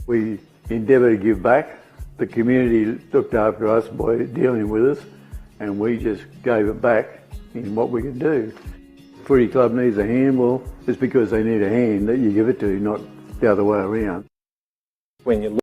We endeavour to give back. The community looked after us by dealing with us, and we just gave it back in what we could do. Footy club needs a hand, well, it's because they need a hand that you give it to, not the other way around. When you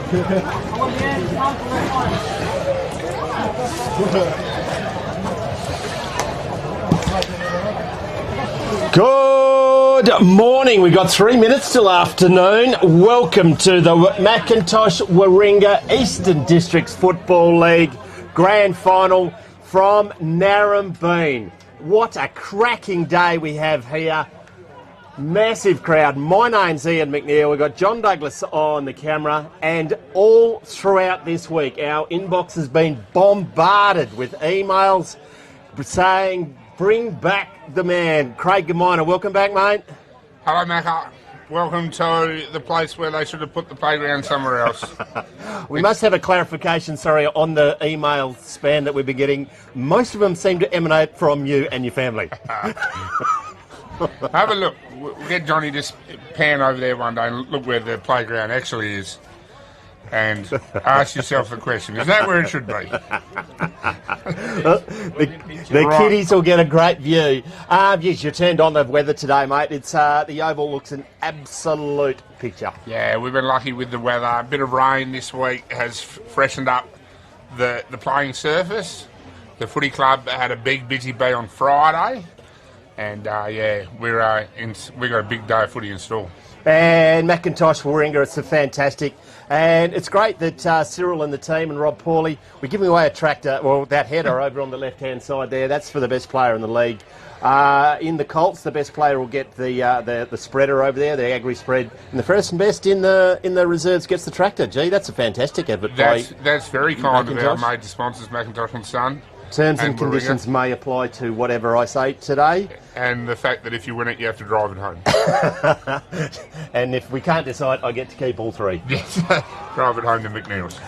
Good morning. We've got 3 minutes till afternoon. Welcome to the Macintosh Warringah Eastern Districts Football League Grand Final from Narrabeen. What a cracking day we have here. Massive crowd. My name's Ian McNeil. We've got John Douglas on the camera, and all throughout this week our inbox has been bombarded with emails saying bring back the man. Craig Gaminer, welcome back, mate. Hello, Macca. Welcome to the place where they should have put the playground somewhere else. We must have a clarification, sorry, on the email span that we've been getting. Most of them seem to emanate from you and your family. Have a look. We'll get Johnny to pan over there one day and look where the playground actually is. And ask yourself the question, is that where it should be? The kiddies will get a great view. Yes, you turned on the weather today, mate. It's the oval looks an absolute picture. Yeah, we've been lucky with the weather. A bit of rain this week has freshened up the playing surface. The footy club had a big busy bee on Friday. And yeah, we've got a big day of footy in store. And Macintosh Warringah, it's a fantastic. And it's great that Cyril and the team and Rob Pawley, we're giving away a tractor, well, that header over on the left-hand side there. That's for the best player in the league. In the Colts, the best player will get the spreader over there, the agri spread. And the first and best in the reserves gets the tractor. Gee, that's a fantastic effort. That's very kind of our major sponsors, Macintosh and Son. Terms and conditions may apply to whatever I say today. And the fact that if you win it, you have to drive it home. And if we can't decide, I get to keep all three. Yes, drive it home to McNeil's.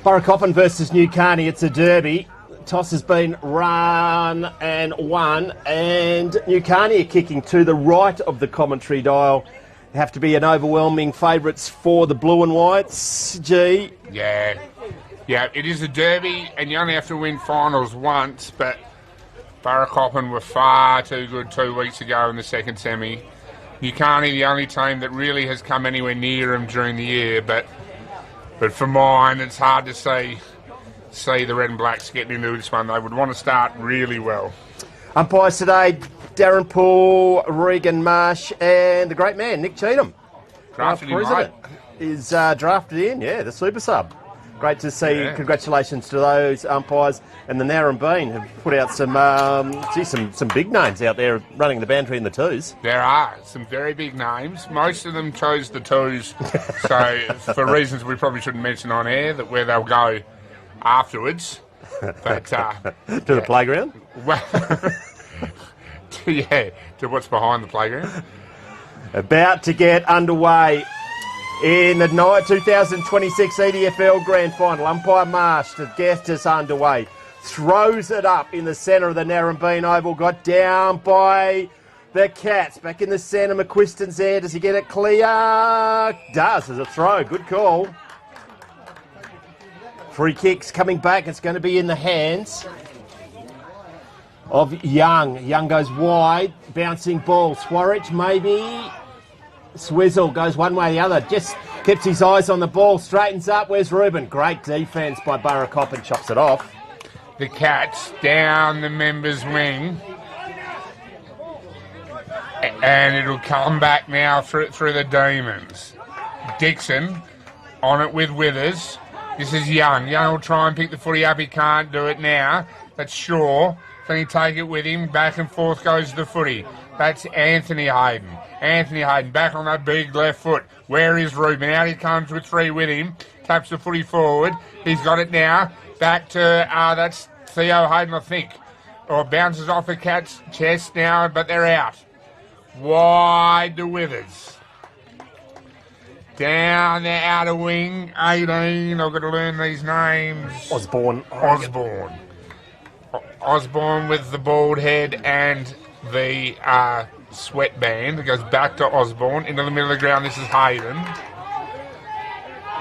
Burracoppin versus Nukarni, it's a derby. Toss has been run and won, and Nukarni are kicking to the right of the commentary dial. Have to be an overwhelming favourites for the blue and whites. Gee. Yeah, it is a derby, and you only have to win finals once, but Burracoppin were far too good 2 weeks ago in the second semi. Nukarni, the only team that really has come anywhere near them during the year, but for mine, it's hard to see the Red and Blacks getting into this one. They would want to start really well. Umpires today, Darren Poole, Regan Marsh, and the great man, Nick Cheatham. Drafted him, president is drafted in, the super sub. Great to see. Yeah. Congratulations to those umpires. And the Narrabeen have put out some big names out there running the boundary in the twos. There are some very big names. Most of them chose the twos, so for reasons we probably shouldn't mention on air, that where they'll go afterwards. But to the playground? Well, to what's behind the playground. About to get underway in the 2026 EDFL Grand Final. Umpire Marsh to get us underway. Throws it up in the centre of the Narrabeen Oval. Got down by the Cats. Back in the centre, McQuiston's there. Does he get it clear? Does, as a throw. Good call. Free kicks coming back. It's going to be in the hands of Young. Young goes wide. Bouncing ball. Swarridge maybe. Swizzle goes one way or the other. Just keeps his eyes on the ball. Straightens up. Where's Ruben? Great defence by Burracoppin. Chops it off. The Cats down the members' wing. And it'll come back now through the Demons. Dixon on it with Withers. This is Young. Young will try and pick the footy up. He can't do it now. That's Shaw. Can he take it with him? Back and forth goes the footy. That's Anthony Hayden. Anthony Hayden back on that big left foot. Where is Ruben? Out he comes with three with him. Taps the footy forward. He's got it now. Back to, that's Theo Hayden, I think. Or bounces off the Cat's chest now, but they're out. Wide to Withers. Down the outer wing, 18. I've got to learn these names. Osborne. Osborne with the bald head and the sweatband. It goes back to Osborne. Into the middle of the ground, this is Hayden.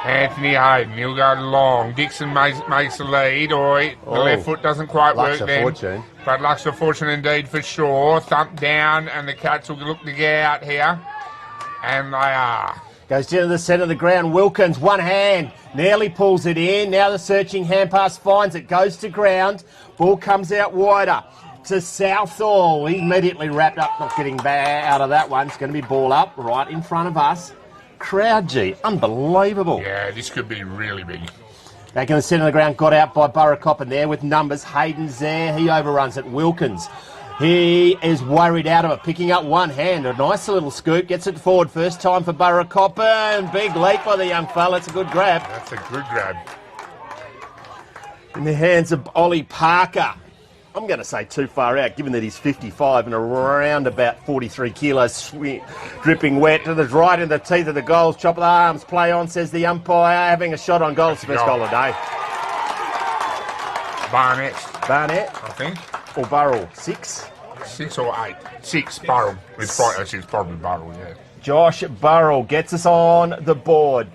Anthony Hayden, he'll go long. Dixon makes the lead. The left foot doesn't quite work then. But luck's a fortune indeed for sure. Thump down, and the Cats will look to get out here. And they are. Goes down to the centre of the ground. Wilkins, one hand, nearly pulls it in. Now the searching hand pass finds it, goes to ground. Ball comes out wider to Southall. He immediately wrapped up, not getting back out of that one. It's going to be ball up right in front of us. Crowd, G, unbelievable. Yeah, this could be really big. Back in the centre of the ground, got out by Burracoppin there with numbers. Hayden's there, he overruns it. Wilkins, he is worried out of it, picking up one hand. A nice little scoop, gets it forward. First time for Burracoppin. Big leap by the young fella. It's a good grab. That's a good grab. In the hands of Ollie Parker. I'm going to say too far out, given that he's 55 and around about 43 kilos, dripping wet to the right in the teeth of the goals. Chop of the arms, play on, says the umpire, having a shot on goal. It's the first goal of the day. Barnett, I think. Or Burrell, 6? 6 or 8. 6, Burrell. It's probably Burrell, yeah. Josh Burrell gets us on the board.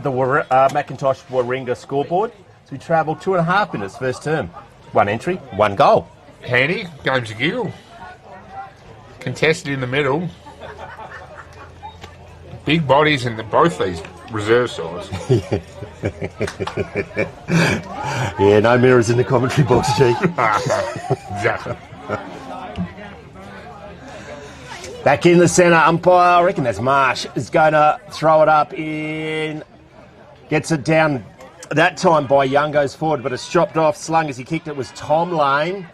The Macintosh Warringah scoreboard. So we travelled 2.5 minutes first term. 1 entry, 1 goal. Handy, game's a giggle. Contested in the middle. Big bodies in both these reserve sides. Yeah, no mirrors in the commentary box, G. Exactly. Back in the centre, umpire, I reckon that's Marsh, is going to throw it up in. Gets it down. That time by Young goes forward, but it's chopped off. Slung as he kicked it was Tom Lane.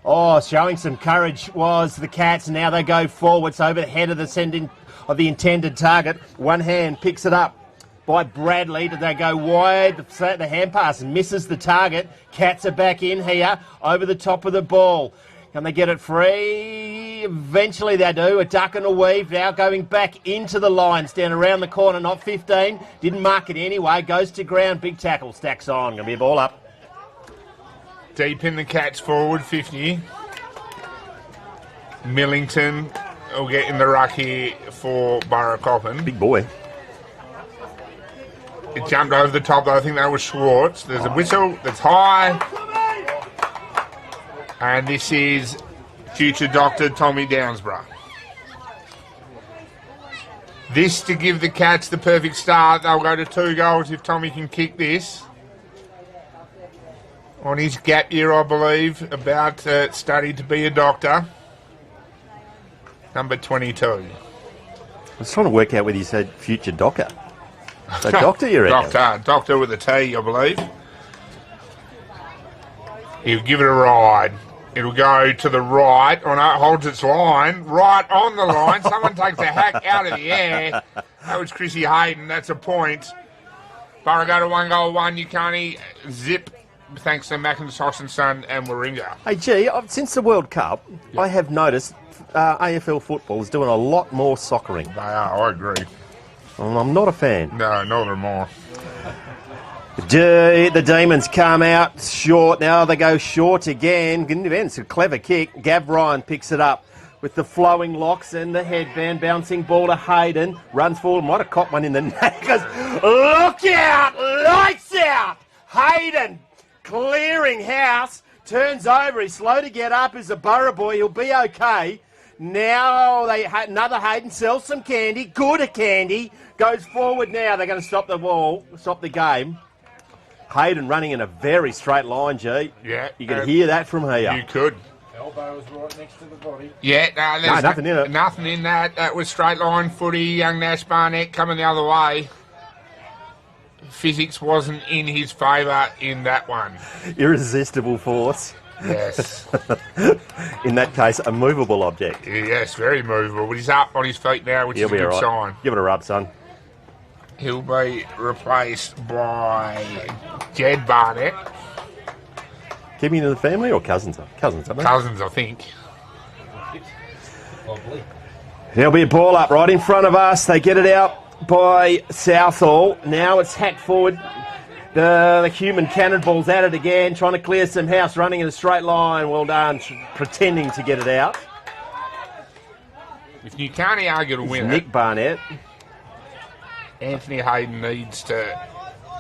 Oh, showing some courage was the Cats. Now they go forwards over the head of the intended target. One hand picks it up by Bradley. Did they go wide? The hand pass misses the target. Cats are back in here over the top of the ball. Can they get it free? Eventually they do. A duck and a weave now going back into the lines. Down around the corner, not 15. Didn't mark it anyway. Goes to ground. Big tackle. Stacks on. Going to be a ball up. Deep in the Cats forward, 50. Millington will get in the ruck here for Burracoppin. Big boy. It jumped over the top though. I think that was Schwartz. There's a whistle that's high. And this is future Dr. Tommy Downsborough. This to give the Cats the perfect start. They'll go to 2 goals if Tommy can kick this. On his gap year, I believe, about to study to be a doctor. Number 22. I was trying to work out whether you said future docker. So doctor, you reckon? Doctor with a T, I believe. He'll give it a ride. It'll go to the right. Oh no, it holds its line. Right on the line. Someone takes a hack out of the air. That was Chrissy Hayden. That's a point. Burra go to 1 goal, 1. Nukarni zip. Thanks to Macintosh and Son and Warringah. Hey, G, since the World Cup, I have noticed AFL football is doing a lot more soccering. They are, I agree. I'm not a fan. No, neither am I. The Demons come out short. Now they go short again. It's a clever kick. Gav Ryan picks it up with the flowing locks and the headband. Bouncing ball to Hayden. Runs forward. Might have caught one in the knackers. Look out! Lights out! Hayden clearing house. Turns over. He's slow to get up. He's a Burra boy. He'll be okay. Now another Hayden sells some candy. Good at candy. Goes forward now. They're going to stop the ball. Stop the game. Hayden running in a very straight line, G. Yeah. You can hear that from here. You could. Elbow was right next to the body. Yeah, there's nothing in it. Nothing in that. That was straight line footy. Young Nash Barnett coming the other way. Physics wasn't in his favour in that one. Irresistible force. Yes. In that case, a movable object. Yes, very movable. But he's up on his feet now, which is a good sign. Give it a rub, son. He'll be replaced by Jed Barnett. Keeping in the family or cousins? Cousins, I think. There'll be a ball up right in front of us. They get it out by Southall. Now it's hacked forward. The human cannonball's at it again, trying to clear some house, running in a straight line. Well done, pretending to get it out. If Nukarni are going to win Nick Barnett. Anthony Hayden needs to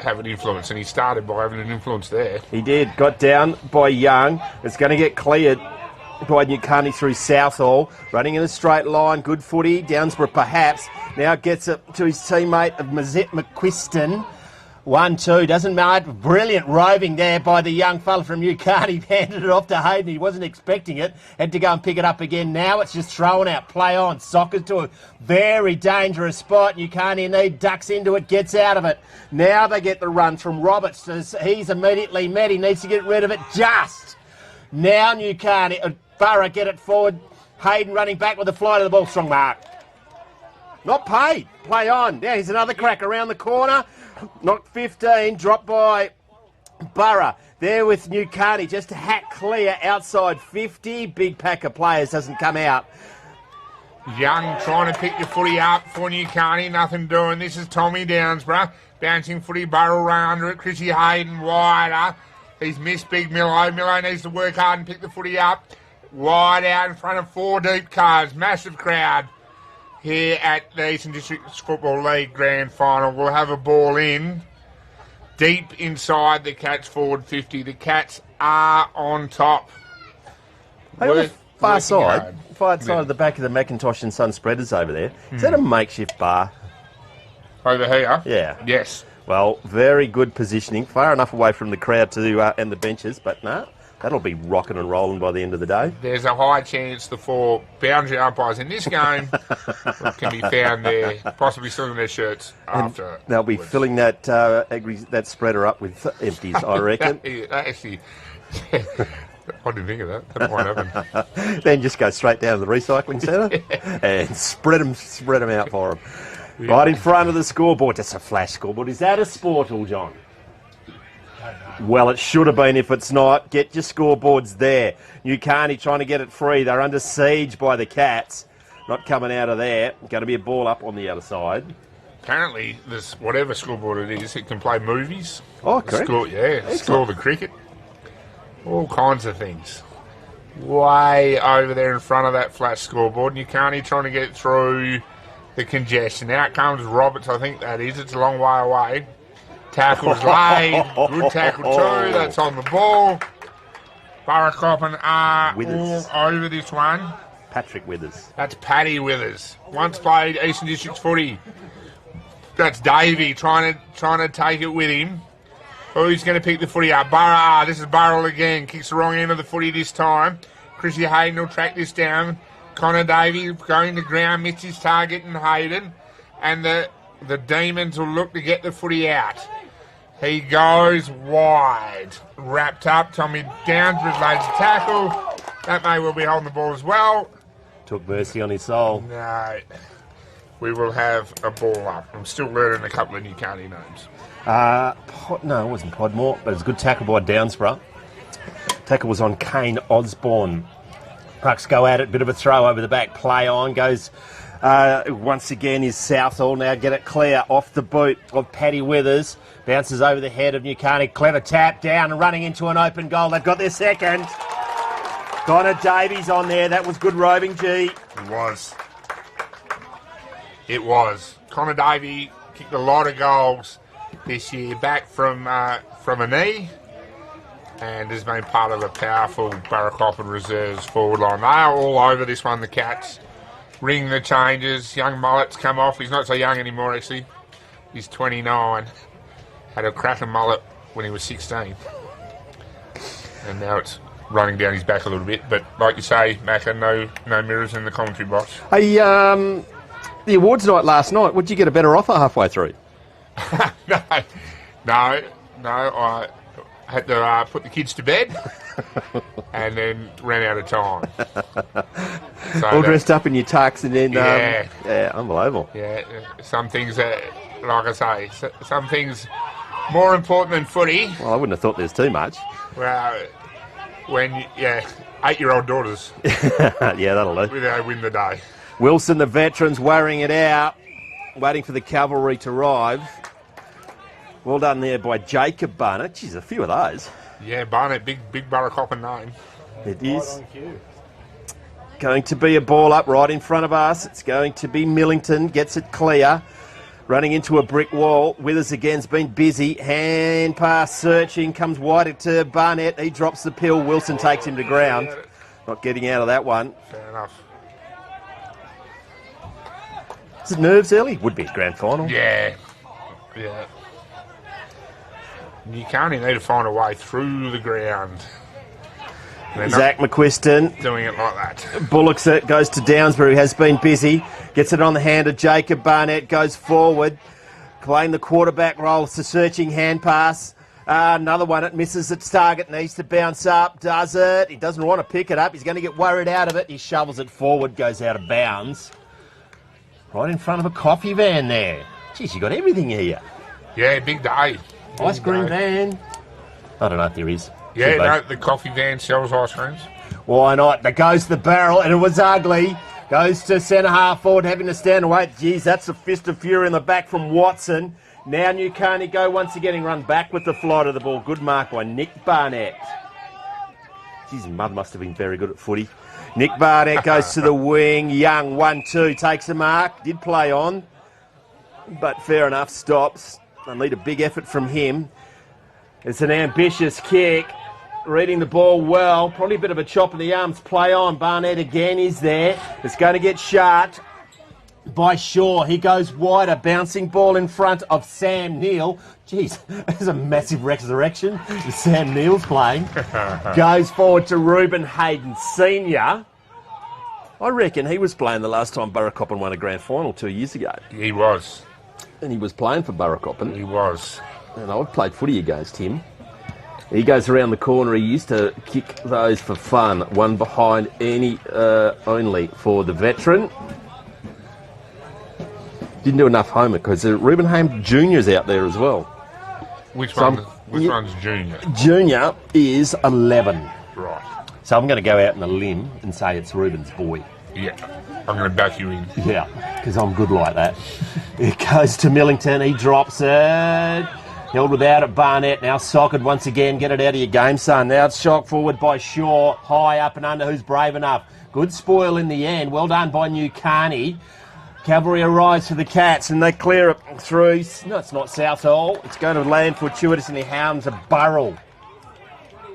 have an influence, and he started by having an influence there. He did. Got down by Young. It's going to get cleared by Nukarni through Southall. Running in a straight line. Good footy. Downsborough perhaps Now gets it to his teammate of Mazet McQuiston. 1-2, doesn't matter. Brilliant roving there by the young fella from Nukarni. Handed it off to Hayden. He wasn't expecting it. Had to go and pick it up again. Now it's just thrown out. Play on. Sockers to a very dangerous spot. Nukarni indeed ducks into it, gets out of it. Now they get the run from Roberts. He's immediately met. He needs to get rid of it just. Now Nukarni, Burra get it forward. Hayden running back with the fly to the ball. Strong mark. Not paid. Play on. Now here's another crack around the corner. Knocked 15, dropped by Burra. There with Nukarni, just a hack clear outside 50. Big pack of players doesn't come out. Young trying to pick the footy up for Nukarni, nothing doing. This is Tommy Downsborough. Bouncing footy, Burra right under it. Chrissy Hayden wider. He's missed Big Milo. Milo needs to work hard and pick the footy up. Wide out in front of 4 deep cars. Massive crowd here at the Eastern Districts Football League Grand Final. We'll have a ball in deep inside the Cats forward 50. The Cats are on top. Hey, on the far side of the back of the McIntosh and Son spreaders over there, is that a makeshift bar? Over here? Yeah. Yes. Well, very good positioning. Far enough away from the crowd to and the benches, but no, that'll be rocking and rolling by the end of the day. There's a high chance the 4 boundary umpires in this game can be found there, possibly still in their shirts after. They'll be filling that spreader up with empties, I reckon. Actually, I didn't think of that. That might happen. Then just go straight down to the recycling centre and spread them out for them. Yeah. Right in front of the scoreboard. That's a flash scoreboard. Is that a Sportal, John? Well, it should have been if it's not. Get your scoreboards there. Nukarni trying to get it free. They're under siege by the Cats. Not coming out of there. Going to be a ball up on the other side. Apparently, this whatever scoreboard it is, it can play movies. Oh, correct. Score the cricket. All kinds of things. Way over there in front of that flash scoreboard. Nukarni trying to get through the congestion. Out comes Roberts, I think that is. It's a long way away. Tackle's laid. Good tackle too. That's on the ball. Burracoppin are all over this one. Patrick Withers. That's Paddy Withers. Once played Eastern Districts footy. That's Davey trying to take it with him. Who's going to pick the footy up? Burra. This is Burrell again. Kicks the wrong end of the footy this time. Chrissy Hayden will track this down. Connor Davey going to ground, missed his target and Hayden. And the Demons will look to get the footy out. He goes wide. Wrapped up. Tommy Downsborough lays a tackle. That may well be holding the ball as well. Took mercy on his soul. No. We will have a ball up. I'm still learning a couple of Nukarni names. No, it wasn't Podmore, but it was a good tackle by Downsborough. Tackle was on Kane Osborne. Pucks go at it, bit of a throw over the back, play on, goes once again is Southall. Now get it clear off the boot of Paddy Withers. Bounces over the head of Nukarni. Clever tap down and running into an open goal. They've got their second. Connor Davies on there. That was good roving, G. It was. Connor Davey kicked a lot of goals this year back from a knee. And has been part of the powerful Burracoppin reserves forward line. They are all over this one, the Cats. Ring the changes. Young Mullet's come off. He's not so young anymore, actually. He's 29. Had a cracking mullet when he was 16. And now it's running down his back a little bit. But like you say, Macca, no mirrors in the commentary box. Hey, the awards night last night, would you get a better offer halfway through? No. I had to put the kids to bed and then ran out of time. So all dressed up in your tux and then... Yeah, unbelievable. Yeah, some things, like I say, some things more important than footy. Well, I wouldn't have thought there's too much. Well, when, 8-year-old daughters. Yeah, that'll do. They win the day. Wilson, the veterans, wearing it out, waiting for the cavalry to arrive. Well done there by Jacob Barnett. Geez, a few of those. Yeah, Barnett, big Burracoppin name. It is. Going to be a ball up right in front of us. It's going to be Millington. Gets it clear. Running into a brick wall. Withers again's been busy. Hand pass searching. Comes wide to Barnett. He drops the pill. Wilson takes him to ground. Not getting out of that one. Fair enough. Is it nerves early? Would be a grand final. Yeah. Yeah. You can't even need to find a way through the ground. They're Zach not McQuiston doing it like that. bullocks it, goes to Downsbury, who has been busy. Gets it on the hand of Jacob Barnett, goes forward. Playing the quarterback role. It's a searching hand pass. Another one, it misses its target, needs to bounce up, does it? He doesn't want to pick it up. He's going to get worried out of it. He shovels it forward, goes out of bounds. Right in front of a coffee van there. Jeez, you got everything here. Yeah, big day. Ice cream van. I don't know if there is. Yeah, no, the coffee van sells ice creams. Why not? There goes the barrel, and it was ugly. Goes to centre half forward, having to stand away. Geez, that's a fist of fury in the back from Watson. Now Nukarni go once again and run back with the flight of the ball. Good mark by Nick Barnett. Geez, Mud must have been very good at footy. Nick Barnett goes to the wing. Young, 1-2, takes a mark. Did play on, but fair enough, stops. They need a big effort from him. It's an ambitious kick. Reading the ball well. Probably a bit of a chop in the arms. Play on. Barnett again is there. It's going to get shot by Shaw. He goes wider. Bouncing ball in front of Sam Neill. Jeez, there's a massive resurrection. Sam Neill's playing. Goes forward to Reuben Hayden Sr. I reckon he was playing the last time Burracoppin won a grand final 2 years ago. He was. And he was playing for Burracoppin. He was. And I've played footy against him. He goes around the corner. He used to kick those for fun. One behind any only for the veteran. Didn't do enough homework because Reuben Hayden Jr.'s out there as well. Which one's Junior? Junior is 11. Right. So I'm going to go out on a limb and say it's Reuben's boy. Yeah. I'm going to back you in. Yeah, because I'm good like that. It goes to Millington. He drops it. Held without it, Barnett. Now socket once again. Get it out of your game, son. Now it's shot forward by Shaw. High up and under. Who's brave enough? Good spoil in the end. Well done by Nukarni. Cavalry arrives for the Cats and they clear it through. No, it's not Southall. It's going to land fortuitous in the hounds of Burrell.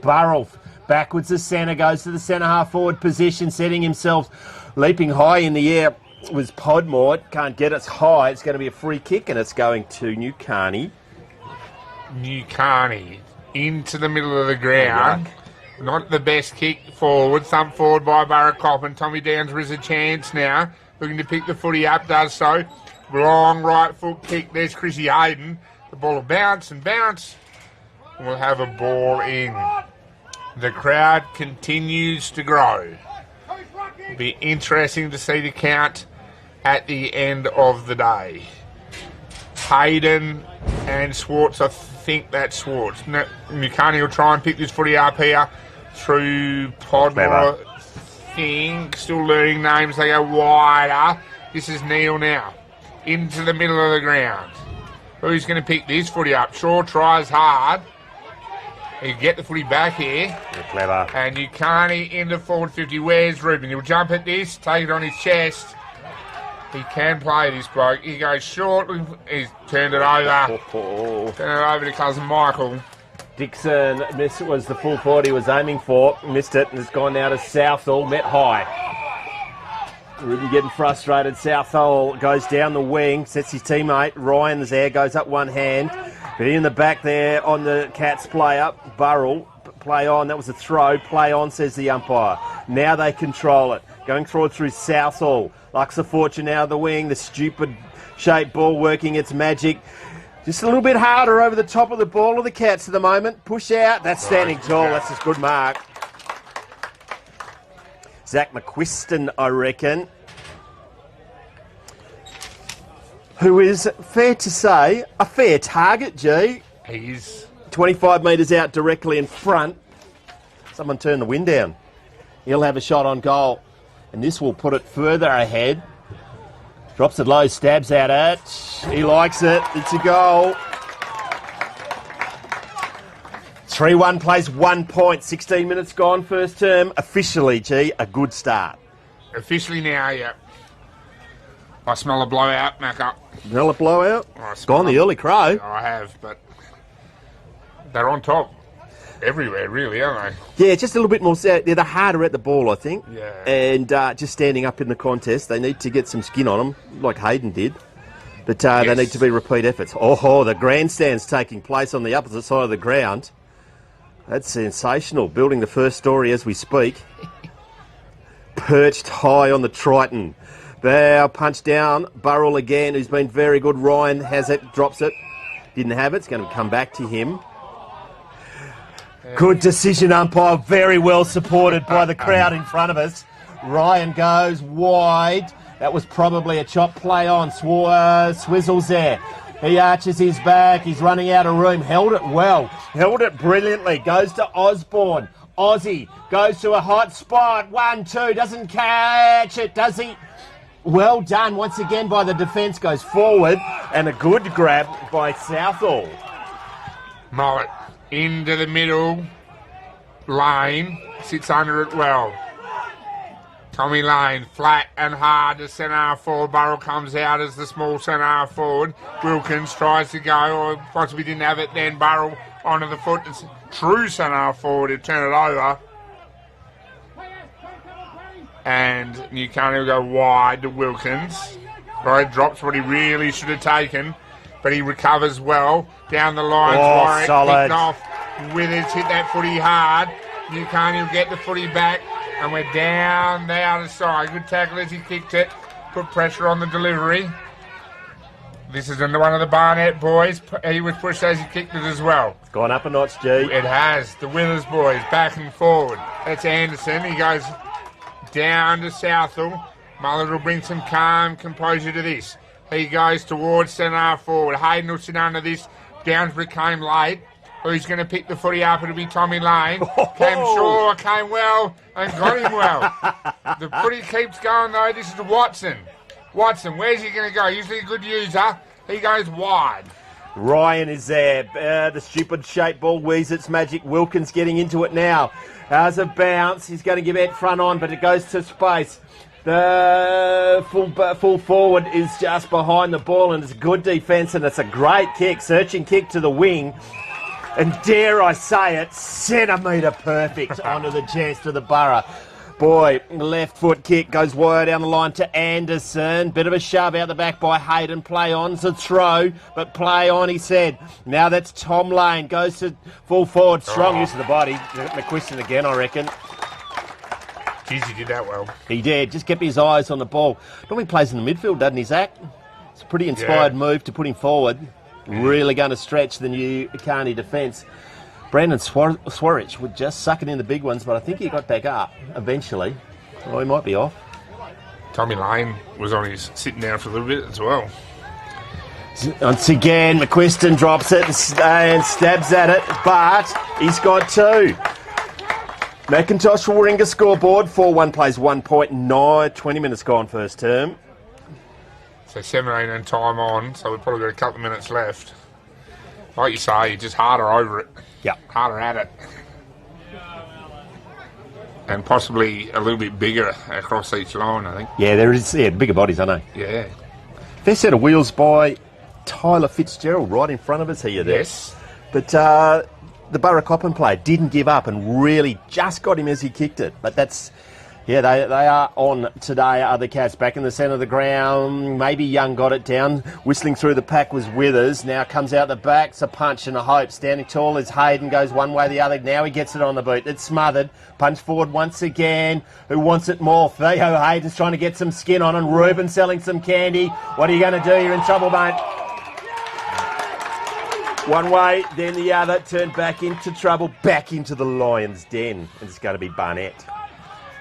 Burrell backwards to centre. Goes to the centre half forward position. Setting himself. Leaping high in the air was Podmore. Can't get it high. It's going to be a free kick and it's going to Nukarni. Nukarni into the middle of the ground. Not the best kick forward. Thumped forward by Burracoppin. Tommy Downsbury has a chance now. Looking to pick the footy up, does so. Long right foot kick. There's Chrissy Hayden. The ball will bounce and bounce. And we'll have a ball in. The crowd continues to grow. It'll be interesting to see the count at the end of the day. Hayden and Swartz, I think that's Swartz. Nukarni will try and pick this footy up here through Podmore. Still learning names. They go wider. This is Neil now. Into the middle of the ground. Who's going to pick this footy up? Shaw tries hard. He get the footy back here. You're clever. And Nukarni into forward 50. Where's Reuben? He'll jump at this, take it on his chest. He can play this bloke. He goes short. He's turned it over. Turned it over to cousin Michael. Dixon missed. It was the full forward he was aiming for. Missed it and it's gone now to Southall. Met high. Reuben getting frustrated. Southall goes down the wing. Sets his teammate. Ryan's there. Goes up one hand. But in the back there on the Cats play up. Burrell. Play on. That was a throw. Play on, says the umpire. Now they control it. Going through Southall. Lux of Fortune now the wing. The stupid shaped ball working its magic. Just a little bit harder over the top of the ball of the Cats at the moment. Push out. That's standing tall. That's a good mark. Zach McQuiston, I reckon. Who is, fair to say, a fair target, G. He's 25 metres out directly in front. Someone turn the wind down. He'll have a shot on goal. And this will put it further ahead. Drops it low, stabs at it. He likes it. It's a goal. 3-1 plays 1 point. 16 minutes gone, first term. Officially, G, a good start. Officially now, yeah. I smell a blowout, Macca. Smell a blowout? Gone the early crow. I have, but they're on top. everywhere, really, aren't they? Yeah, just a little bit more. They're the harder at the ball, I think. Yeah. And just standing up in the contest, they need to get some skin on them, like Hayden did. But they need to be repeat efforts. Oh, the grandstand's taking place on the opposite side of the ground. That's sensational. Building the first story as we speak. Perched high on the Triton. There, punch down. Burrell again, who's been very good. Ryan has it, drops it. Didn't have it. It's going to come back to him. Good decision, umpire. Very well supported by the crowd in front of us. Ryan goes wide. That was probably a chop play on. Swizzles there. He arches his back. He's running out of room. Held it well. Held it brilliantly. Goes to Osborne. Aussie goes to a hot spot. 1-2. Doesn't catch it, does he? Well done once again by the defence. Goes forward. And a good grab by Southall. Mullet into the middle lane. Sits under it well. Tommy Lane, flat and hard to centre forward. Burrell comes out as the small centre forward. Wilkins tries to go, or possibly didn't have it then. Burrell onto the foot. It's true centre forward to turn it over. And Nukarni will go wide to Wilkins. Right, drops what he really should have taken, but he recovers well. Down the line, Warwick picked off. Withers hit that footy hard. Nukarni will get the footy back. And we're down the outer side. Good tackle as he kicked it. Put pressure on the delivery. This is one of the Barnett boys. He was pushed as he kicked it as well. It's gone up a notch, G. It has. The Withers boys back and forward. That's Anderson. He goes down to Southall. Mullard will bring some calm composure to this. He goes towards centre forward. Hayden will sit under this. Downsbury came late. Who's going to pick the footy up? It'll be Tommy Lane. Came short, came well, and got him well. The footy keeps going, though. This is Watson. Watson, where's he going to go? Usually a good user. He goes wide. Ryan is there. The stupid shape ball weaves its magic. Wilkins getting into it now. How's a bounce? He's going to give it front on, but it goes to space. The full forward is just behind the ball, and it's good defence, and it's a great kick. Searching kick to the wing. And dare I say it, centimetre perfect onto the chest of the Burra. Boy, left foot kick goes wide down the line to Anderson. Bit of a shove out the back by Hayden. Play on's a throw, but play on, he said. Now that's Tom Lane. Goes to full forward. Strong use of the body. McQuiston again, I reckon. Jeez, he did that well. He did. Just kept his eyes on the ball. Normally plays in the midfield, doesn't he, Zach? It's a pretty inspired move to put him forward. Really going to stretch the Nukarni defence. Brandon Swarich would just suck it in the big ones, but I think he got back up eventually. Oh, he might be off. Tommy Lane was on his sitting down for a little bit as well. Once again, McQuiston drops it and stabs at it, but he's got two. Macintosh Warringah scoreboard, 4-1 plays 1.9, 20 minutes gone first term. So 17 and time on, so we've probably got a couple of minutes left. Like you say, just harder over it. Yeah. Harder at it. And possibly a little bit bigger across each line, I think. Yeah, there is. Yeah, bigger bodies, aren't they? Yeah. Fair set of wheels by Tyler Fitzgerald right in front of us here. There. Yes. But the Burracoppin player didn't give up and really just got him as he kicked it. But that's... Yeah, they are on today, are the Cats. Back in the centre of the ground. Maybe Young got it down. Whistling through the pack was Withers. Now comes out the back. It's a punch and a hope. Standing tall as Hayden goes one way, the other. Now he gets it on the boot. It's smothered. Punch forward once again. Who wants it more? Theo Hayden's trying to get some skin on, and Ruben selling some candy. What are you going to do? You're in trouble, mate. One way, then the other. Turned back into trouble. Back into the Lion's Den. And it's going to be Barnett.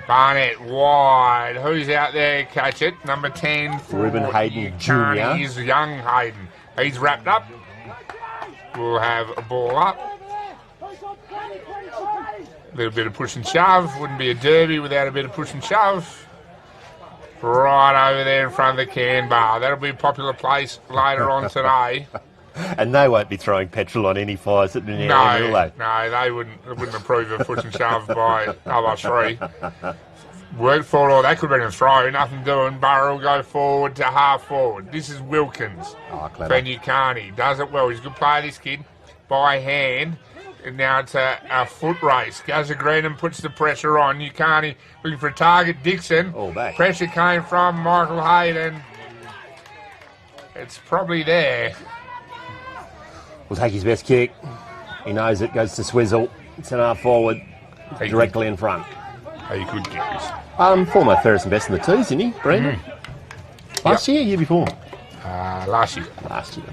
Barnett wide. Who's out there? Catch it. Number 10 for Ruben Hayden Jr. He's young Hayden. He's wrapped up. We'll have a ball up. A little bit of push and shove. Wouldn't be a derby without a bit of push and shove. Right over there in front of the can bar. That'll be a popular place later on today. And they won't be throwing petrol on any fires at the end, will they? No, they wouldn't approve of push and shove by other three. Worked forward, or that could have been a throw. Nothing doing. Burrow will go forward to half forward. This is Wilkins. Oh, clever. For Nukarni. Does it well. He's a good player, this kid. By hand. And now it's a foot race. Gaza Greenham puts the pressure on. Nukarni looking for a target. Dixon. All back. Pressure came from Michael Hayden. It's probably there. Will take his best kick. He knows it. Goes to Swizzle. It's an half forward. Directly in front. He could kick this. Former fairest and best in the twos, didn't he, Brandon? Last year before? Last year. Last year.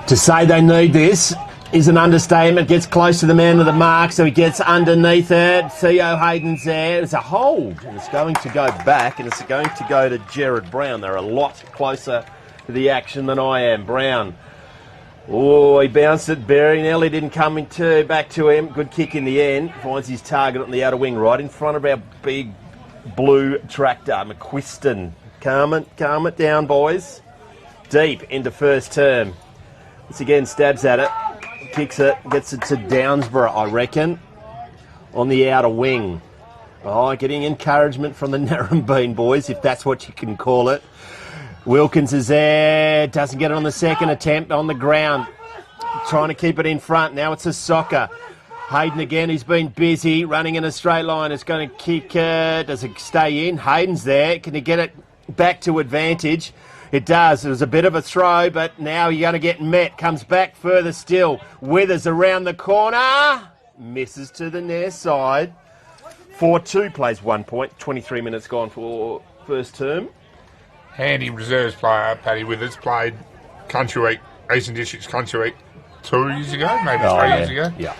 To say they need this is an understatement. Gets close to the man with the mark, so he gets underneath it. Theo Hayden's there. It's a hold, and it's going to go back, and it's going to go to Jared Brown. They're a lot closer to the action than I am. Brown. Oh, he bounced it. Berry nearly didn't come into. Back to him. Good kick in the end. Finds his target on the outer wing, right in front of our big blue tractor. McQuiston. Calm it down, boys. Deep into first term. Once again, stabs at it. Kicks it. Gets it to Downsborough, I reckon. On the outer wing. Oh, getting encouragement from the Narrabeen boys, if that's what you can call it. Wilkins is there, doesn't get it on the second attempt, on the ground, trying to keep it in front. Now it's a soccer. Hayden again, he's been busy, running in a straight line. It's going to kick it. Does it stay in? Hayden's there. Can he get it back to advantage? It does. It was a bit of a throw, but now you're going to get met. Comes back further still. Withers around the corner. Misses to the near side. 4-2 plays 1 point. 23 minutes gone for first term. Handy reserves player, Paddy Withers, played Country Week, Eastern Districts Country Week 2 years ago, maybe 3 years ago. Yeah.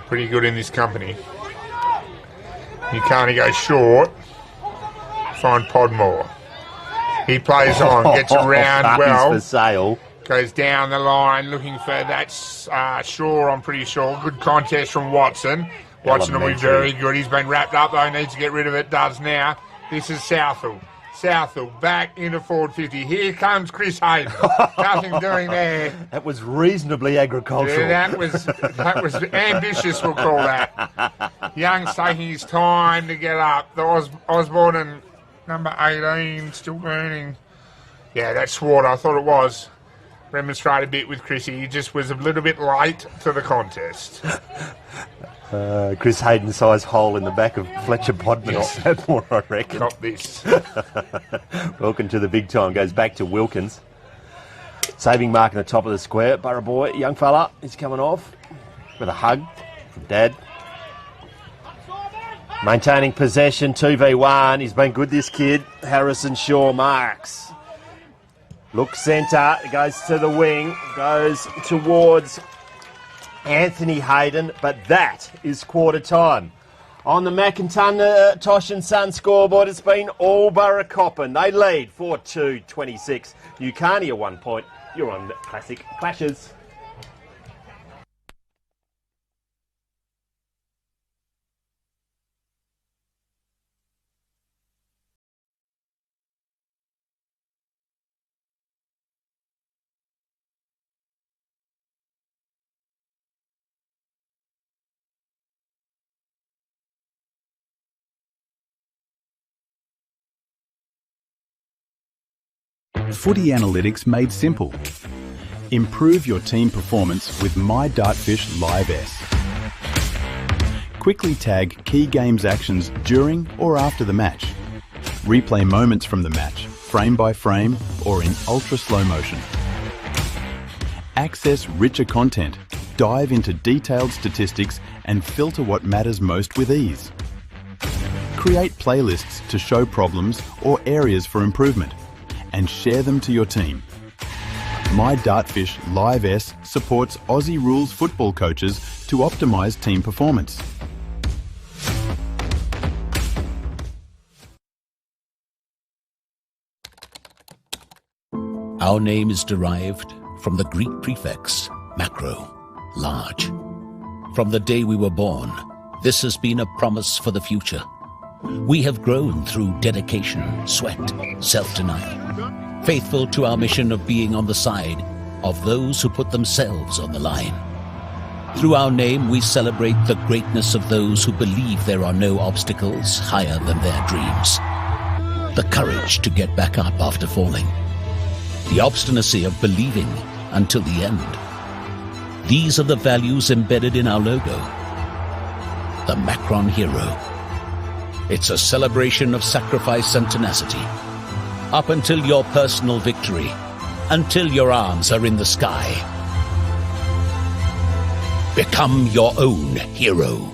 Pretty good in this company. Nukarni goes short. Find Podmore. He plays on, gets around well. For sale. Goes down the line looking for that Shaw, I'm pretty sure. Good contest from Watson. Watson will be very good. He's been wrapped up though, needs to get rid of it, does now. This is Southall. Southall back into forward 50. Here comes Chris Hayden. Nothing doing there. That was reasonably agricultural. Yeah, that was ambitious, we'll call that. Young's taking his time to get up. The Osborne and number 18 still burning. Yeah, that's Swart, I thought it was. Remonstrate a bit with Chrissy. He just was a little bit late to the contest. Chris Hayden's size hole in the back of Fletcher Podman. Yes. That more, I reckon. Not this. Welcome to the big time. Goes back to Wilkins. Saving mark in the top of the square. Burra boy, young fella, he's coming off with a hug from Dad. Maintaining possession, 2v1. He's been good, this kid. Harrison Shaw marks. Looks centre, goes to the wing, goes towards Anthony Hayden, but that is quarter time. On the Macintosh and Son scoreboard, it's been all Burracoppin. They lead 4-2-26. Nukarni a 1 point. You're on Classic Clashes. Footy analytics made simple. Improve your team performance with My Dartfish Live S. Quickly tag key games actions during or after the match. Replay moments from the match, frame by frame or in ultra slow motion. Access richer content, dive into detailed statistics and filter what matters most with ease. Create playlists to show problems or areas for improvement and share them to your team. My Dartfish Live S supports Aussie rules football coaches to optimise team performance. Our name is derived from the Greek prefix macro, large. From the day we were born, this has been a promise for the future. We have grown through dedication, sweat, self-denial, faithful to our mission of being on the side of those who put themselves on the line. Through our name, we celebrate the greatness of those who believe there are no obstacles higher than their dreams. The courage to get back up after falling. The obstinacy of believing until the end. These are the values embedded in our logo. The Macron Hero. It's a celebration of sacrifice and tenacity. Up until your personal victory, until your arms are in the sky. Become your own hero.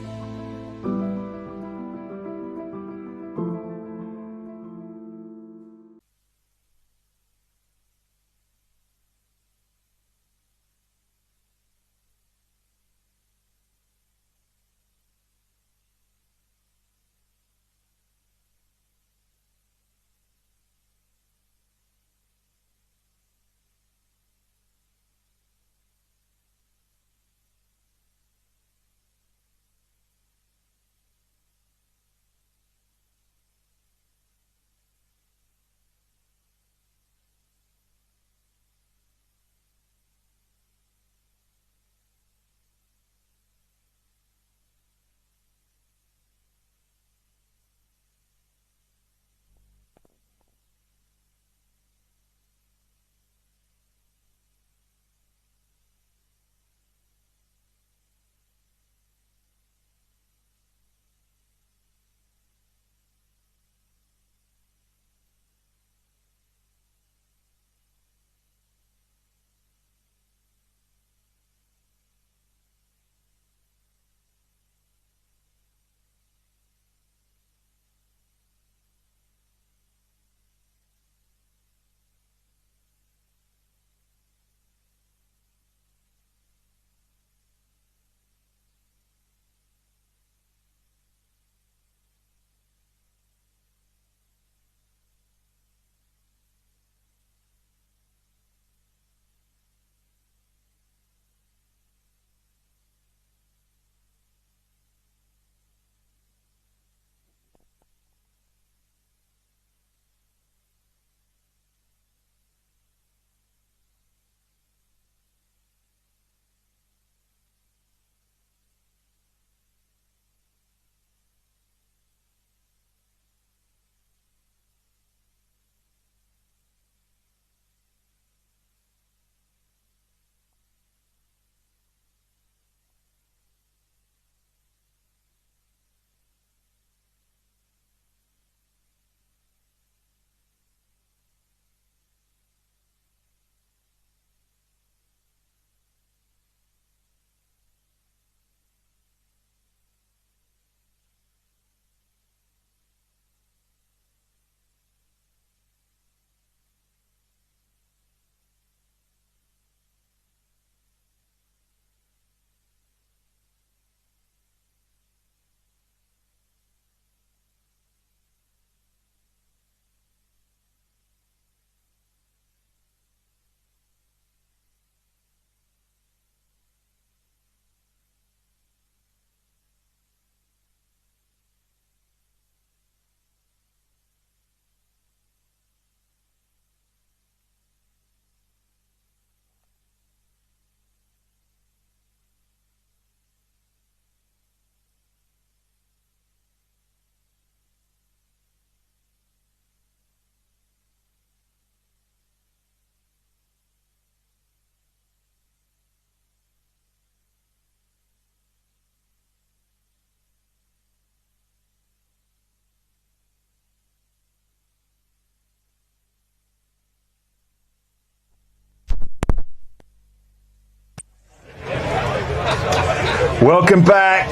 Welcome back.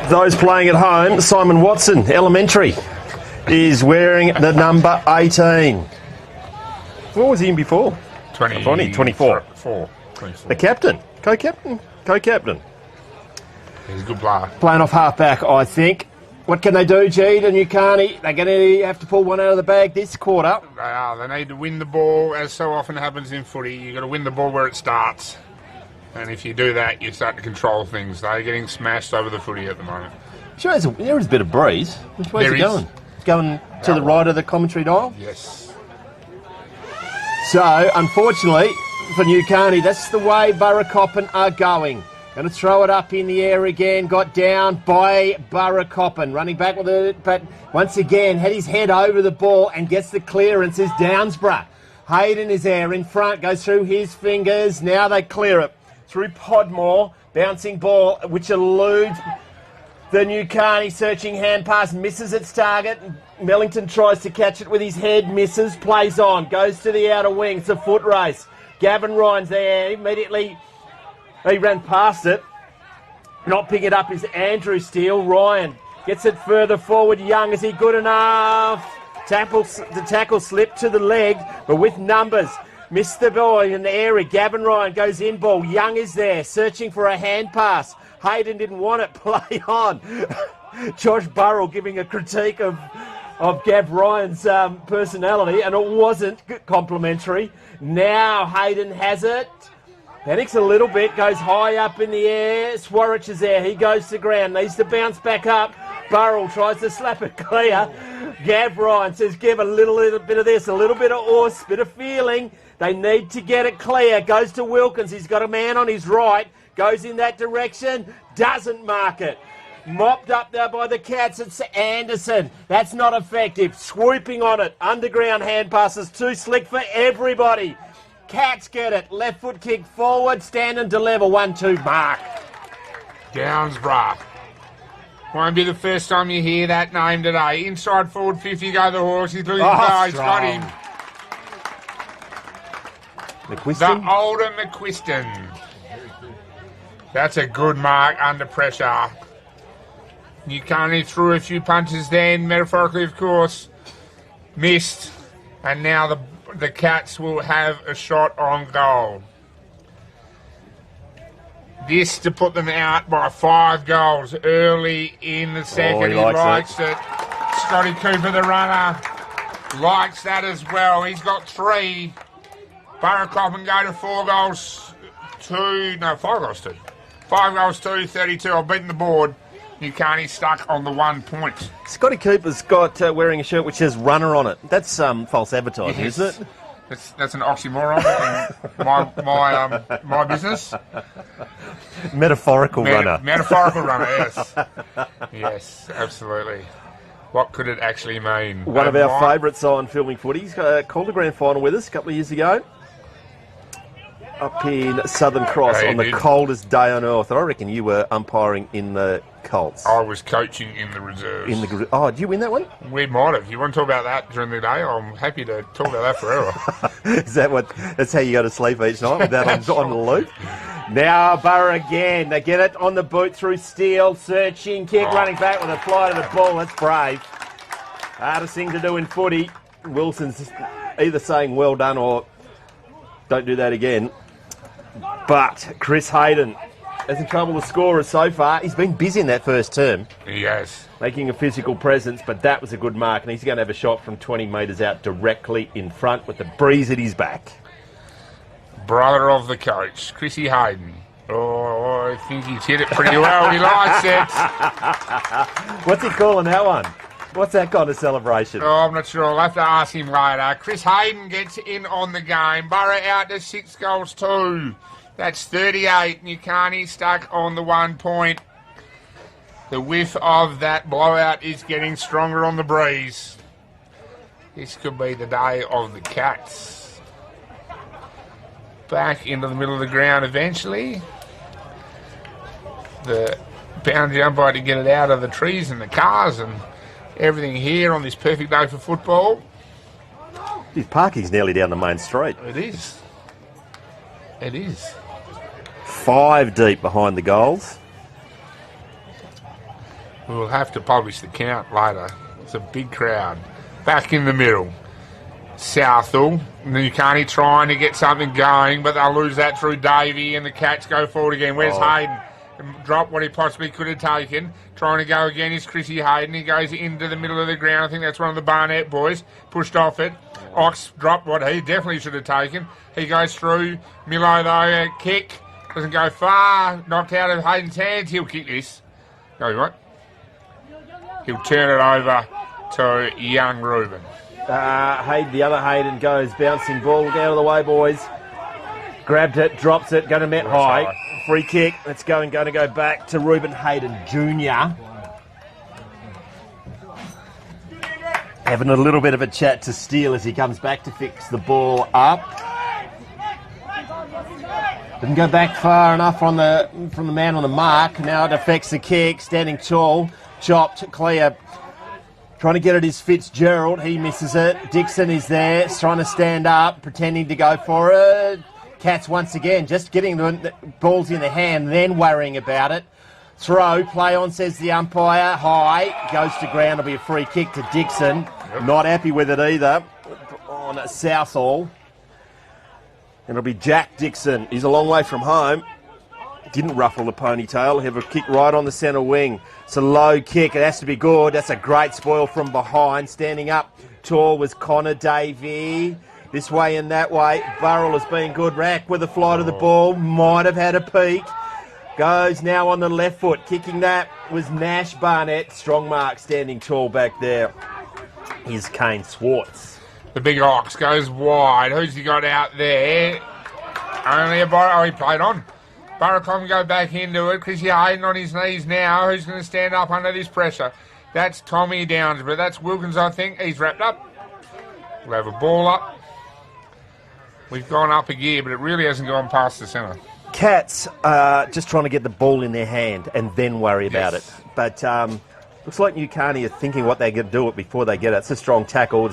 Those playing at home, Simon Watson, Elementary, is wearing the number 18. What was he in before? 24. 24. The captain, co-captain. He's a good player. Playing off half-back, I think. What can they do, G, to Nukarni? They're going to have to pull one out of the bag this quarter. They are. They need to win the ball, as so often happens in footy. You've got to win the ball where it starts. And if you do that, you start to control things. They're getting smashed over the footy at the moment. Sure, there is a bit of breeze. Which way is it going? It's going to the right of the commentary dial? Yes. So, unfortunately, for Nukarni, that's the way Burracoppin are going. Going to throw it up in the air again. Got down by Burracoppin. Running back with it, but once again, had his head over the ball and gets the clearance is Downsborough. Hayden is there in front, goes through his fingers. Now they clear it. through Podmore. Bouncing ball, which eludes the Nukarni. Searching hand pass, misses its target. Mellington tries to catch it with his head, misses, plays on, goes to the outer wing. It's a foot race. Gavin Ryan's there. Immediately, he ran past it. Not picking it up is Andrew Steele. Ryan gets it further forward. Young, is he good enough? The tackle slipped to the leg, but with numbers. Missed the ball in the area. Gavin Ryan goes in ball. Young is there, searching for a hand pass. Hayden didn't want it. Play on. Josh Burrell giving a critique of Gav Ryan's personality, and it wasn't complimentary. Now Hayden has it. Panics a little bit, goes high up in the air. Swarich is there. He goes to ground. Needs to bounce back up. Burrell tries to slap it clear. Gav Ryan says, give a little bit of this, a little bit of horse, bit of feeling. They need to get it clear. Goes to Wilkins. He's got a man on his right. Goes in that direction. Doesn't mark it. Mopped up there by the Cats. It's Anderson. That's not effective. Swooping on it. Underground hand passes. Too slick for everybody. Cats get it. Left foot kick forward. Stand and deliver. 1-2 mark. Downsborough. Won't be the first time you hear that name today. Inside forward 50 go the Hawks. He's losing He's got him. McQuiston. The older McQuiston. That's a good mark under pressure. Nukarni threw a few punches then, metaphorically of course. Missed. And now the Cats will have a shot on goal. This to put them out by 5 goals early in the second. He likes it. Scotty Cooper, the runner, likes that as well. He's got 3. Burracoppin go to 5 goals 2, 5 goals 2, 32. I've beaten the board. Nukarni stuck on the 1 point. Scotty Cooper's got wearing a shirt which says runner on it. That's false advertising, Yes. isn't it? That's an oxymoron in my business. Metaphorical runner. Metaphorical runner, yes. Yes, absolutely. What could it actually mean? One of our favourites on Filming Footy. He's called a grand final with us a couple of years ago. Up in Southern Cross on the coldest day on earth. I reckon you were umpiring in the Colts. I was coaching in the reserves. Did you win that one? We might have. You want to talk about that during the day? I'm happy to talk about that forever. That's how you go to sleep each night, with that on the loop? Now Burra again. They get it on the boot through Steele. Searching kick, running back with a fly to the ball. That's brave. Hardest thing to do in footy. Wilson's either saying well done or don't do that again. But Chris Hayden hasn't troubled the scorers so far. He's been busy in that first term. He has. Making a physical presence, but that was a good mark, and he's going to have a shot from 20 metres out directly in front with the breeze at his back. Brother of the coach, Chrissy Hayden. Oh, I think he's hit it pretty well. He likes it. What's he calling that one? What's that kind of celebration? Oh, I'm not sure. I'll have to ask him later. Chris Hayden gets in on the game. Burra out to 6 goals 2. That's 38. Nukarni stuck on the 1 point. The whiff of that blowout is getting stronger on the breeze. This could be the day of the Cats. Back into the middle of the ground eventually. The boundary umpire to get it out of the trees and the cars and everything here on this perfect day for football. His parking's nearly down the main street. It is. It is. 5 deep behind the goals. We'll have to publish the count later. It's a big crowd. Back in the middle. Southall. Nukarni trying to get something going, but they'll lose that through Davey, and the Cats go forward again. Where's Hayden? Drop what he possibly could have taken. Trying to go again is Chrissy Hayden. He goes into the middle of the ground. I think that's one of the Barnett boys. Pushed off it. Ox dropped what he definitely should have taken. He goes through. Milo, though, kick. Doesn't go far. Knocked out of Hayden's hands. He'll kick this. No, he won't. He'll turn it over to young Reuben. The other Hayden goes. Bouncing ball. Look out of the way, boys. Grabbed it. Drops it. Going to Met high. Free kick. Let's go and going to go back to Reuben Hayden Jr. Having a little bit of a chat to Steele as he comes back to fix the ball up. Didn't go back far enough from the man on the mark. Now it affects the kick. Standing tall. Chopped. Clear. Trying to get it is Fitzgerald. He misses it. Dixon is there. Trying to stand up. Pretending to go for it. Cats once again. Just getting the balls in the hand. Then worrying about it. Throw. Play on, says the umpire. High. Goes to ground. It'll be a free kick to Dixon. Yep. Not happy with it either. On Southall. And it'll be Jack Dixon. He's a long way from home. Didn't ruffle the ponytail. Have a kick right on the centre wing. It's a low kick. It has to be good. That's a great spoil from behind. Standing up tall was Connor Davey. This way and that way. Burrell has been good. Rack with the flight of the ball. Might have had a peek. Goes now on the left foot. Kicking that was Nash Barnett. Strong mark standing tall back there. Here's Kane Swartz. The big ox goes wide. Who's he got out there? Only a Burracoppin. Oh, he played on. Burracoppin go back into it. Chrissy Hayden on his knees now. Who's going to stand up under this pressure? That's Tommy Downs, but that's Wilkins, I think. He's wrapped up. We'll have a ball up. We've gone up a gear, but it really hasn't gone past the centre. Cats are just trying to get the ball in their hand and then worry about it. But looks like Nukarni are thinking what they're going to do it before they get it. It's a strong tackle.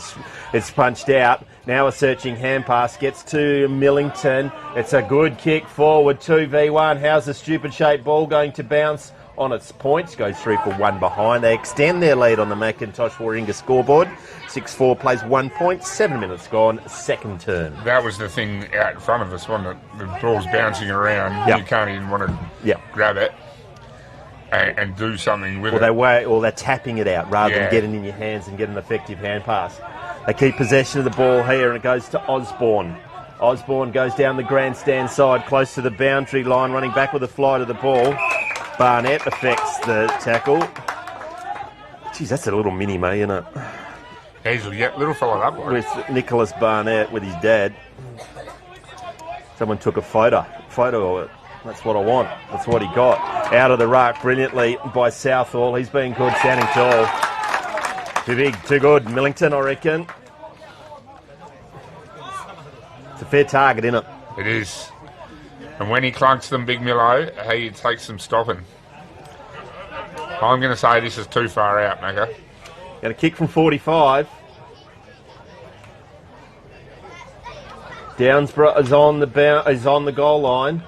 It's punched out. Now a searching hand pass gets to Millington. It's a good kick forward, 2v1. How's the stupid shaped ball going to bounce on its points? Goes 3-for-1 behind. They extend their lead on the Macintosh Warringah scoreboard. 6-4 plays 1 point. 7 minutes gone. Second turn. That was the thing out in front of us, wasn't it? The ball's bouncing around. Yep. Nukarni didn't want to grab it and do something with it. They're tapping it out rather than getting in your hands and get an effective hand pass. They keep possession of the ball here and it goes to Osborne. Osborne goes down the grandstand side close to the boundary line, running back with the flight of the ball. Barnett affects the tackle. Jeez, that's a little mini-me, isn't it? He's a little fella up. With Nicholas Barnett with his dad. Someone took a photo of it. That's what I want. That's what he got. Out of the ruck brilliantly by Southall. He's been good, standing tall. Too big, too good. Millington, I reckon. It's a fair target, isn't it? It is. And when he clunks them, Big Millo, he takes some stopping. I'm going to say this is too far out, Macca. Got a kick from 45. Downsborough is on the goal line.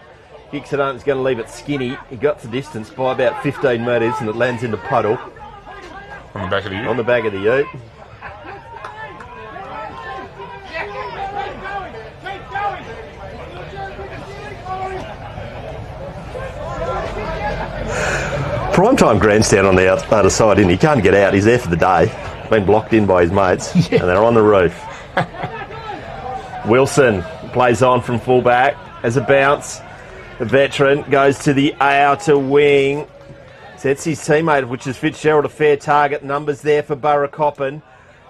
Kicks it on, it's going to leave it skinny. He got the distance by about 15 metres and it lands in the puddle. On the back of the ute? On the back of the ute. Primetime grandstand on the other side, isn't he? He can't get out. He's there for the day. Been blocked in by his mates, and they're on the roof. Wilson plays on from fullback as a bounce. The veteran goes to the outer wing. Sets his teammate, which is Fitzgerald, a fair target. Numbers there for Burracoppin.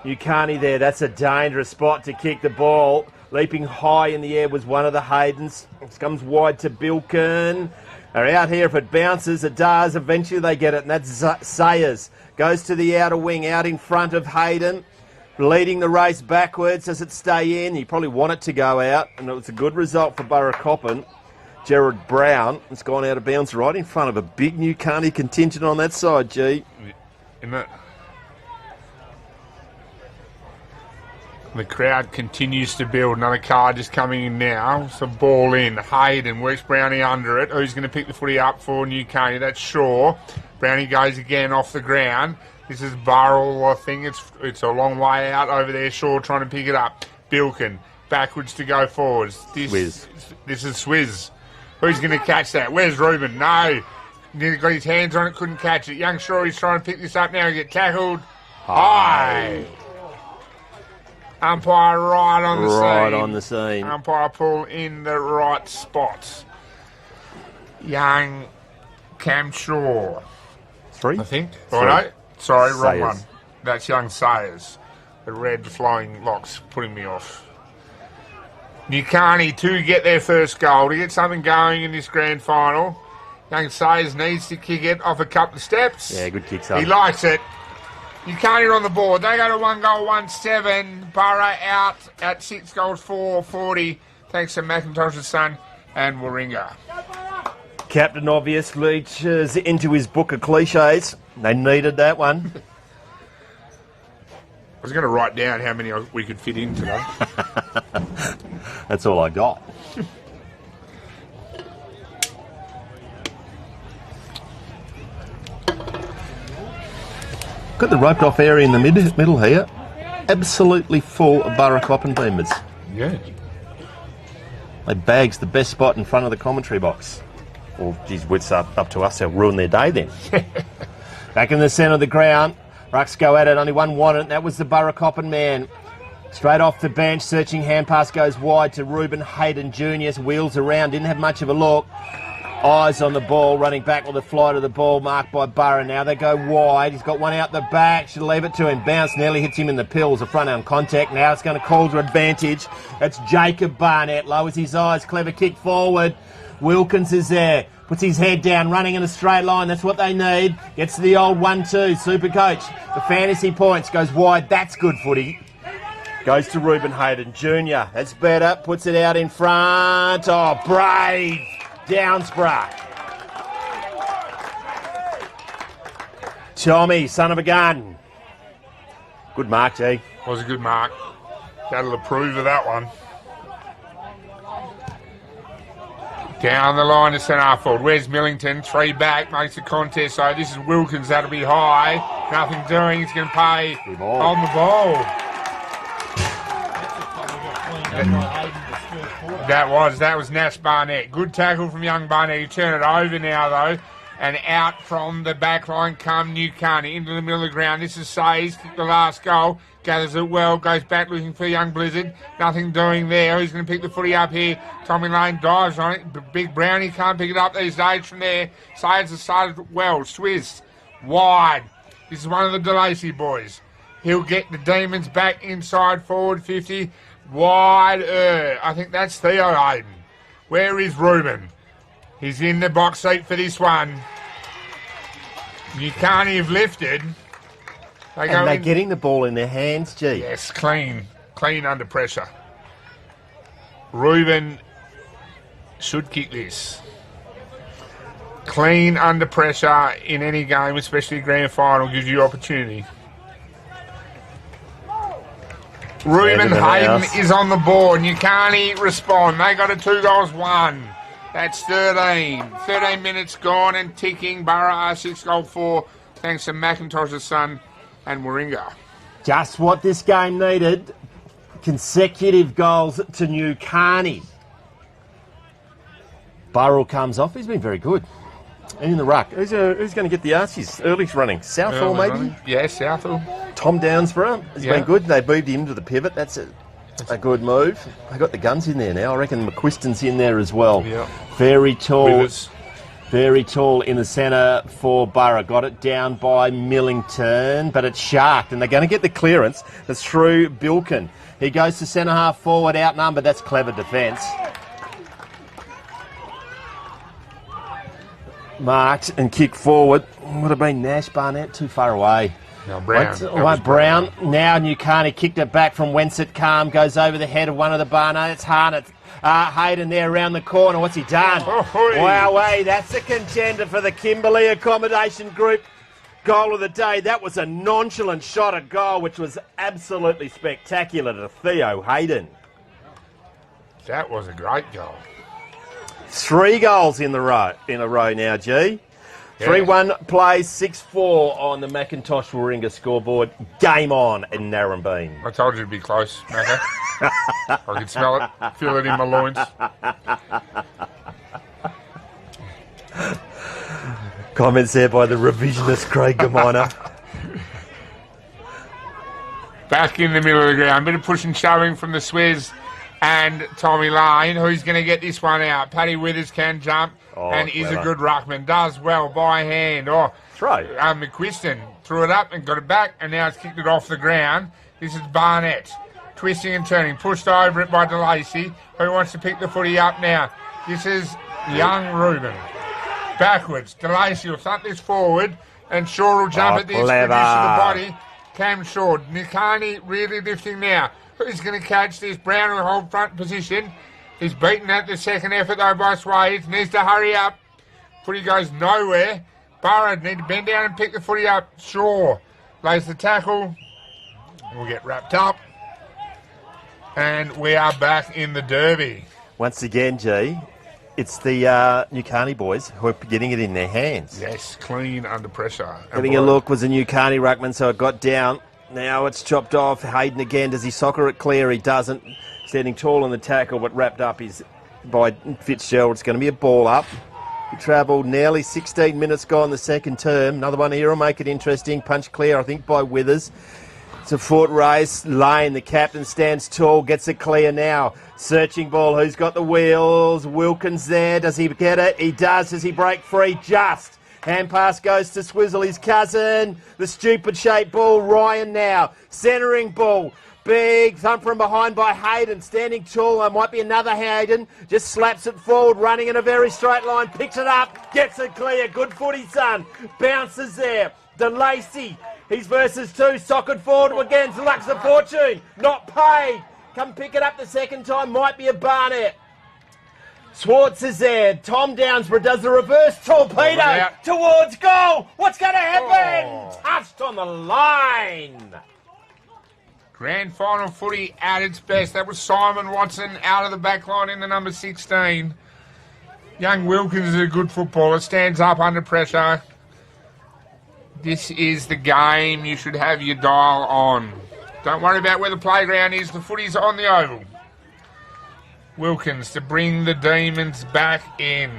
Nukarni there. That's a dangerous spot to kick the ball. Leaping high in the air was one of the Haydens. It comes wide to Bilkin. They're out here. If it bounces, it does. Eventually they get it, and that's Sayers. Goes to the outer wing, out in front of Hayden. Leading the race backwards. Does it stay in? You probably want it to go out, and it was a good result for Burracoppin. Gerard Brown has gone out of bounds right in front of a big Nukarni contingent on that side, G. Isn't it? The crowd continues to build. Another car just coming in now. So ball in. Hayden works Brownie under it. Who's going to pick the footy up for Nukarni? That's Shaw. Brownie goes again off the ground. This is Burrell, I think. It's a long way out over there. Shaw trying to pick it up. Bilkin backwards to go forwards. This is Swizz. Who's going to catch that? Where's Ruben? No. Nearly got his hands on it, couldn't catch it. Young Shaw is trying to pick this up now and get tackled. High. Umpire right on the scene. Right on the scene. Umpire pull in the right spots. Young Cam Shaw. 3? I think. Three. Righto. Sorry, Sayers. wrong one. That's young Sayers. The red flowing locks putting me off. Nukarni to get their first goal, to get something going in this grand final. Young Sayers needs to kick it off a couple of steps. Yeah, good kicks up. He likes it. Nukarni on the board. They go to 1 goal, 1-7. Burra out at 6 goals, 4-40. Thanks to Macintosh's son, and Warringah. Captain Obvious reaches into his book of cliches. They needed that one. I was going to write down how many we could fit in today. That's all I got. Got the roped off area in the middle here. Absolutely full of Burracoppin beamers. Yeah. They bags the best spot in front of the commentary box. Well, geez, it's up to us. They'll ruin their day then. Back in the centre of the ground. Rucks go at it. Only one wanted it. That was the Burracoppin man. Straight off the bench. Searching hand pass goes wide to Reuben Hayden Jr. Wheels around. Didn't have much of a look. Eyes on the ball. Running back with the flight of the ball. Marked by Burra. Now they go wide. He's got one out the back. Should leave it to him. Bounce. Nearly hits him in the pills. A front arm contact. Now it's going to call to advantage. That's Jacob Barnett. Lowers his eyes. Clever kick forward. Wilkins is there. Puts his head down, running in a straight line. That's what they need. Gets to the old 1-2. Super coach. The fantasy points. Goes wide. That's good footy. Goes to Reuben Hayden Jr. That's better. Puts it out in front. Oh, brave. Downsborough. Tommy, son of a gun. Good mark, G. Was a good mark. That'll approve of that one. Down the line to centre half forward. Where's Millington? 3 back, makes the contest. So this is Wilkins. That'll be high. Nothing doing. He's going to pay on the ball. That was Nash Barnett. Good tackle from young Barnett. You turn it over now, though. And out from the back line come Nukarni into the middle of the ground. This is Sayes, kicked the last goal. Gathers it well, goes back looking for young Blizzard. Nothing doing there. He's going to pick the footy up here. Tommy Lane dives on it. Big Brownie can't pick it up these days from there. Sayes has started well. Swizz wide. This is one of the DeLacy boys. He'll get the Demons back inside forward 50. Wide. I think that's Theo Hayden. Where is Reuben? He's in the box seat for this one. Nukarni have lifted. They're getting the ball in their hands, G. Yes, clean under pressure. Reuben should kick this. Clean under pressure in any game, especially grand final, gives you opportunity. Reuben Hayden is on the board. Nukarni respond. They got a 2 goals, 1. That's 13. 13 minutes gone and ticking. Burra 6 goal 4. Thanks to McIntosh's son and Warringah. Just what this game needed. Consecutive goals to Nukarni. Burrell comes off. He's been very good. And in the ruck. Who's going to get the arses? Early's running. Southall, maybe? Running. Yeah, Southall. Tom Downsborough has been good. They moved him to the pivot. That's a good move. They got the guns in there now. I reckon McQuiston's in there as well. Yeah. Very tall. Very tall in the centre for Burra. Got it down by Millington, but it's sharked, and they're going to get the clearance. That's through Bilkin. He goes to centre half forward, outnumbered. That's clever defence. Marked and kicked forward. Would have been Nash Barnett, too far away. No, Brown. Brown. Now Nukarni kicked it back from whence it came. Goes over the head of one of the Barnett. It's Harnett. Hayden there around the corner. What's he done? Wowee, that's a contender for the Kimberley Accommodation Group goal of the day. That was a nonchalant shot at goal, which was absolutely spectacular to Theo Hayden. That was a great goal. 3 goals in a row now, G. 3-1 plays 6-4 on the Macintosh Warringah scoreboard. Game on in Narrabeen. I told you it'd be close, Macca. I could smell it, feel it in my loins. Comments there by the revisionist Craig Gaminer. Back in the middle of the ground. Bit of push and shoving from the Swizz and Tommy Lane. Who's going to get this one out? Paddy Withers can jump and is a good ruckman. Does well by hand. Throw. McQuiston threw it up and got it back, and now it's kicked it off the ground. This is Barnett. Twisting and turning. Pushed over it by DeLacy, who wants to pick the footy up now. This is young Reuben. Backwards. DeLacy will thump this forward, and Shaw will jump at this position of the body. Cam Shaw. Nukarni really lifting now. Who's going to catch this? Brown will hold front position. He's beaten at the second effort though by Swades. Needs to hurry up. Footy goes nowhere. Burrow need to bend down and pick the footy up. Shaw lays the tackle. We'll get wrapped up. And we are back in the derby. Once again, G, it's the Nukarni boys who are getting it in their hands. Yes, clean under pressure. Having a look was a Nukarni ruckman, so it got down. Now it's chopped off. Hayden again. Does he soccer it clear? He doesn't. Standing tall on the tackle, but wrapped up is by Fitzgerald. It's going to be a ball up. He travelled nearly 16 minutes gone the second term. Another one here will make it interesting. Punch clear, I think, by Withers. It's a foot race. Lane, the captain, stands tall, gets it clear now. Searching ball. Who's got the wheels? Wilkins there. Does he get it? He does. Does he break free? Just. Hand pass goes to Swizzle, his cousin. The stupid shaped ball. Ryan now. Centering ball. Big thump from behind by Hayden. Standing tall. There might be another Hayden. Just slaps it forward. Running in a very straight line. Picks it up. Gets it clear. Good footy, son. Bounces there. DeLacy. He's versus two. Socket forward again. Luck's of fortune. Not paid. Come pick it up the second time. Might be a Barnett. Swartz is there. Tom Downsborough does the reverse torpedo towards goal. What's going to happen? Touched on the line. Grand final footy at its best. That was Simon Watson out of the back line in the number 16. Young Wilkins is a good footballer. Stands up under pressure. This is the game you should have your dial on. Don't worry about where the playground is. The footy's on the oval. Wilkins to bring the Demons back in.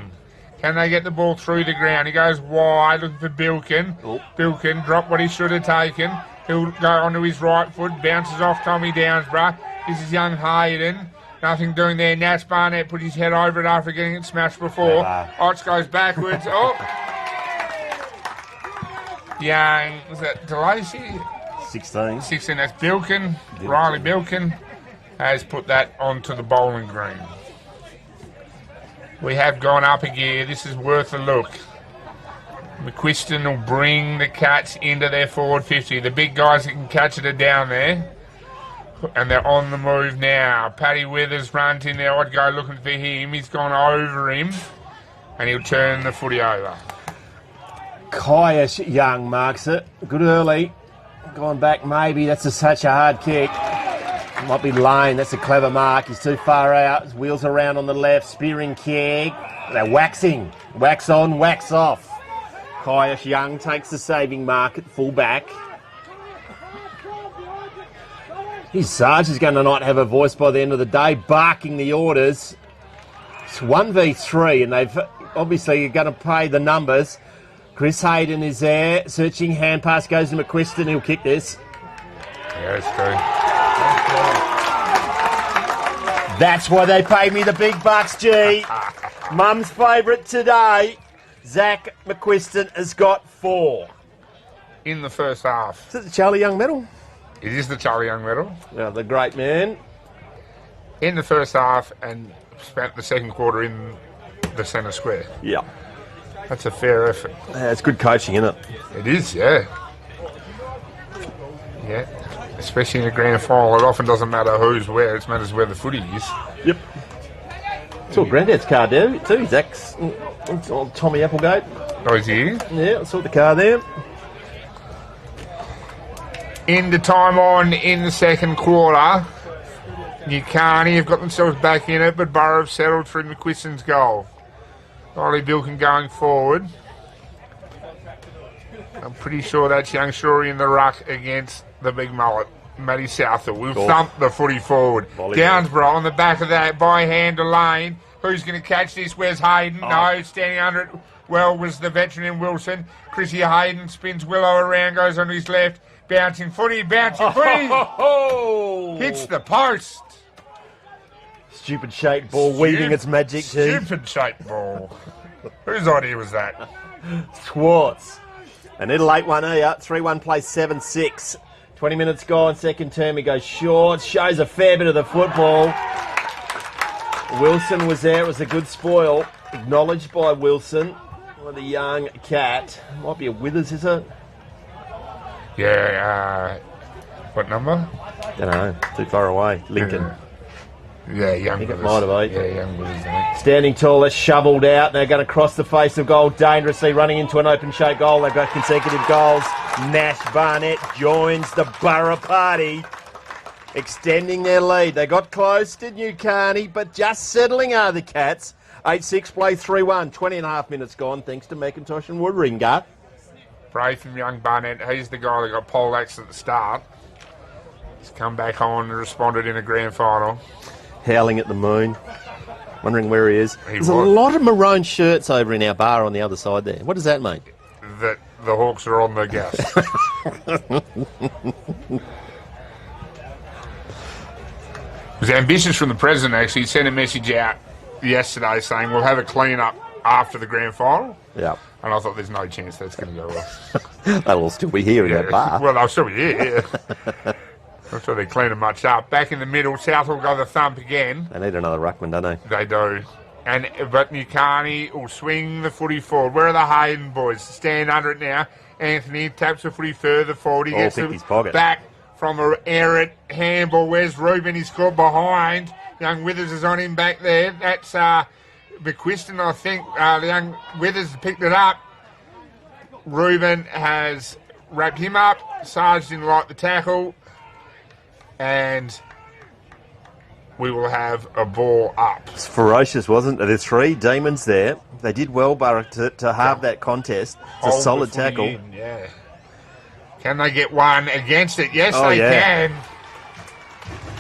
Can they get the ball through the ground? He goes wide, looking for Bilkin. Bilkin dropped what he should have taken. He'll go onto his right foot, bounces off Tommy Downsborough. This is young Hayden. Nothing doing there. Nash Barnett put his head over it after getting it smashed before. Otts goes backwards. Young, was that DeLacy? 16. 16, that's Bilkin. Riley Bilkin has put that onto the bowling green. We have gone up a gear. This is worth a look. McQuiston will bring the Cats into their forward 50. The big guys that can catch it are down there. And they're on the move now. Paddy Withers runs in there. I'd go looking for him. He's gone over him. And he'll turn the footy over. Kaius Young marks it. Good early. Gone back maybe. That's such a hard kick. Might be Lane. That's a clever mark. He's too far out. His wheels around on the left. Spearing kick. They're waxing. Wax on, wax off. Kaius Young takes the saving mark at full back. His Sarge is going to not have a voice by the end of the day, barking the orders. It's 1v3, and they've obviously going to pay the numbers. Chris Hayden is there. Searching hand pass goes to McQuiston. He'll kick this. Yeah, it's true. That's why they pay me the big bucks, G. Mum's favourite today. Zach McQuiston has got 4. In the first half. Is it the Charlie Young medal? It is the Charlie Young medal. Yeah, the great man. In the first half and spent the second quarter in the centre square. Yeah. That's a fair effort. It's good coaching, isn't it? It is, yeah. Yeah. Especially in a grand final, it often doesn't matter who's where, it matters where the footy is. Yep. Saw Granddad's car there too. Zach's Tommy Applegate. Oh, is he? Yeah, I saw the car there. Into time on in the second quarter. Nukarni have got themselves back in it, but Burrow have settled through McQuiston's goal. Riley Bilkin going forward. I'm pretty sure that's young Shorey in the ruck against the big mullet. Matty Southall will thump the footy forward. Downsborough on the back of that, by hand to Lane. Who's going to catch this? Where's Hayden? No, standing under it. Well, was the veteran in Wilson. Chrissy Hayden spins Willow around, goes on his left. Bouncing footy. Hits the post. Stupid shaped ball weaving its magic too. Stupid shaped ball. Whose idea was that? Swartz. And it'll 8-1 here. 3-1 plays 7-6. 20 minutes gone, second term, he goes short, shows a fair bit of the football. Wilson was there, it was a good spoil. Acknowledged by Wilson, by the young cat. Might be a Withers, is it? Yeah, what number? Don't know, too far away. Lincoln. Yeah, young I think it Withers. might have, Yeah, young Withers, I think. Standing tall, it's shoveled out. They're going to cross the face of goal dangerously, running into an open shape goal. They've got consecutive goals. Nash Barnett joins the Burra party, extending their lead. They got close to Nukarni, but just settling are the Cats. 8-6, play 3-1. 20.5 minutes gone, thanks to McIntosh and Warringah. Brave from young Barnett. He's the guy that got poleaxed at the start. He's come back on and responded in a grand final. Howling at the moon, wondering where he is. There's a was. lot of maroon shirts over in our bar on the other side there. What does that mean? That the Hawks are on the gas. It was ambitious from the president, actually. He sent a message out yesterday saying we'll have a clean-up after the grand final. Yeah. And I thought there's no chance that's going to go well. They'll all still be here in that bar. Well, they'll still be here, yeah. Not sure they're cleaning much up. Back in the middle, South will go the thump again. They need another ruckman, don't they? They do. But Nukarni will swing the footy forward. Where are the Hayden boys? Stand under it now. Anthony taps the footy further forward. He gets picked it his pocket. back from an errant handball. Where's Reuben? He's caught behind. Young Withers is on him back there. That's McQuiston, I think. The young Withers picked it up. Reuben has wrapped him up. Sarge didn't like the tackle. And we will have a ball up. It's ferocious, wasn't it? There's 3 demons there. They did well, Burra, to have that contest. It's a Hold solid the footy tackle. in, yeah. Can they get one against it? Yes, they can.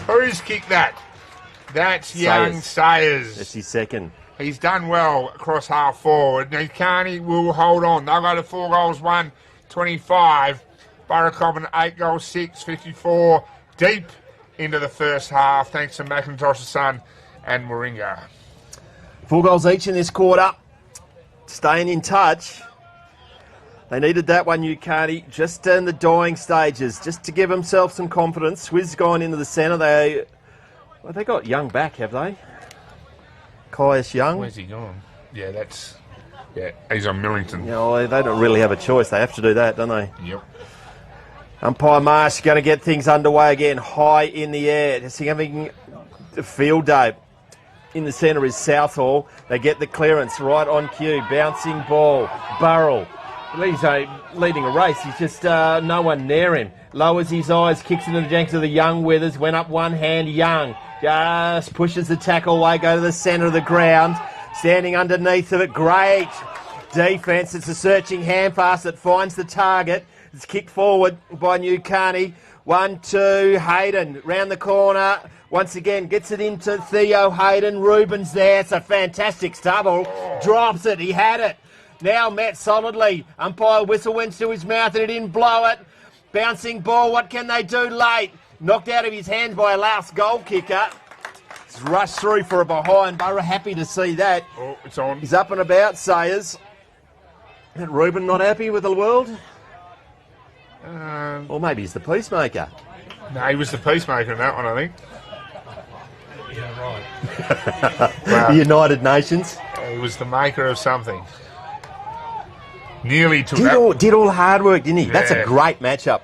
Who's kicked that? That's young Sayers. That's his second. He's done well across half forward. Nukarni will hold on. They'll go to 4 goals, 1, 25. Burracoppin 8 goals, 6, 54. Deep into the first half, thanks to McIntosh's son and Warringah. 4 goals each in this quarter. Staying in touch. They needed that one, Nukarni, just in the dying stages, just to give themselves some confidence. Swizz gone into the centre. They got Young back, have they? Caius Young. Where's he gone? Yeah, he's on Millington. You know, they don't really have a choice. They have to do that, don't they? Yep. Umpire Marsh going to get things underway again, high in the air. Just having a field day. In the centre is Southall. They get the clearance right on cue. Bouncing ball. Burrell. He's leading a race. He's just no one near him. Lowers his eyes, kicks into the janks of the Young Withers. Went up one hand. Young just pushes the tackle away. Go to the centre of the ground. Standing underneath of it. Great defence. It's a searching hand pass that finds the target. It's kicked forward by Nukarni. 1-2, Hayden round the corner. Once again, gets it into Theo Hayden. Reuben's there. It's a fantastic stubble. Drops it. He had it. Now met solidly. Umpire whistle went to his mouth and he didn't blow it. Bouncing ball. What can they do late? Knocked out of his hands by a last goal kicker. It's rushed through for a behind. Burra happy to see that. Oh, it's on. He's up and about, Sayers. And Reuben not happy with the world? Or maybe he's the peacemaker. No, he was the peacemaker in that one, I think. Yeah, right. The United Nations. He was the maker of something. Nearly took that. Did all hard work, didn't he? Yeah. That's a great matchup.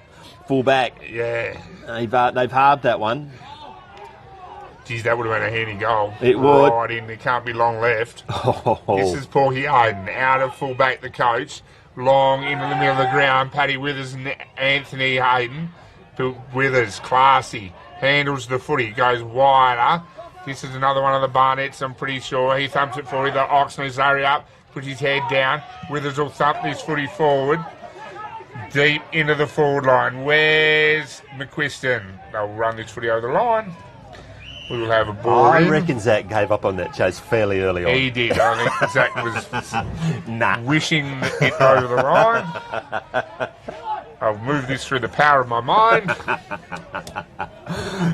Full back. Yeah. They've halved that one. Geez, that would have been a handy goal. It would. Right in, there can't be long left. Oh. This is Paulie Hayden, out of full back the coach. Long into the middle of the ground. Paddy Withers and Anthony Hayden. Withers, classy. Handles the footy, goes wider. This is another one of the Barnetts, I'm pretty sure. He thumps it forward. The Oxner's hurry up, puts his head down. Withers will thump this footy forward. Deep into the forward line. Where's McQuiston? They'll run this footy over the line. We will have a ball I in. reckon Zach gave up on that chase fairly early on. He did. I think Zach was wishing it over the line. I'll move this through the power of my mind.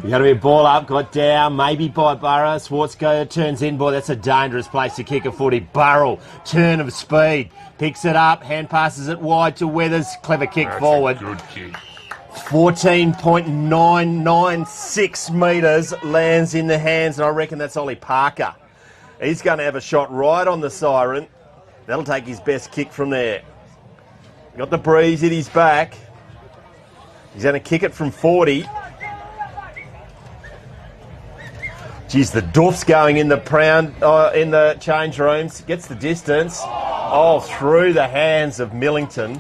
You got to be a ball up, got down, maybe by Burra. Schwartzko turns in, boy, that's a dangerous place to kick a footy. Burrell, turn of speed, picks it up, hand passes it wide to Weathers. Clever kick forward. A good kick. 14.996 metres lands in the hands, and I reckon that's Ollie Parker. He's going to have a shot right on the siren. That'll take his best kick from there. Got the breeze at his back. He's going to kick it from 40. Geez, the doof's going in the in the change rooms. Gets the distance. Oh, through the hands of Millington.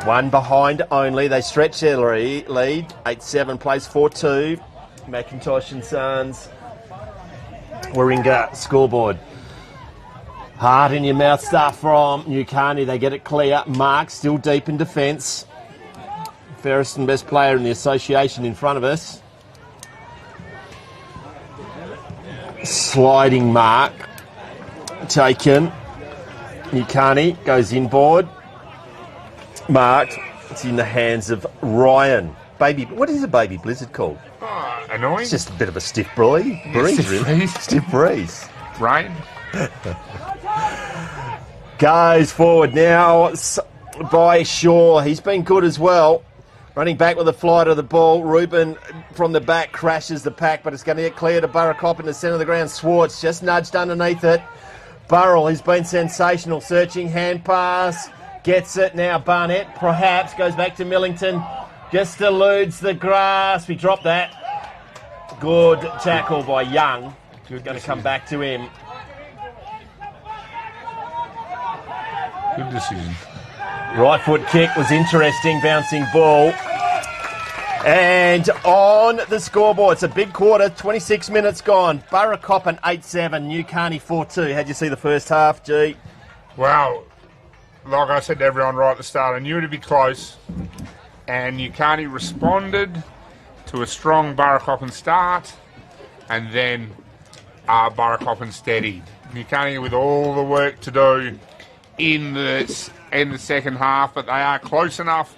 One behind only. They stretch their lead. 8-7 plays 4-2. McIntosh and Sons. Warringah scoreboard. Hard in your mouth stuff from Nukarni. They get it clear. Mark still deep in defence. Fairest and best player in the association in front of us. Sliding mark. Taken. Nukarni goes inboard. Marked. It's in the hands of Ryan. What is a baby blizzard called? Annoying. It's just a bit of a stiff breeze, really. Stiff breeze. Rain. Goes forward now by Shaw. He's been good as well. Running back with a flight of the ball. Ruben from the back crashes the pack, but it's going to get clear to Burracoppin in the centre of the ground. Swartz just nudged underneath it. Burrell, he's been sensational. Searching hand pass. Gets it now. Barnett perhaps goes back to Millington. Just eludes the grasp. He dropped that. Good tackle by Young. Going to come back to him. Good decision. Right foot kick was interesting. Bouncing ball. And on the scoreboard, it's a big quarter. 26 minutes gone. Burracoppin 8-7. Nukarni 4-2. How'd you see the first half, G? Well, like I said to everyone right at the start, I knew it'd be close. And Nukarni responded to a strong Burracoppin start, and then Burracoppin steadied. Nukarni with all the work to do in the second half, but they are close enough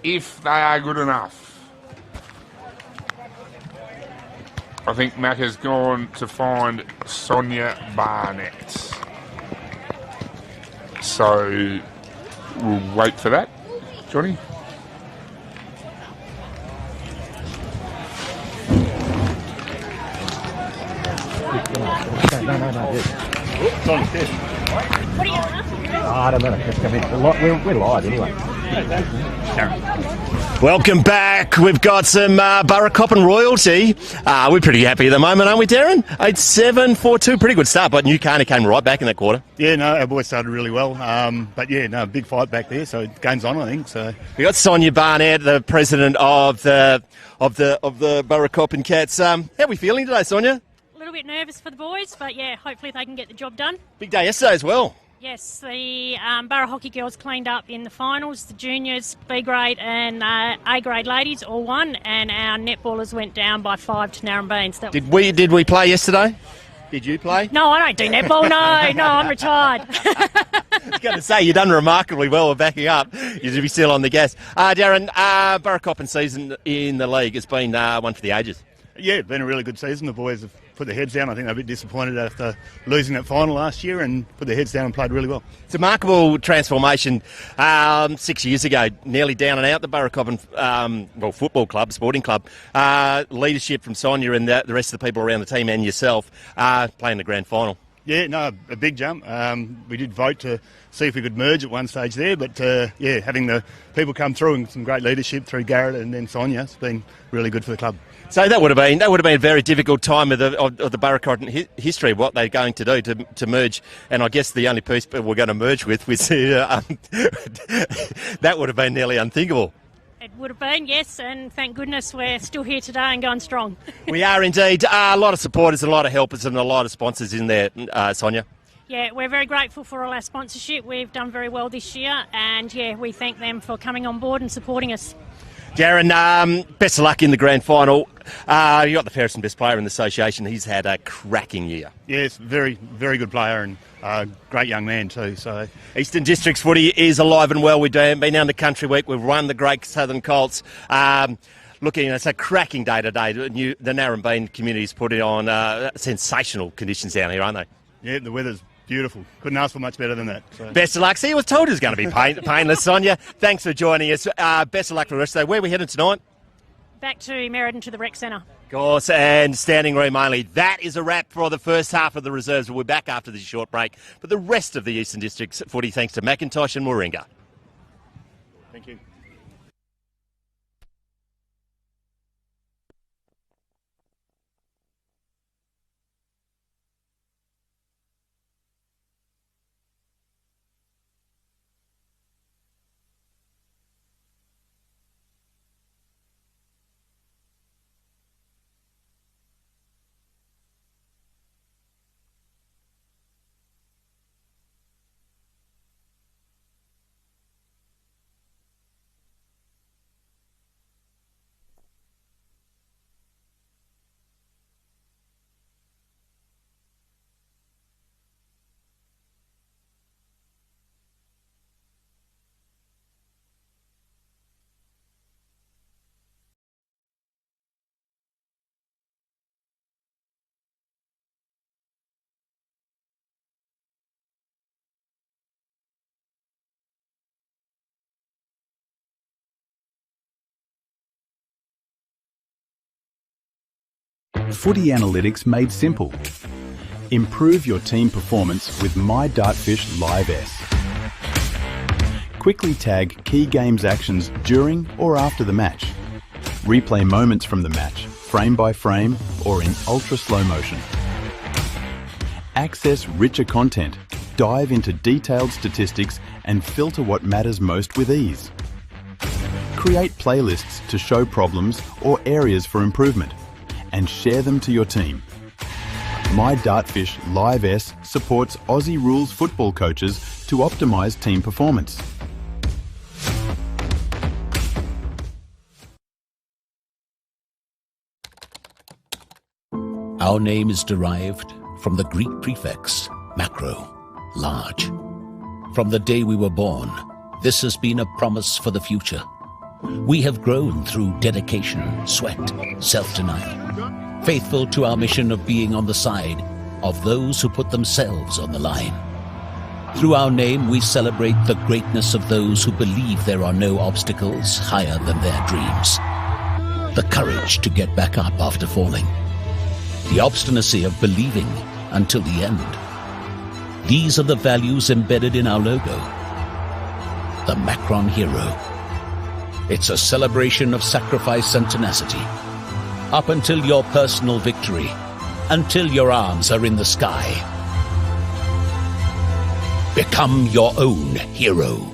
if they are good enough. I think Matt has gone to find Sonia Barnett. So we'll wait for that. Johnny? I don't know. Just come in. We're live anyway. Welcome back. We've got some Burracoppin royalty. We're pretty happy at the moment, aren't we, Darren? 8-7, 4-2. Pretty good start, but Nukarni came right back in that quarter. Yeah, no, our boys started really well. But yeah, no, big fight back there. So game's on, I think. So we got Sonia Barnett, the president of the Burracoppin Cats. How are we feeling today, Sonia? A little bit nervous for the boys, but yeah, hopefully they can get the job done. Big day yesterday as well. Yes, the Burra Hockey girls cleaned up in the finals. The juniors, B grade and A grade ladies all won, and our netballers went down by 5 to Narrabeen. So did we play yesterday? Did you play? No, I don't do netball. No, I'm retired. I was going to say, you've done remarkably well with backing up. You should be still on the gas. Darren, Burracoppin season in the league has been one for the ages. Yeah, it's been a really good season. The boys have put their heads down. I think they're a bit disappointed after losing that final last year, and put their heads down and played really well. It's a remarkable transformation. 6 years ago, nearly down and out the Burracoppin football club, sporting club. Leadership from Sonia and the rest of the people around the team and yourself playing the grand final. Yeah, no, a big jump. We did vote to see if we could merge at one stage there, but yeah, having the people come through and some great leadership through Garrett and then Sonia, it's been really good for the club. So that would have been a very difficult time of the Burracoppin history. What they're going to do to merge, and I guess the only people we're going to merge with was that would have been nearly unthinkable. It would have been, yes, and thank goodness we're still here today and going strong. We are indeed. A lot of supporters, a lot of helpers, and a lot of sponsors in there, Sonia. Yeah, we're very grateful for all our sponsorship. We've done very well this year, and yeah, we thank them for coming on board and supporting us. Darren, best of luck in the grand final. You got the fairest and best player in the association. He's had a cracking year. Yes, very, very good player and great young man too. So Eastern Districts footy is alive and well. We've been down to Country Week. We've run the Great Southern Colts. It's a cracking day today. The Narrabeen community's putting on sensational conditions down here, aren't they? Yeah, the weather's beautiful. Couldn't ask for much better than that. So. Best of luck. See, I was told it was going to be painless, Sonia. Thanks for joining us. Best of luck for the rest of the day. Where are we heading tonight? Back to Meriden to the rec centre. Of course, and standing room only. That is a wrap for the first half of the reserves. We'll be back after this short break for the rest of the Eastern Districts footy, thanks to McIntosh and Warringah. Thank you. Footy analytics made simple. Improve your team performance with My Dartfish Live S. Quickly tag key games actions during or after the match. Replay moments from the match, frame by frame or in ultra slow motion. Access richer content, dive into detailed statistics and filter what matters most with ease. Create playlists to show problems or areas for improvement and share them to your team. My Dartfish Live S supports Aussie rules football coaches to optimise team performance. Our name is derived from the Greek prefix macro, large. From the day we were born, this has been a promise for the future. We have grown through dedication, sweat, self-denial, faithful to our mission of being on the side of those who put themselves on the line. Through our name, we celebrate the greatness of those who believe there are no obstacles higher than their dreams. The courage to get back up after falling. The obstinacy of believing until the end. These are the values embedded in our logo. The Macron Hero. It's a celebration of sacrifice and tenacity. Up until your personal victory, until your arms are in the sky. Become your own hero.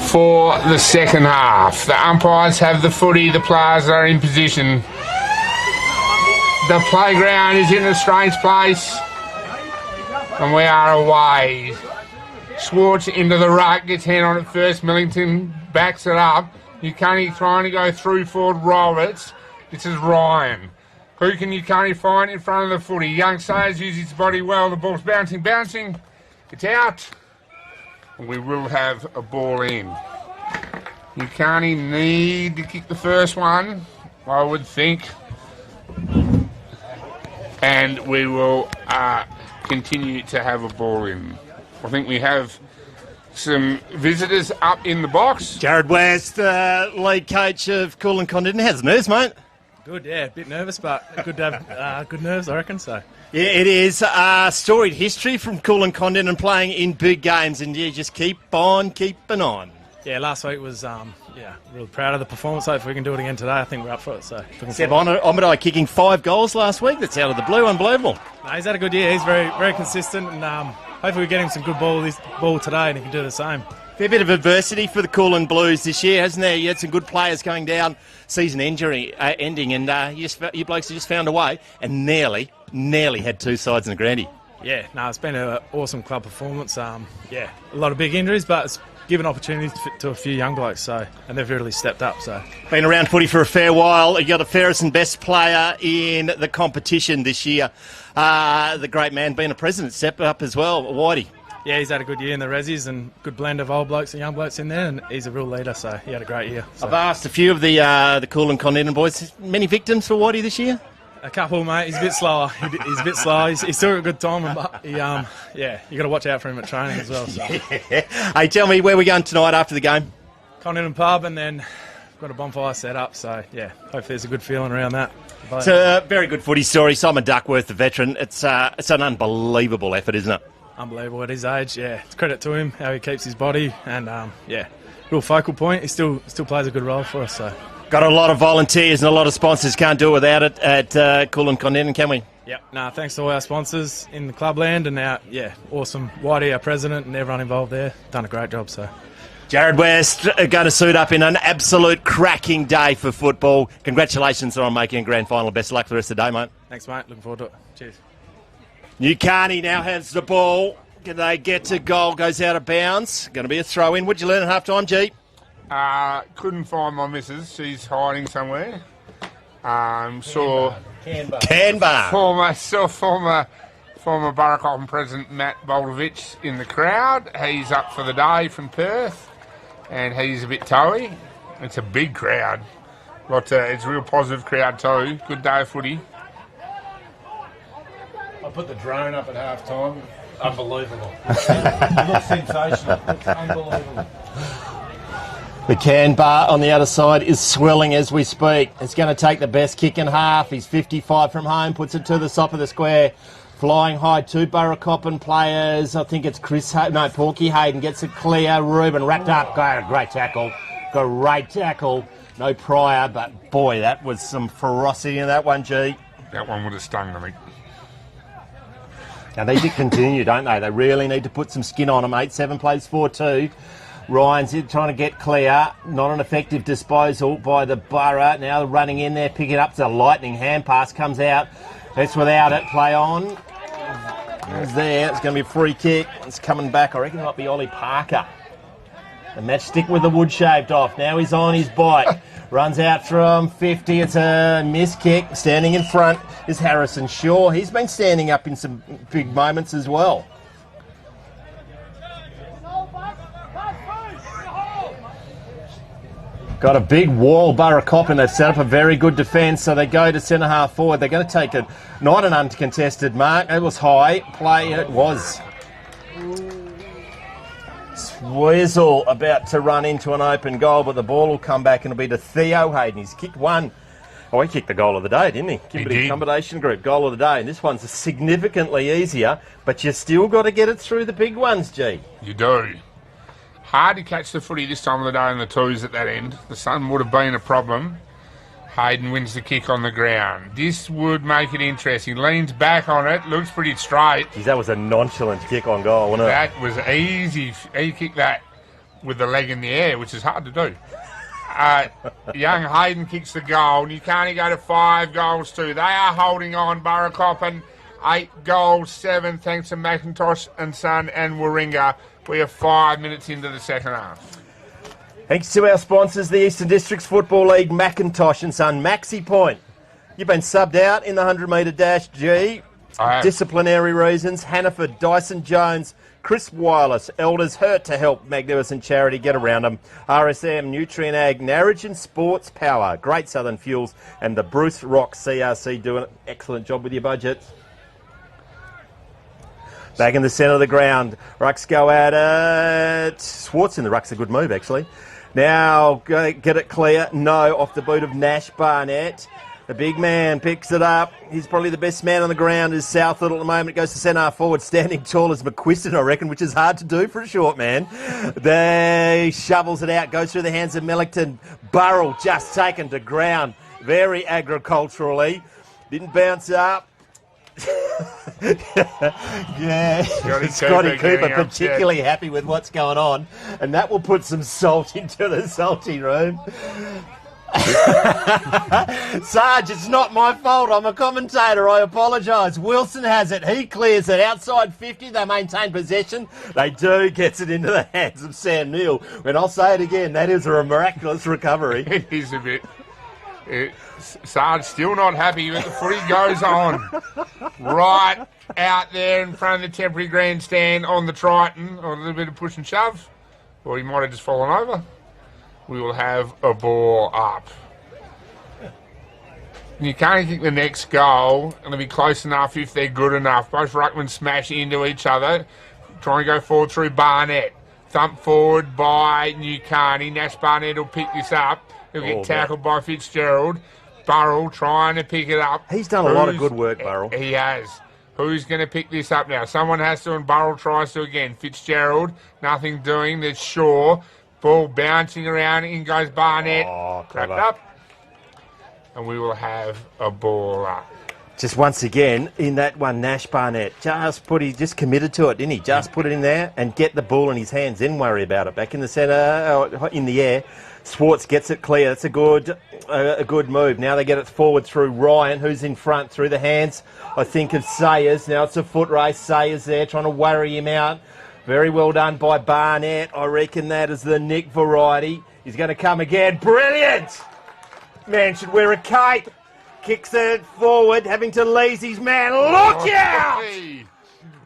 for the second half. The umpires have the footy, the players are in position. The playground is in a strange place, and we are away. Schwartz into the ruck, gets hand on it first. Millington backs it up. Nukarni trying to go through forward Roberts. This is Ryan. Who can Nukarni find in front of the footy? Young Sayers uses his body well. The ball's bouncing. It's out. And we will have a ball in. Nukarni need to kick the first one, I would think. And we will continue to have a ball in. I think we have some visitors up in the box. Jared West, lead coach of Coolin Condon. How's the nerves, mate? Good, yeah. A bit nervous, but good to have good nerves, I reckon. So. Yeah, it is. Storied history from Coolin Condon and playing in big games, and you just keep on keeping on. Yeah, last week was, really proud of the performance. Hopefully we can do it again today. I think we're up for it. So. Seb Omadai kicking 5 goals last week. That's out of the blue. Unbelievable. No, he's had a good year. He's very, very consistent, and hopefully we get him some good ball today, and he can do the same. Fair bit of adversity for the Coolin Blues this year, hasn't there? You had some good players going down, season injury ending, and you blokes have just found a way and nearly had 2 sides in the Grandy. Yeah, no, it's been an awesome club performance. A lot of big injuries, but it's given opportunities to a few young blokes, and they've really stepped up. So, been around footy for a fair while. You got the fairest and best player in the competition this year. The great man being a president stepped up as well, Whitey. Yeah, he's had a good year in the Rezzies and good blend of old blokes and young blokes in there, and he's a real leader, so he had a great year. So. I've asked a few of the Coolin Condon boys, many victims for Whitey this year? A couple, mate. He's a bit slower. He's a bit slow. He's still got a good time, but you got to watch out for him at training as well. So. Hey, tell me where we're going tonight after the game? Condon Pub, and then got a bonfire set up, so hopefully there's a good feeling around that. It's a very good footy story. Simon Duckworth, the veteran. It's an unbelievable effort, isn't it? Unbelievable at his age, It's credit to him, how he keeps his body, and, real focal point. He still plays a good role for us, so. Got a lot of volunteers and a lot of sponsors. Can't do it without it at Coolin Condon, can we? Yep. Thanks to all our sponsors in the clubland, and awesome Whitey, our president, and everyone involved there. Done a great job, so. Jared West going to suit up in an absolute cracking day for football. Congratulations on making a grand final. Best of luck for the rest of the day, mate. Thanks, mate. Looking forward to it. Cheers. Nukarni now has the ball. Can they get to goal? Goes out of bounds. Going to be a throw-in. What'd you learn at half-time, G? Couldn't find my missus. She's hiding somewhere. Saw Canberra. Former Burracoppin president Matt Boldovich in the crowd. He's up for the day from Perth, and he's a bit toey. It's a big crowd. It's a real positive crowd too. Good day of footy. I put the drone up at half time. Unbelievable. It looks sensational. It looks unbelievable. The can bar on the other side is swelling as we speak. It's going to take the best kick in half. He's 55 from home, puts it to the top of the square. Flying high, 2 Burracoppin players. I think it's Porky Hayden gets it clear. Ruben wrapped up. Great tackle. No Pryor, but boy, that was some ferocity in that one, G. That one would have stung to me. Now, they did continue, don't they? They really need to put some skin on them, mate. 7 plays 4-2. Ryan's trying to get clear. Not an effective disposal by the Burra. Now running in there, picking up the lightning hand pass. Comes out. That's without it. Play on. It's there. It's going to be a free kick. It's coming back. I reckon it might be Ollie Parker. The match stick with the wood shaved off. Now he's on his bike. Runs out from 50. It's a missed kick. Standing in front is Harrison Shaw. He's been standing up in some big moments as well. Got a big wall, Burracoppin. They've set up a very good defence, so they go to centre half forward. They're going to take it, not an uncontested mark. It was high play. It was. Swizzle about to run into an open goal, but the ball will come back and it'll be to Theo Hayden. He's kicked one. Oh, he kicked the goal of the day, didn't he? Kimberley Combination Group, goal of the day. And this one's significantly easier, but you still got to get it through the big ones, G. You do. Hard to catch the footy this time of the day in the twos at that end. The sun would have been a problem. Hayden wins the kick on the ground. This would make it interesting. Leans back on it, looks pretty straight. Geez, that was a nonchalant kick on goal, wasn't it? That was easy. He kicked that with the leg in the air, which is hard to do. Young Hayden kicks the goal. Nukarni go to 5-2. They are holding on. Burracoppin 8-7 thanks to McIntosh and Son and Warringah. We are 5 minutes into the second half. Thanks to our sponsors, the Eastern Districts Football League, McIntosh and Son. Maxi Point. You've been subbed out in the 100-metre dash, G. Disciplinary reasons. Hannaford, Dyson Jones, Chris Wireless, Elders hurt to help Magnificent Charity get around them. RSM, Nutrient Ag, Narrogin Sports Power, Great Southern Fuels, and the Bruce Rock CRC doing an excellent job with your budgets. Back in the centre of the ground, rucks go at it. Swartz in the ruck's a good move, actually. Now, get it clear. No, off the boot of Nash Barnett. The big man picks it up. He's probably the best man on the ground is Southwood at the moment. It goes to centre forward, standing tall as McQuiston, I reckon, which is hard to do for a short man. They shovels it out, goes through the hands of Millington. Burrell just taken to ground very agriculturally. Didn't bounce up. Yeah, Scotty Cooper particularly happy with what's going on, and that will put some salt into the salty room. Sarge, it's not my fault. I'm a commentator. I apologise. Wilson has it. He clears it. Outside 50, they maintain possession. They do. Gets it into the hands of Sam Neill. And I'll say it again, that is a miraculous recovery. It is a bit. Sarge still not happy, but the footy goes on. Right out there in front of the temporary grandstand on the Triton. Or a little bit of push and shove. Or he might have just fallen over. We will have a ball up. You can't kick the next goal. It'll be close enough if they're good enough. Both ruckmen smash into each other. Try and go forward through Barnett. Thump forward by Nukarni. Nash Barnett will pick this up. He'll get tackled by Fitzgerald. Burrell trying to pick it up. He's done a lot of good work, Burrell. He has. Who's going to pick this up now? Someone has to, and Burrell tries to again. Fitzgerald, nothing doing. There's Shaw. Ball bouncing around, in goes Barnett, wrapped up, and we will have a ball up. Just once again, in that one, Nash Barnett just committed to it, didn't he? Just put it in there and get the ball in his hands, then worry about it. Back in the centre, in the air, Swartz gets it clear. That's a good move. Now they get it forward through Ryan, who's in front, through the hands, I think, of Sayers. Now it's a foot race. Sayers there trying to worry him out. Very well done by Barnett. I reckon that is the Nick variety. He's going to come again. Brilliant! Man should wear a cape. Kicks it forward, having to lease his man. Look out!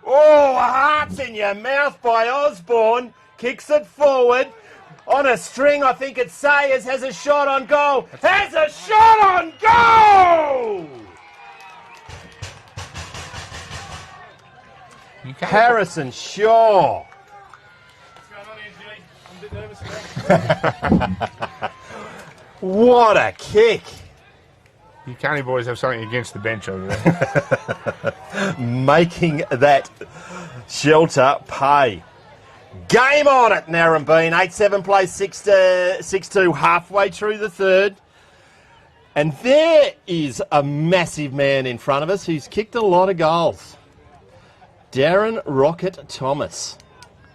Oh, a heart's in your mouth by Osborne. Kicks it forward. On a string, I think it's Sayers. Has a shot on goal. Has a shot on goal! Harrison Shaw. What a kick. You Nukarni boys have something against the bench over there. Making that shelter pay. Game on at Narrabeen. 8-7 plays 6-2 halfway through the third. And there is a massive man in front of us who's kicked a lot of goals. Darren Rocket Thomas.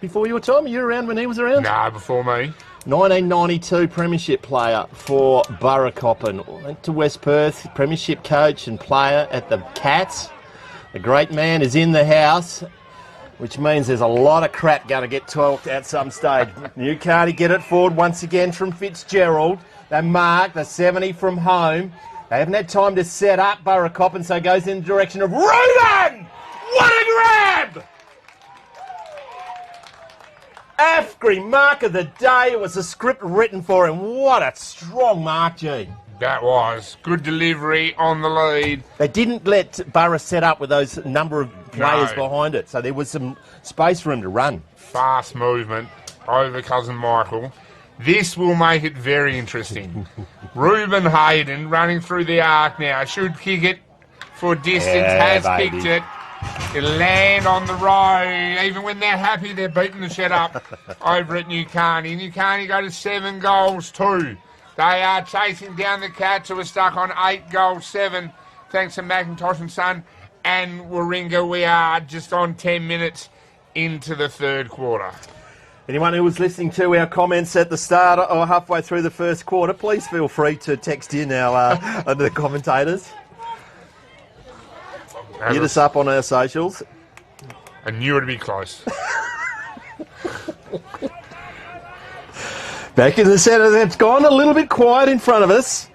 Before your time, you were around when he was around? Nah, before me. 1992 Premiership player for Burracoppin. Went to West Perth, Premiership coach and player at the Cats. The great man is in the house, which means there's a lot of crap going to get talked at some stage. Nukarni get it forward once again from Fitzgerald. They mark the 70 from home. They haven't had time to set up Burracoppin, so it goes in the direction of Reuben! What a grab! Afgri, mark of the day. It was a script written for him. What a strong mark, G. That was. Good delivery on the lead. They didn't let Burra set up with those number of players behind it, so there was some space for him to run. Fast movement over Cousin Michael. This will make it very interesting. Reuben Hayden running through the arc now. Should kick it for distance. Has kicked it. It'll land on the road. Even when they're happy, they're beating the shit up over at Nukarni. Nukarni go to 7-2. They are chasing down the Cats, who are stuck on 8-7. Thanks to McIntosh and Son and Warringah. We are just on 10 minutes into the third quarter. Anyone who was listening to our comments at the start or halfway through the first quarter, please feel free to text in under the commentators. Hit us up on our socials. I knew it'd be close. Back in the centre, that's gone a little bit quiet in front of us.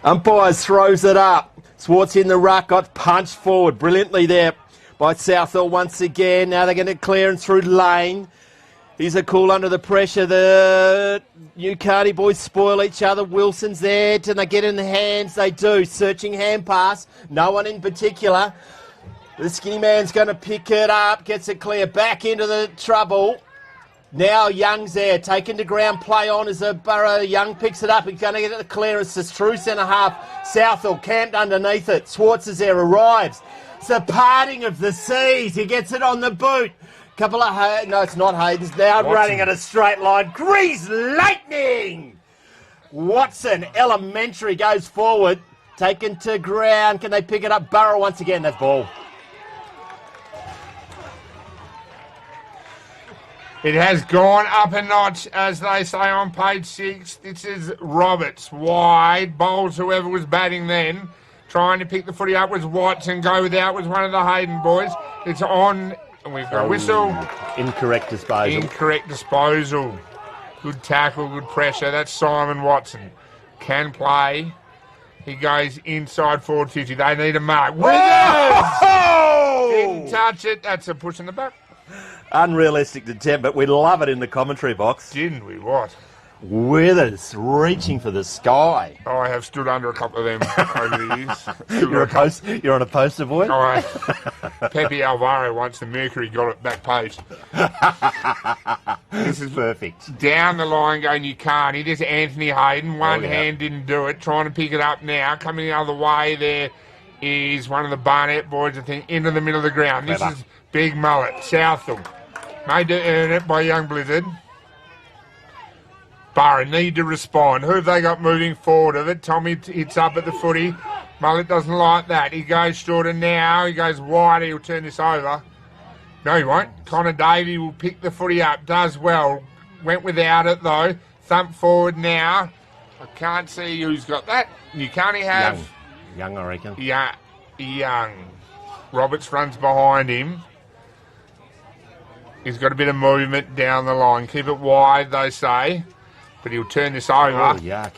Umpires throws it up. Swartz in the ruck, got punched forward brilliantly there by Southall once again. Now they're going to clearance through Lane. He's a cool under the pressure. The Nukarni boys spoil each other. Wilson's there. Do they get in the hands? They do. Searching hand pass. No one in particular. The skinny man's going to pick it up. Gets it clear. Back into the trouble. Now Young's there. Taken to ground. Play on as a Burrow. Young picks it up. He's going to get it the clearance. It's true centre half. Southall camped underneath it. Swartz is there. Arrives. It's a parting of the seas. He gets it on the boot. Couple of no, it's not Hayden's now running at a straight line. Grease lightning. Watson, elementary, goes forward, taken to ground. Can they pick it up? Burrow once again. That's ball. It has gone up a notch, as they say on page 6. This is Roberts wide, bowls whoever was batting then. Trying to pick the footy up was Watson. Go without was one of the Hayden boys. It's on. And we've got a whistle. Incorrect disposal. Incorrect disposal. Good tackle, good pressure. That's Simon Watson. Can play. He goes inside forward 50. They need a mark. Withers! Didn't touch it. That's a push in the back. Unrealistic attempt, but we love it in the commentary box. Didn't we? What? Withers reaching for the sky. Oh, I have stood under a couple of them over the years. You're on a poster, boy? Oh, Pepe Alvaro once the Mercury got it back page. This is perfect. Down the line go Nukarni. There's Anthony Hayden. One hand didn't do it. Trying to pick it up now. Coming the other way there is one of the Barnett boys, I think, into the middle of the ground. Clever. This is Big Mullet. Southall. Made to earn it by Young Blizzard. Burra need to respond. Who have they got moving forward of it? Tommy hits up at the footy. Mullet doesn't like that. He goes shorter now. He goes wide. He'll turn this over. No, he won't. Connor Davey will pick the footy up. Does well. Went without it, though. Thump forward now. I can't see who's got that. You can't have... Young, I reckon. Yeah, Young. Roberts runs behind him. He's got a bit of movement down the line. Keep it wide, they say. But he'll turn this over. Oh, yuck.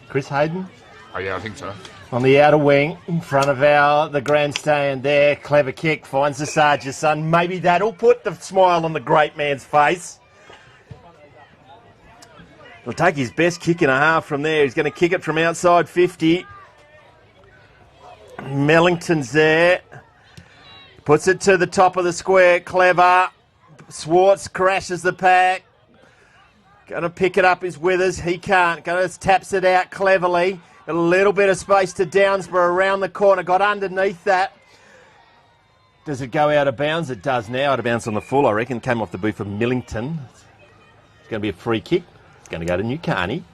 Chris Hayden? Oh, yeah, I think so. On the outer wing, in front of the grandstand there. Clever kick, finds the Sarge's son. Maybe that'll put the smile on the great man's face. He'll take his best kick and a half from there. He's going to kick it from outside 50. Mellington's there. Puts it to the top of the square. Clever. Swartz crashes the pack. Going to pick it up is Withers. He can't. Going to taps it out cleverly. Got a little bit of space to Downsborough around the corner. Got underneath that. Does it go out of bounds? It does now. Out of bounds on the full, I reckon. Came off the boot from Millington. It's going to be a free kick. It's going to go to Nukarni.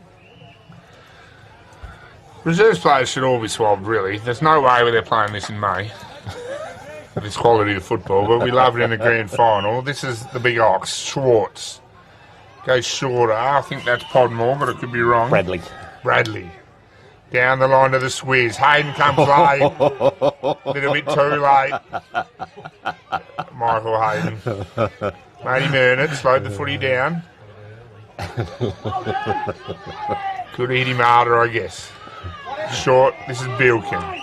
Reserves players should all be swabbed, really. There's no way where they're playing this in May. This quality of football, but we love it in the grand final. This is the big ox, Schwartz. Goes shorter. I think that's Podmore, but it could be wrong. Bradley. Down the line to the Swizz. Hayden comes late. A little bit too late. Michael Hayden. Made him earn it. Slowed the footy down. Could hit him harder, I guess. Short. This is Bilkin.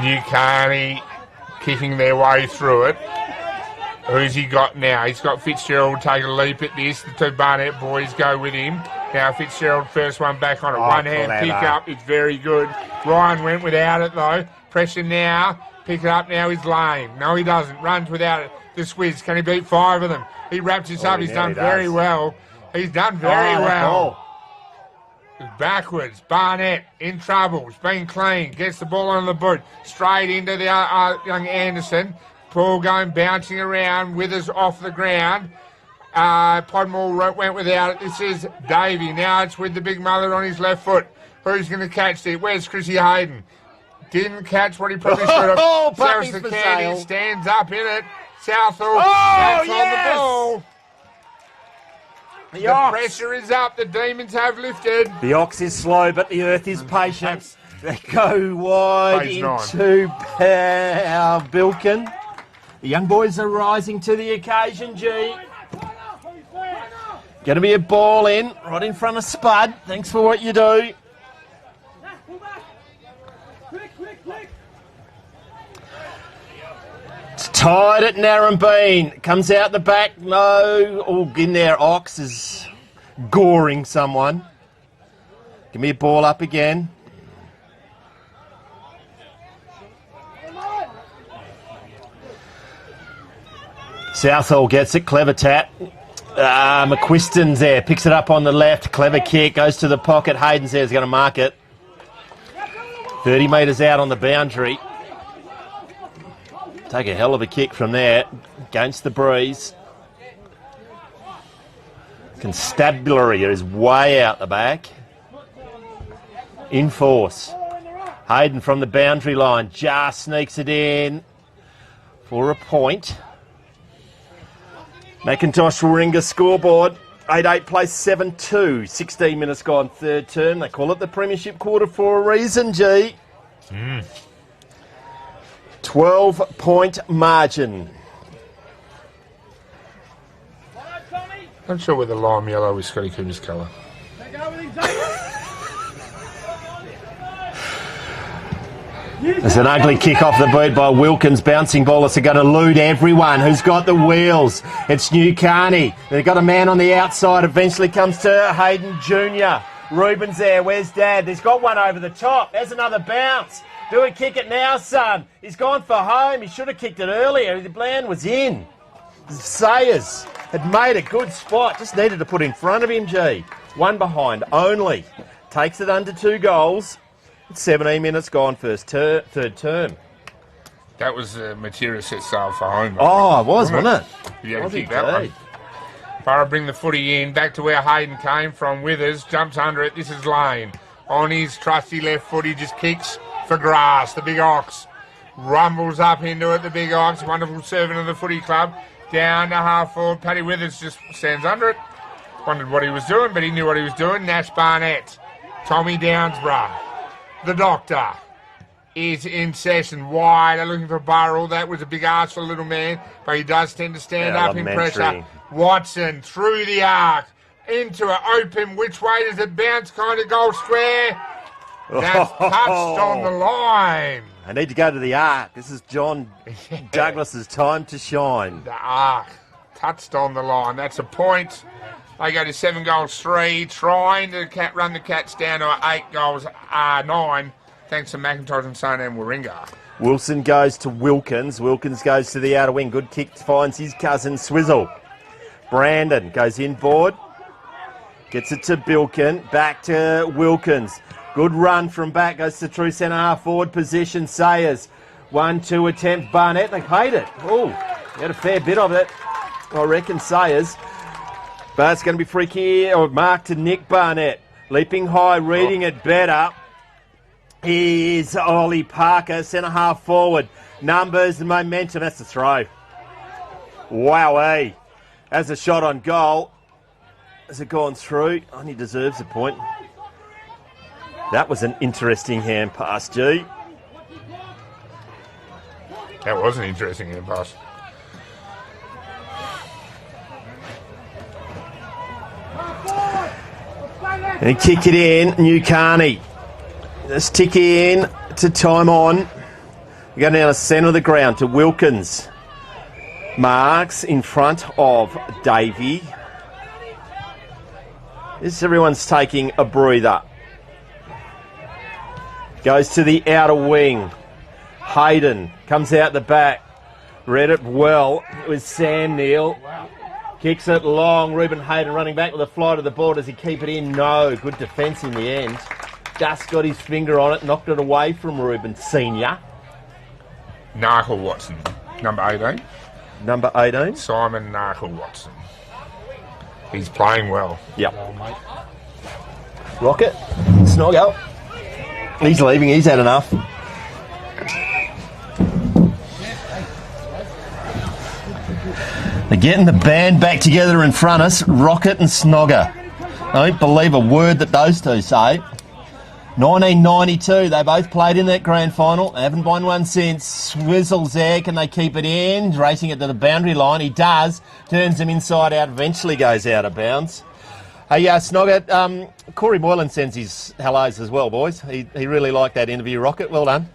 Nukarni kicking their way through it. Who's he got now? He's got Fitzgerald take a leap at this. The two Barnett boys go with him. Now Fitzgerald, first one back on it. One hand pick up. It's very good. Ryan went without it, though. Pressure now. Pick it up now. He's lame. No, he doesn't. Runs without it. The Swizz. Can he beat 5 of them? He wraps this up. He's done very well. He's done very well. Backwards. Barnett in trouble. He's been clean. Gets the ball on the boot. Straight into the young Anderson. Ball going, bouncing around. Withers off the ground. Podmore went without it. This is Davey. Now it's with the big mullet on his left foot. Who's going to catch it? Where's Chrissy Hayden? Didn't catch what he probably should have. Puppies the for candy sale. stands up in it. Southall. Oh, that's on the ball. The pressure is up. The Demons have lifted. The Ox is slow, but the Earth is patient. They go wide into Bilkin. The young boys are rising to the occasion, G. Going to be a ball in, right in front of Spud. Thanks for what you do. It's tied at Narrabeen. Comes out the back. No. Oh, in there. Ox is goring someone. Give me a ball up again. Southall gets it. Clever tap. McQuiston's there. Picks it up on the left. Clever kick. Goes to the pocket. Hayden's there. Is going to mark it. 30 metres out on the boundary. Take a hell of a kick from there. Against the breeze. Constabulary is way out the back. In force. Hayden from the boundary line. Just sneaks it in for a point. Macintosh Warringah scoreboard. 8-8 place 7-2. 16 minutes gone, third term. They call it the Premiership quarter for a reason, G. 12-point margin. Not sure whether lime yellow is Scotty Cooper's colour. There's an ugly kick off the boot by Wilkins. Bouncing ball is going to elude everyone. Who's got the wheels? It's Nukarni. They've got a man on the outside. Eventually comes to Hayden Jr. Ruben's there. Where's Dad? He's got one over the top. There's another bounce. Do we kick it now, son? He's gone for home. He should have kicked it earlier. The plan was in. Sayers had made a good spot. Just needed to put in front of him, G. One behind only. Takes it under 2 goals. 17 minutes gone, third term. That was material set sail for home. Oh, it was, wasn't it? You had to kick that one. Burra bring the footy in, back to where Hayden came from. Withers jumps under it. This is Lane. On his trusty left foot, he just kicks for grass. The Big Ox rumbles up into it. The Big Ox, wonderful servant of the footy club. Down to half forward. Paddy Withers just stands under it. Wondered what he was doing, but he knew what he was doing. Nash Barnett. Tommy Downsborough. The Doctor is in session. Wide. They're looking for Burrell. That was a big ask for a little man, but he does tend to stand up in pressure. Watson through the arc. Into it. Open. Which way does it bounce? Kind of goal square. That's touched on the line. I need to go to the arc. This is John Douglas's time to shine. The arc. Touched on the line. That's a point. They go to 7-3, trying to run the Cats down to 8-9, thanks to McIntosh and Son and Warringah. Wilson goes to Wilkins. Wilkins goes to the outer wing. Good kick, finds his cousin Swizzle. Brandon goes inboard. Gets it to Bilkin. Back to Wilkins. Good run from back. Goes to true centre half forward position. Sayers. 1-2 attempt. Barnett. They paid it. Oh, he had a fair bit of it. I reckon Sayers. But it's going to be free kick or mark to Nick Barnett. Leaping high, reading it better. Is Ollie Parker, centre half forward. Numbers and momentum. That's the throw. Wowee. As a shot on goal. Has it gone through? Oh, he deserves a point. That was an interesting hand pass, G. That was an interesting hand pass. And kick it in, Nukarni. Let's tick in to time on. We go down the centre of the ground to Wilkins. Marks in front of Davey. This everyone's taking a breather. Goes to the outer wing. Hayden comes out the back. Read it well. It was Sam Neal. Kicks it long. Reuben Hayden running back with a fly to the ball. Does he keep it in? No. Good defence in the end. Just got his finger on it. Knocked it away from Reuben Senior. Narkle Watson. Number 18. Number 18. Simon Narkle Watson. He's playing well. Yep. Rocket. Snoggo. He's leaving. He's had enough. They're getting the band back together in front of us, Rocket and Snogger. I don't believe a word that those two say. 1992, they both played in that grand final. They haven't won one since. Swizzles there, can they keep it in? Racing it to the boundary line. He does. Turns him inside out, eventually goes out of bounds. Hey, Snogger, Corey Moylan sends his hellos as well, boys. He really liked that interview, Rocket. Well done.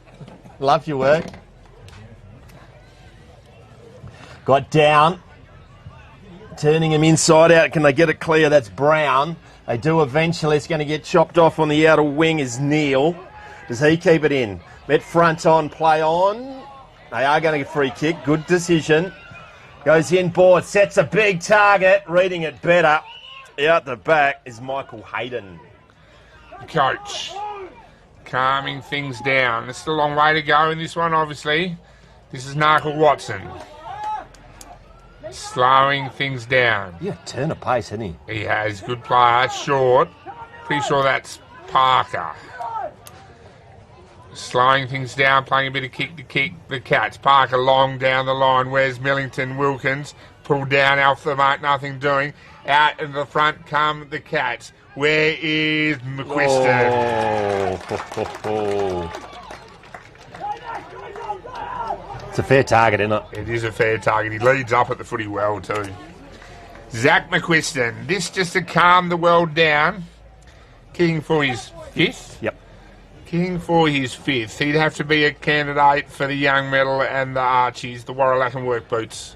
Love your work. Got down. Turning him inside out. Can they get it clear? That's Brown. They do eventually. It's going to get chopped off on the outer wing is Neil. Does he keep it in? Met front on, play on. They are going to get free kick. Good decision. Goes in board, sets a big target. Reading it better. Out the back is Michael Hayden. Coach. Calming things down. There's still a long way to go in this one, obviously. This is Narkle Watson. Slowing things down. Yeah, turn of pace, hasn't he? He has. Good player. Short. Pretty sure that's Parker. Slowing things down, playing a bit of kick to kick the Cats. Parker long down the line. Where's Millington? Wilkins pulled down off the mark, nothing doing. Out in the front come the Cats. Where is McQuiston? Oh. It's a fair target, isn't it? It is a fair target. He leads up at the footy well too. Zach McQuiston. This just to calm the world down. Kicking for his fifth. Yep. Kicking for his fifth. He'd have to be a candidate for the Young Medal and the Archies, the Warralack and Work Boots.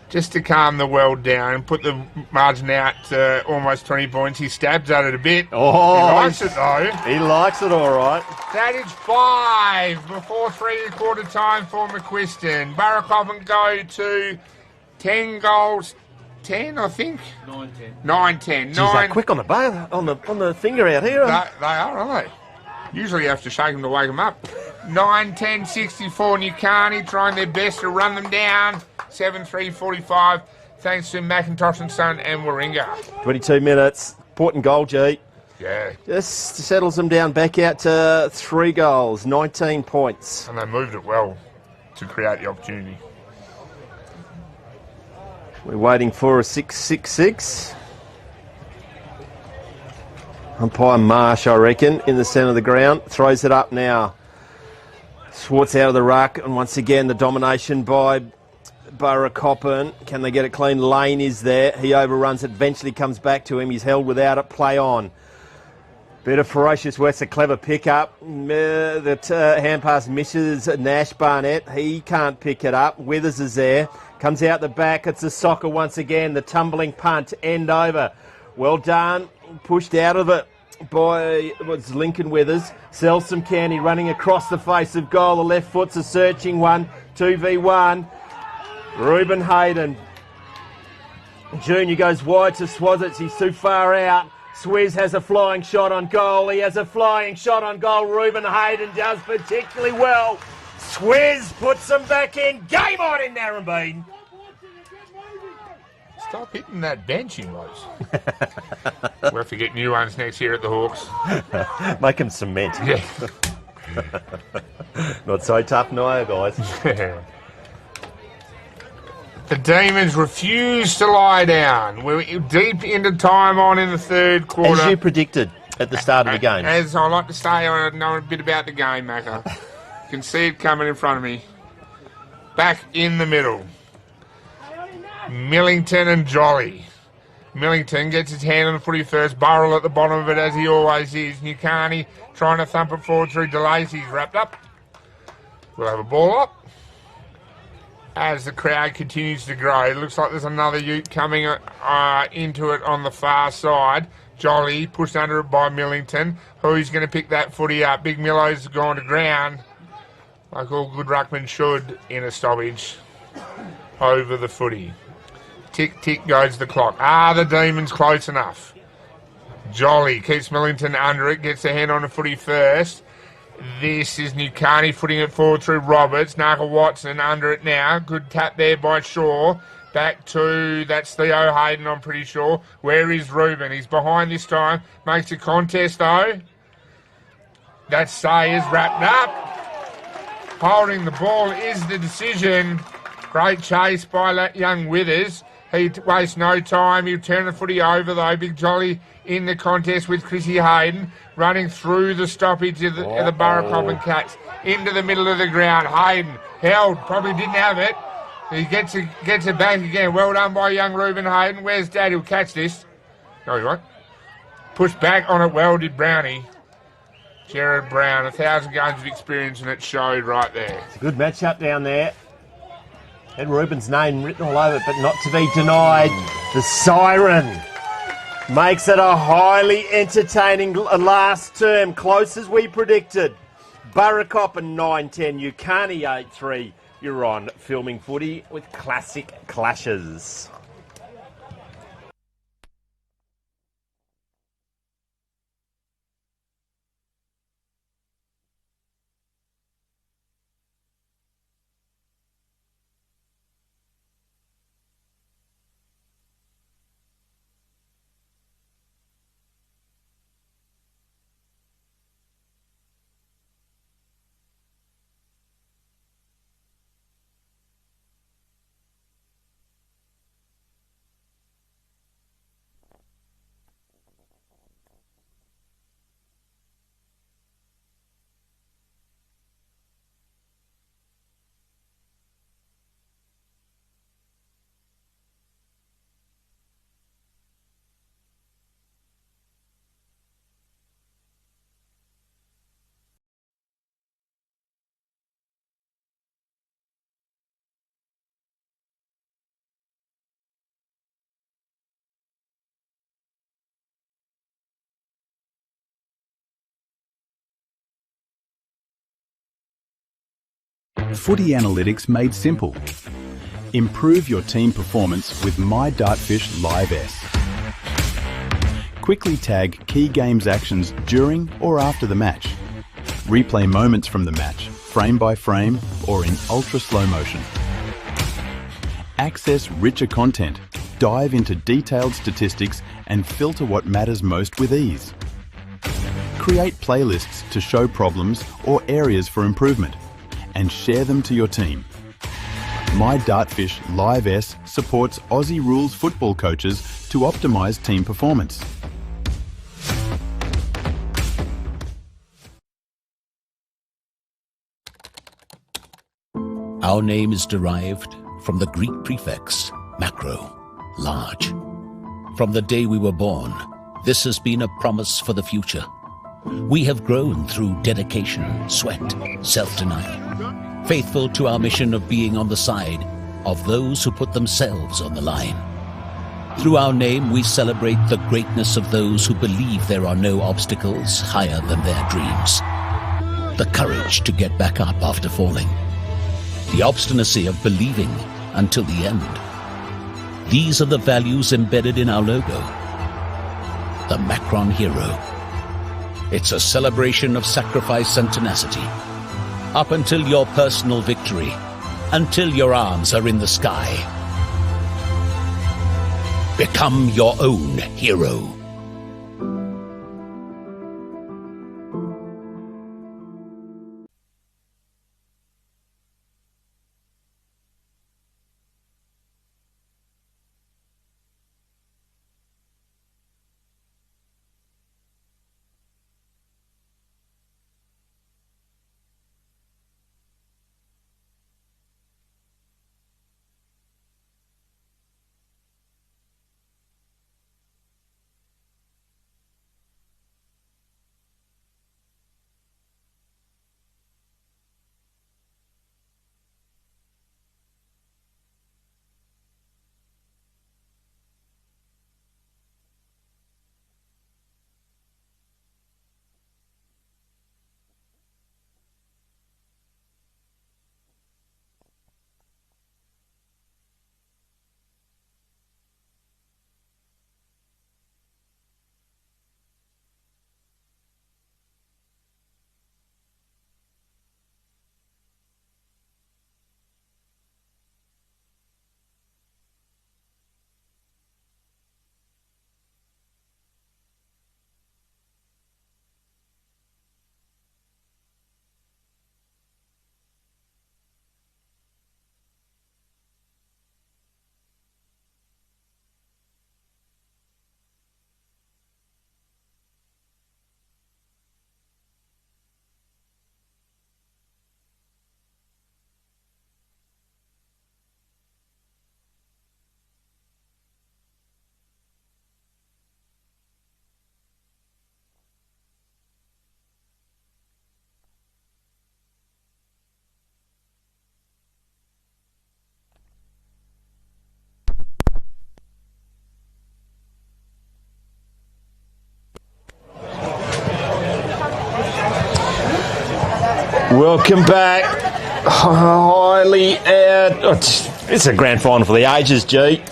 Just to calm the world down and put the margin out to almost 20 points. He stabs at it a bit. Oh, he likes it though. He likes it all right. That is 5 before 3/4 time for McQuiston. Burracoppin go to 10 goals. 10, I think. 9-10. 9-10. Jeez, they're quick on the bar, on the finger out here. They are, aren't they? Usually you have to shake them to wake them up. 9-10, 64. Nukarni trying their best to run them down. 7-3-45. Thanks to McIntosh and Son and Warringah. 22 minutes. Important goal, G. Yeah. Just settles them down back out to 3 goals, 19 points. And they moved it well to create the opportunity. We're waiting for a 6-6-6. Umpire Marsh, I reckon, in the centre of the ground. Throws it up now. Swartz out of the ruck. And once again, the domination by Burracoppin. Can they get it clean? Lane is there. He overruns it. Eventually comes back to him. He's held without it. Play on. Bit of ferocious West. A clever pickup. The hand pass misses Nash Barnett. He can't pick it up. Withers is there. Comes out the back. It's a soccer once again. The tumbling punt. End over. Well done. Pushed out of it by Lincoln Withers. Selsom Candy running across the face of goal. The left foot's a searching one. 2v1. Reuben Hayden. Junior goes wide to Swazits. He's too far out. Swizz has a flying shot on goal. He has a flying shot on goal. Reuben Hayden does particularly well. Swizz puts them back in. Game on in Narrabeen. Stop hitting that bench, you boys. We'll have to get new ones next year at the Hawks. Make them cement. Yeah. Not so tough now, guys. The Demons refuse to lie down. We're deep into time on in the third quarter. As you predicted at the start of the game. As I like to say, I know a bit about the game, Macca. You can see it coming in front of me. Back in the middle. Millington and Jolly. Millington gets his hand on the footy first. Burrell at the bottom of it, as he always is. Nukarni trying to thump it forward through delays. He's wrapped up. We'll have a ball up. As the crowd continues to grow, it looks like there's another ute coming into it on the far side. Jolly pushed under it by Millington. Who's going to pick that footy up? Big Millow's gone to ground, like all good ruckmen should in a stoppage, over the footy. Tick, tick goes the clock. Are the Demons close enough? Jolly keeps Millington under it, gets the hand on the footy first. This is Nukarni footing it forward through Roberts. Narkle Watson under it now. Good tap there by Shaw. Back to, that's Theo Hayden, I'm pretty sure. Where is Reuben? He's behind this time. Makes a contest though. That say is wrapped up. Holding the ball is the decision. Great chase by that young Withers. He wastes no time. He'll turn the footy over, though. Big Jolly in the contest with Chrissy Hayden, running through the stoppage of the Burracoppin Cats into the middle of the ground. Hayden held, probably didn't have it. He gets it back again. Well done by young Reuben Hayden. Where's Dad? He'll catch this. No, he won't. Pushed back on it well, did Brownie. Jared Brown, 1,000 games of experience, and it showed right there. It's a good matchup down there. And Reuben's name written all over it, but not to be denied. The siren makes it a highly entertaining last term, close as we predicted. Burracoppin 9-10, Nukarni 8-3. You're on Filming Footy with classic clashes. Footy analytics made simple. Improve your team performance with My Dartfish Live S. Quickly tag key games actions during or after the match. Replay moments from the match, frame by frame or in ultra slow motion. Access richer content, dive into detailed statistics and filter what matters most with ease. Create playlists to show problems or areas for improvement and share them to your team. My Dartfish Live S supports Aussie rules football coaches to optimise team performance. Our name is derived from the Greek prefix macro, large. From the day we were born, this has been a promise for the future. We have grown through dedication, sweat, self-denial, faithful to our mission of being on the side of those who put themselves on the line. Through our name, we celebrate the greatness of those who believe there are no obstacles higher than their dreams. The courage to get back up after falling. The obstinacy of believing until the end. These are the values embedded in our logo. The Macron Hero. It's a celebration of sacrifice and tenacity. Up until your personal victory, until your arms are in the sky. Become your own hero. Welcome back. Highly it's a grand final for the ages, G.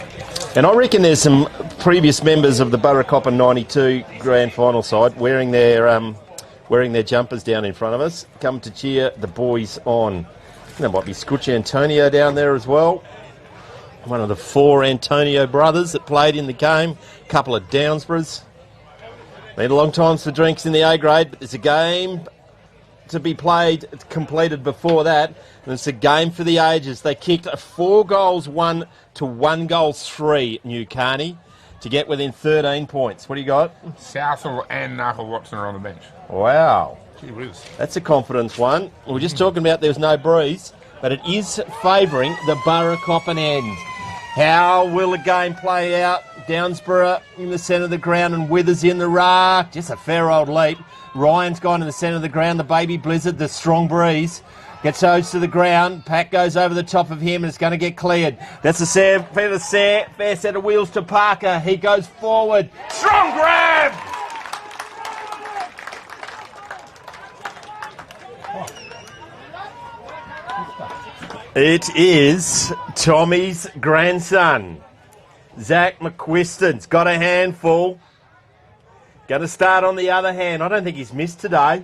And I reckon there's some previous members of the Burracoppin 92 grand final side wearing their jumpers down in front of us, come to cheer the boys on. There might be Scutch Antonio down there as well. One of the 4 Antonio brothers that played in the game. A couple of Downsboroughs. Been a long time for drinks in the A grade, but there's a game to be played, completed before that, and it's a game for the ages. They kicked a 4-1 to 1-3 Nukarni to get within 13 points. What do you got? Southall and Knuckle Watson are on the bench. Wow. Gee whiz. That's a confidence one. We were just talking about there was no breeze, but it is favouring the Burracoppin end. How will the game play out? Downsborough in the centre of the ground and Withers in the ruck. Just a fair old leap. Ryan's gone in the centre of the ground. The baby blizzard, the strong breeze. Gets those to the ground. Pack goes over the top of him and it's going to get cleared. That's a fair set of wheels to Parker. He goes forward. Strong grab! It is Tommy's grandson, Zach McQuiston's got a handful. Going to start on the other hand. I don't think he's missed today.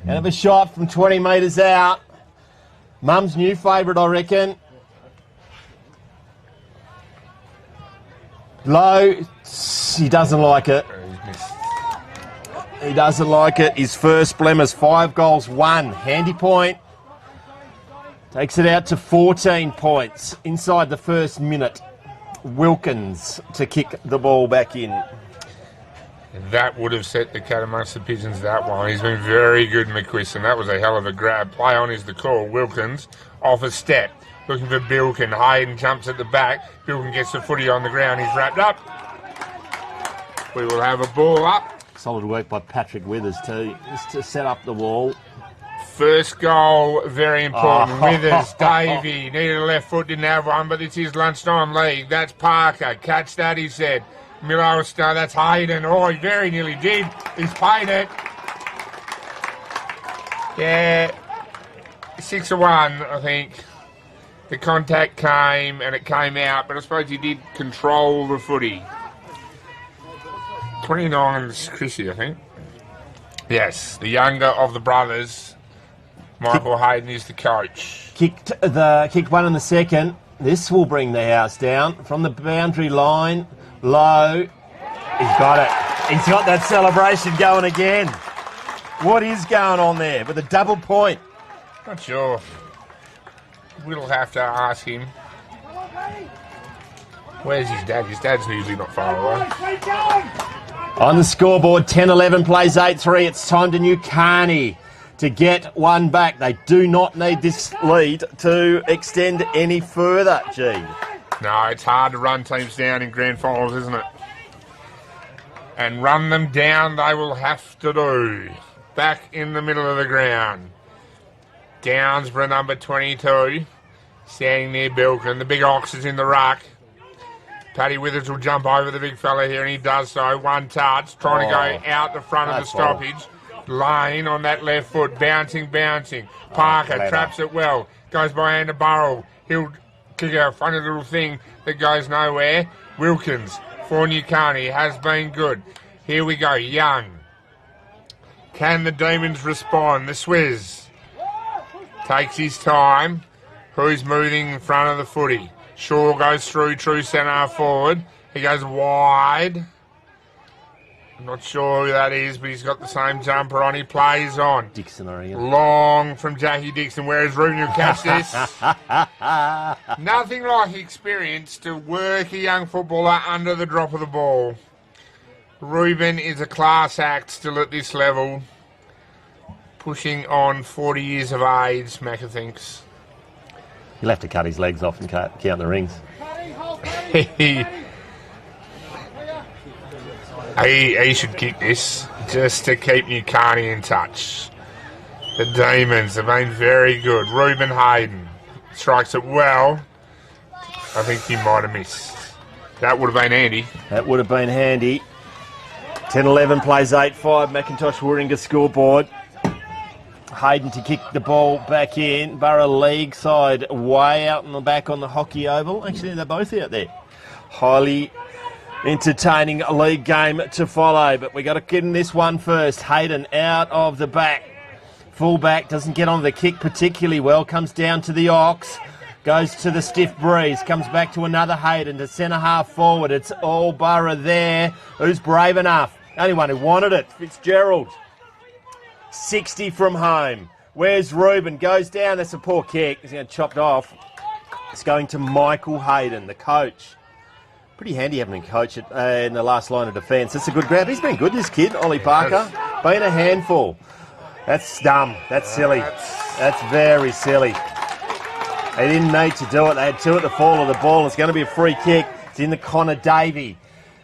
And have a shot from 20 metres out. Mum's new favourite, I reckon. Low. He doesn't like it. He doesn't like it. His first Blemmers, 5-1. Handy point. Takes it out to 14 points inside the first minute. Wilkins to kick the ball back in. That would have set the cat amongst the pigeons, that one. He's been very good, McQuiston. That was a hell of a grab. Play on is the call. Wilkins off a step. Looking for Bilkin. Hayden jumps at the back. Bilkin gets the footy on the ground. He's wrapped up. We will have a ball up. Solid work by Patrick Withers too, just to set up the wall. First goal, very important. Withers, Davey, needed a left foot, didn't have one, but it's his lunchtime league. That's Parker. Catch that, he said. Milo Star, that's Hayden. Oh, he very nearly did. He's paid it. Yeah, 6-1, I think. The contact came and it came out, but I suppose he did control the footy. 29's Chrissy, I think. Yes, the younger of the brothers. Michael Hayden is the coach. Kicked one in the second. This will bring the house down from the boundary line. Low. He's got it. He's got that celebration going again. What is going on there with a double point? Not sure. We'll have to ask him. Where's his dad? His dad's usually not far away. On the scoreboard, 10-11 plays 8-3. It's time to Nukarni to get one back. They do not need this lead to extend any further, G. No, it's hard to run teams down in grand finals, isn't it? And run them down they will have to do. Back in the middle of the ground. Downsborough number 22. Standing near Bilkin. The big ox is in the ruck. Paddy Withers will jump over the big fella here, and he does so. One touch, trying to go out the front of the stoppage. Lane on that left foot, bouncing. Parker traps it well. Goes by hand to Burrell. He'll kick a funny little thing that goes nowhere. Wilkins for Nukarni has been good. Here we go, Young. Can the Demons respond? The Swizz takes his time. Who's moving in front of the footy? Shaw goes through, true centre forward. He goes wide. I'm not sure who that is, but he's got the same jumper on. He plays on. Dixon, are you? Long from Jackie Dixon. Where is Ruben? You'll catch this. Nothing like experience to work a young footballer under the drop of the ball. Ruben is a class act still at this level. Pushing on 40 years of age, Macca thinks. He'll have to cut his legs off and count the rings. He should kick this just to keep Nukarni in touch. The Demons have been very good. Ruben Hayden strikes it well. I think he might have missed. That would have been handy. That would have been handy. 10-11 plays 8-5. Macintosh Warringah scoreboard. Hayden to kick the ball back in. Burra league side way out in the back on the hockey oval. Actually, they're both out there. Highly entertaining league game to follow, but we got to get in this one first. Hayden out of the back. Fullback doesn't get on the kick particularly well. Comes down to the Ox. Goes to the stiff breeze. Comes back to another Hayden to centre half forward. It's all Burra there. Who's brave enough? Only one who wanted it. Fitzgerald. 60 from home. Where's Reuben? Goes down. That's a poor kick. He's going to chopped off. It's going to Michael Hayden, the coach. Pretty handy having a coach in the last line of defence. That's a good grab. He's been good, this kid, Ollie Parker. Been a handful. That's dumb. That's silly. That's very silly. They didn't need to do it. They had two at the fall of the ball. It's going to be a free kick. It's in the Connor Davey.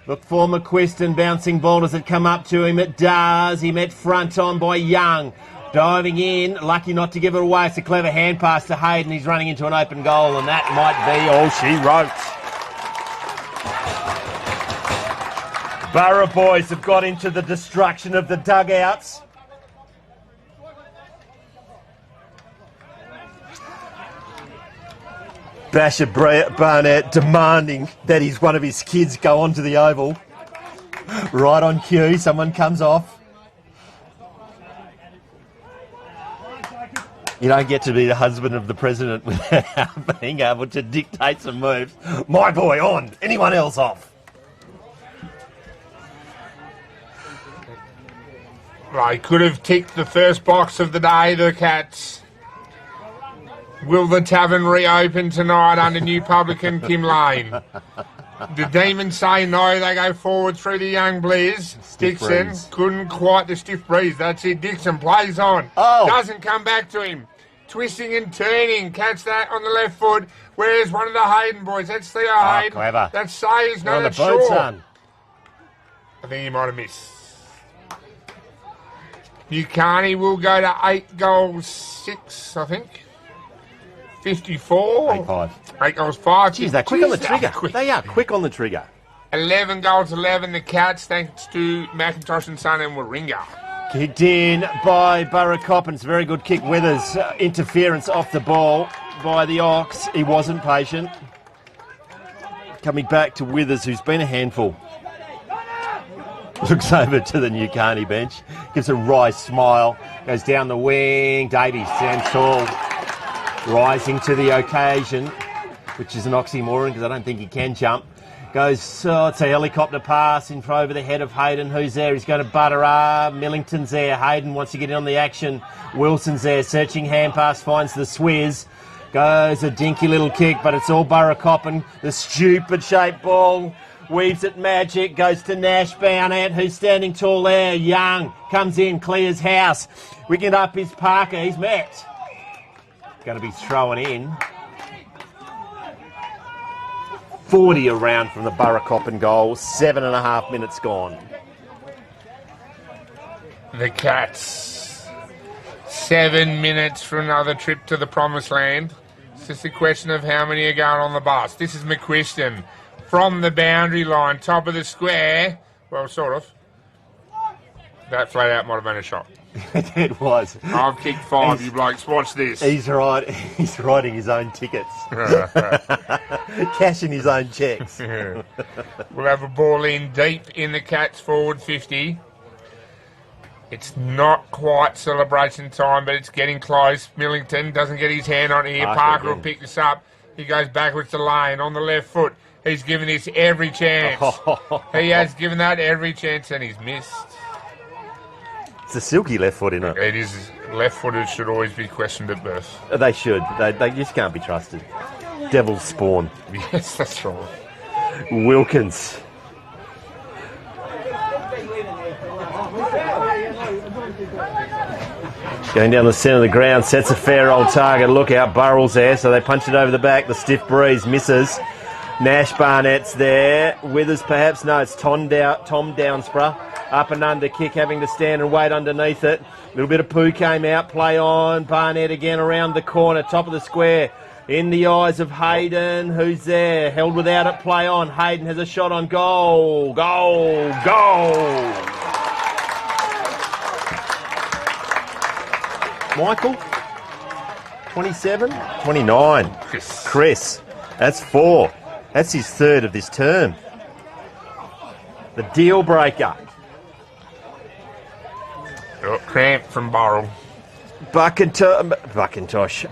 Look for McQuiston. Bouncing ball. Does it come up to him? It does. He met front on by Young. Diving in. Lucky not to give it away. It's a clever hand pass to Hayden. He's running into an open goal, and that might be all she wrote. Burra boys have got into the destruction of the dugouts. Basher Barnett demanding that one of his kids go onto the oval. Right on cue, someone comes off. You don't get to be the husband of the president without being able to dictate some moves. My boy on, anyone else off. They could have ticked the first box of the day, the Cats. Will the tavern reopen tonight under new publican Kim Lane? The Demons say no, they go forward through the young Blizz. Dixon breeze. Couldn't quite the stiff breeze. That's it. Dixon plays on. Oh. Doesn't come back to him. Twisting and turning. Catch that on the left foot. Where's one of the Hayden boys? That's Theo Hayden. Clever. That's Sayers. No, that's Shaw. Son. I think he might have missed. Nukarni will go to 8 goals 6, I think. 54. 8-5. 8 goals 5. Jeez, they're quick on the trigger. They are quick on the trigger. 11 goals 11. The Cats, thanks to McIntosh and Son and Warringah. Kicked in by Burracoppin. It's a very good kick. Withers interference off the ball by the Ox. He wasn't patient. Coming back to Withers, who's been a handful. Looks over to the Nukarni bench. Gives a wry smile. Goes down the wing. Davies stands tall. Rising to the occasion, which is an oxymoron because I don't think he can jump. Goes, it's a helicopter pass in for over the head of Hayden. Who's there? He's going to butter up. Millington's there. Hayden wants to get in on the action. Wilson's there. Searching hand pass, finds the Swizz. Goes a dinky little kick, but it's all Burracoppin. The stupid shaped ball. Weaves it magic. Goes to Nash Barnett, who's standing tall there. Young comes in, clears house. Wicket up is Parker. He's met. Going to be thrown in. 40 around from the Burracoppin goal. 7.5 minutes gone. The Cats. 7 minutes for another trip to the promised land. It's just a question of how many are going on the bus. This is McQuiston from the boundary line, top of the square. Well, sort of. That flat out might have been a shot. It was. I've kicked 5, you blokes. Watch this. He's right. He's writing his own tickets. Cashing his own cheques. We'll have a ball in deep in the Cats forward 50. It's not quite celebration time, but it's getting close. Millington doesn't get his hand on it here. Parker will pick this up. He goes backwards to Lane on the left foot. He's given this every chance. He has given that every chance and he's missed. It's a silky left foot, isn't it? It is. Left-footers should always be questioned at birth. They should. They just can't be trusted. Devil's spawn. Yes, that's right. Wilkins. Going down the centre of the ground, sets a fair old target. Look out, Burrell's there, so they punch it over the back. The stiff breeze misses. Nash Barnett's there. Withers perhaps. No, it's Tom Downsborough. Up and under kick, having to stand and wait underneath it. A little bit of poo came out. Play on. Barnett again around the corner, top of the square. In the eyes of Hayden. Who's there? Held without it. Play on. Hayden has a shot on goal. Goal. Goal. Michael? 27? 29. Chris. That's 4. That's his 3rd of this term. The deal breaker. Cramp from Burrell. McIntosh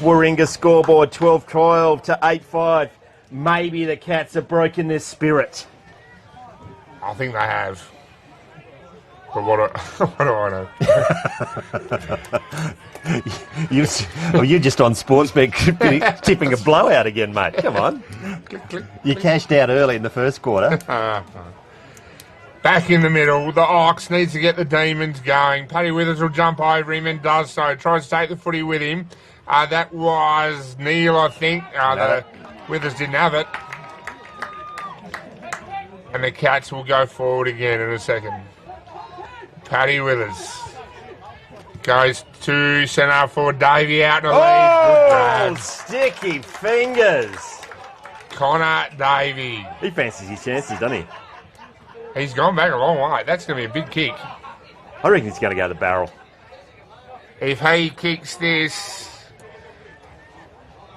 Warringah scoreboard 12-12 to 8-5. Maybe the Cats have broken their spirit. I think they have. But what do I know? You're just on Sportsbet tipping a blowout again, mate. Come on. You cashed out early in the first quarter. Back in the middle, the Ox needs to get the Demons going. Paddy Withers will jump over him and does so. Tries to take the footy with him. That was Neil, I think. Withers didn't have it. And the Cats will go forward again in a second. Paddy Withers goes to centre for Davey out in the lead. Oh, sticky fingers. Connor Davey. He fancies his chances, doesn't he? He's gone back a long way. That's going to be a big kick. I reckon he's going to go to the barrel. If he kicks this,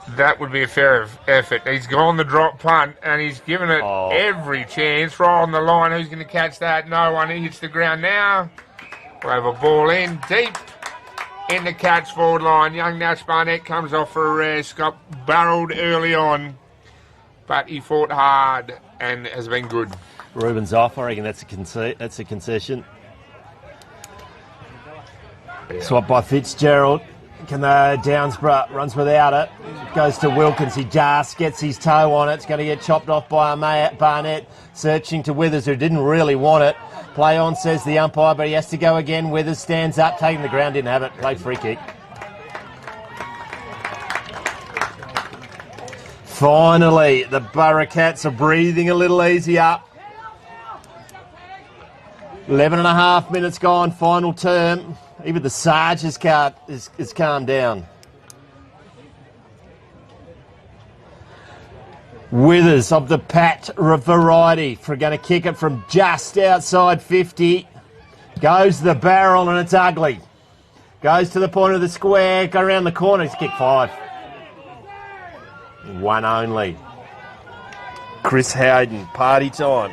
that would be a fair effort. He's gone the drop punt and he's given it every chance. Right on the line. Who's going to catch that? No one. He hits the ground now. We'll have a ball in deep in the Cats forward line. Young Nash Barnett comes off for a rest. Got barreled early on, but he fought hard and has been good. Ruben's off. I reckon that's a concession. Yeah. Swap by Fitzgerald. Can the Downsborough runs without it. Goes to Wilkins. He just gets his toe on it. It's going to get chopped off by Barnett. Searching to Withers, who didn't really want it. Play on, says the umpire, but he has to go again. Withers stands up, taking the ground, didn't have it. Play free kick. Finally, the Burra Cats are breathing a little easier. 11 and a half minutes gone, final term. Even the Sarge has calmed down. Withers of the Pat variety going to kick it from just outside 50. Goes to the barrel and it's ugly. Goes to the point of the square, go around the corner, he's kicked 5. One only. Chris Howden, party time.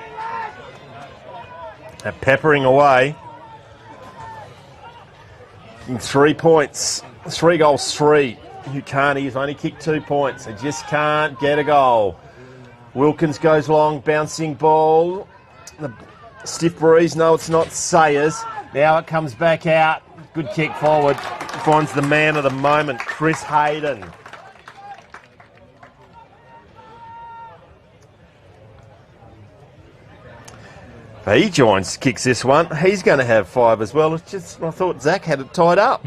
They're peppering away. 3 points. 3 goals, 3. Nukarni has only kicked 2 points. They just can't get a goal. Wilkins goes long, bouncing ball. The stiff breeze, no, it's not Sayers. Now it comes back out. Good kick forward. Finds the man of the moment, Chris Hayden. He kicks this one. He's going to have 5 as well. It's just, I thought Zach had it tied up.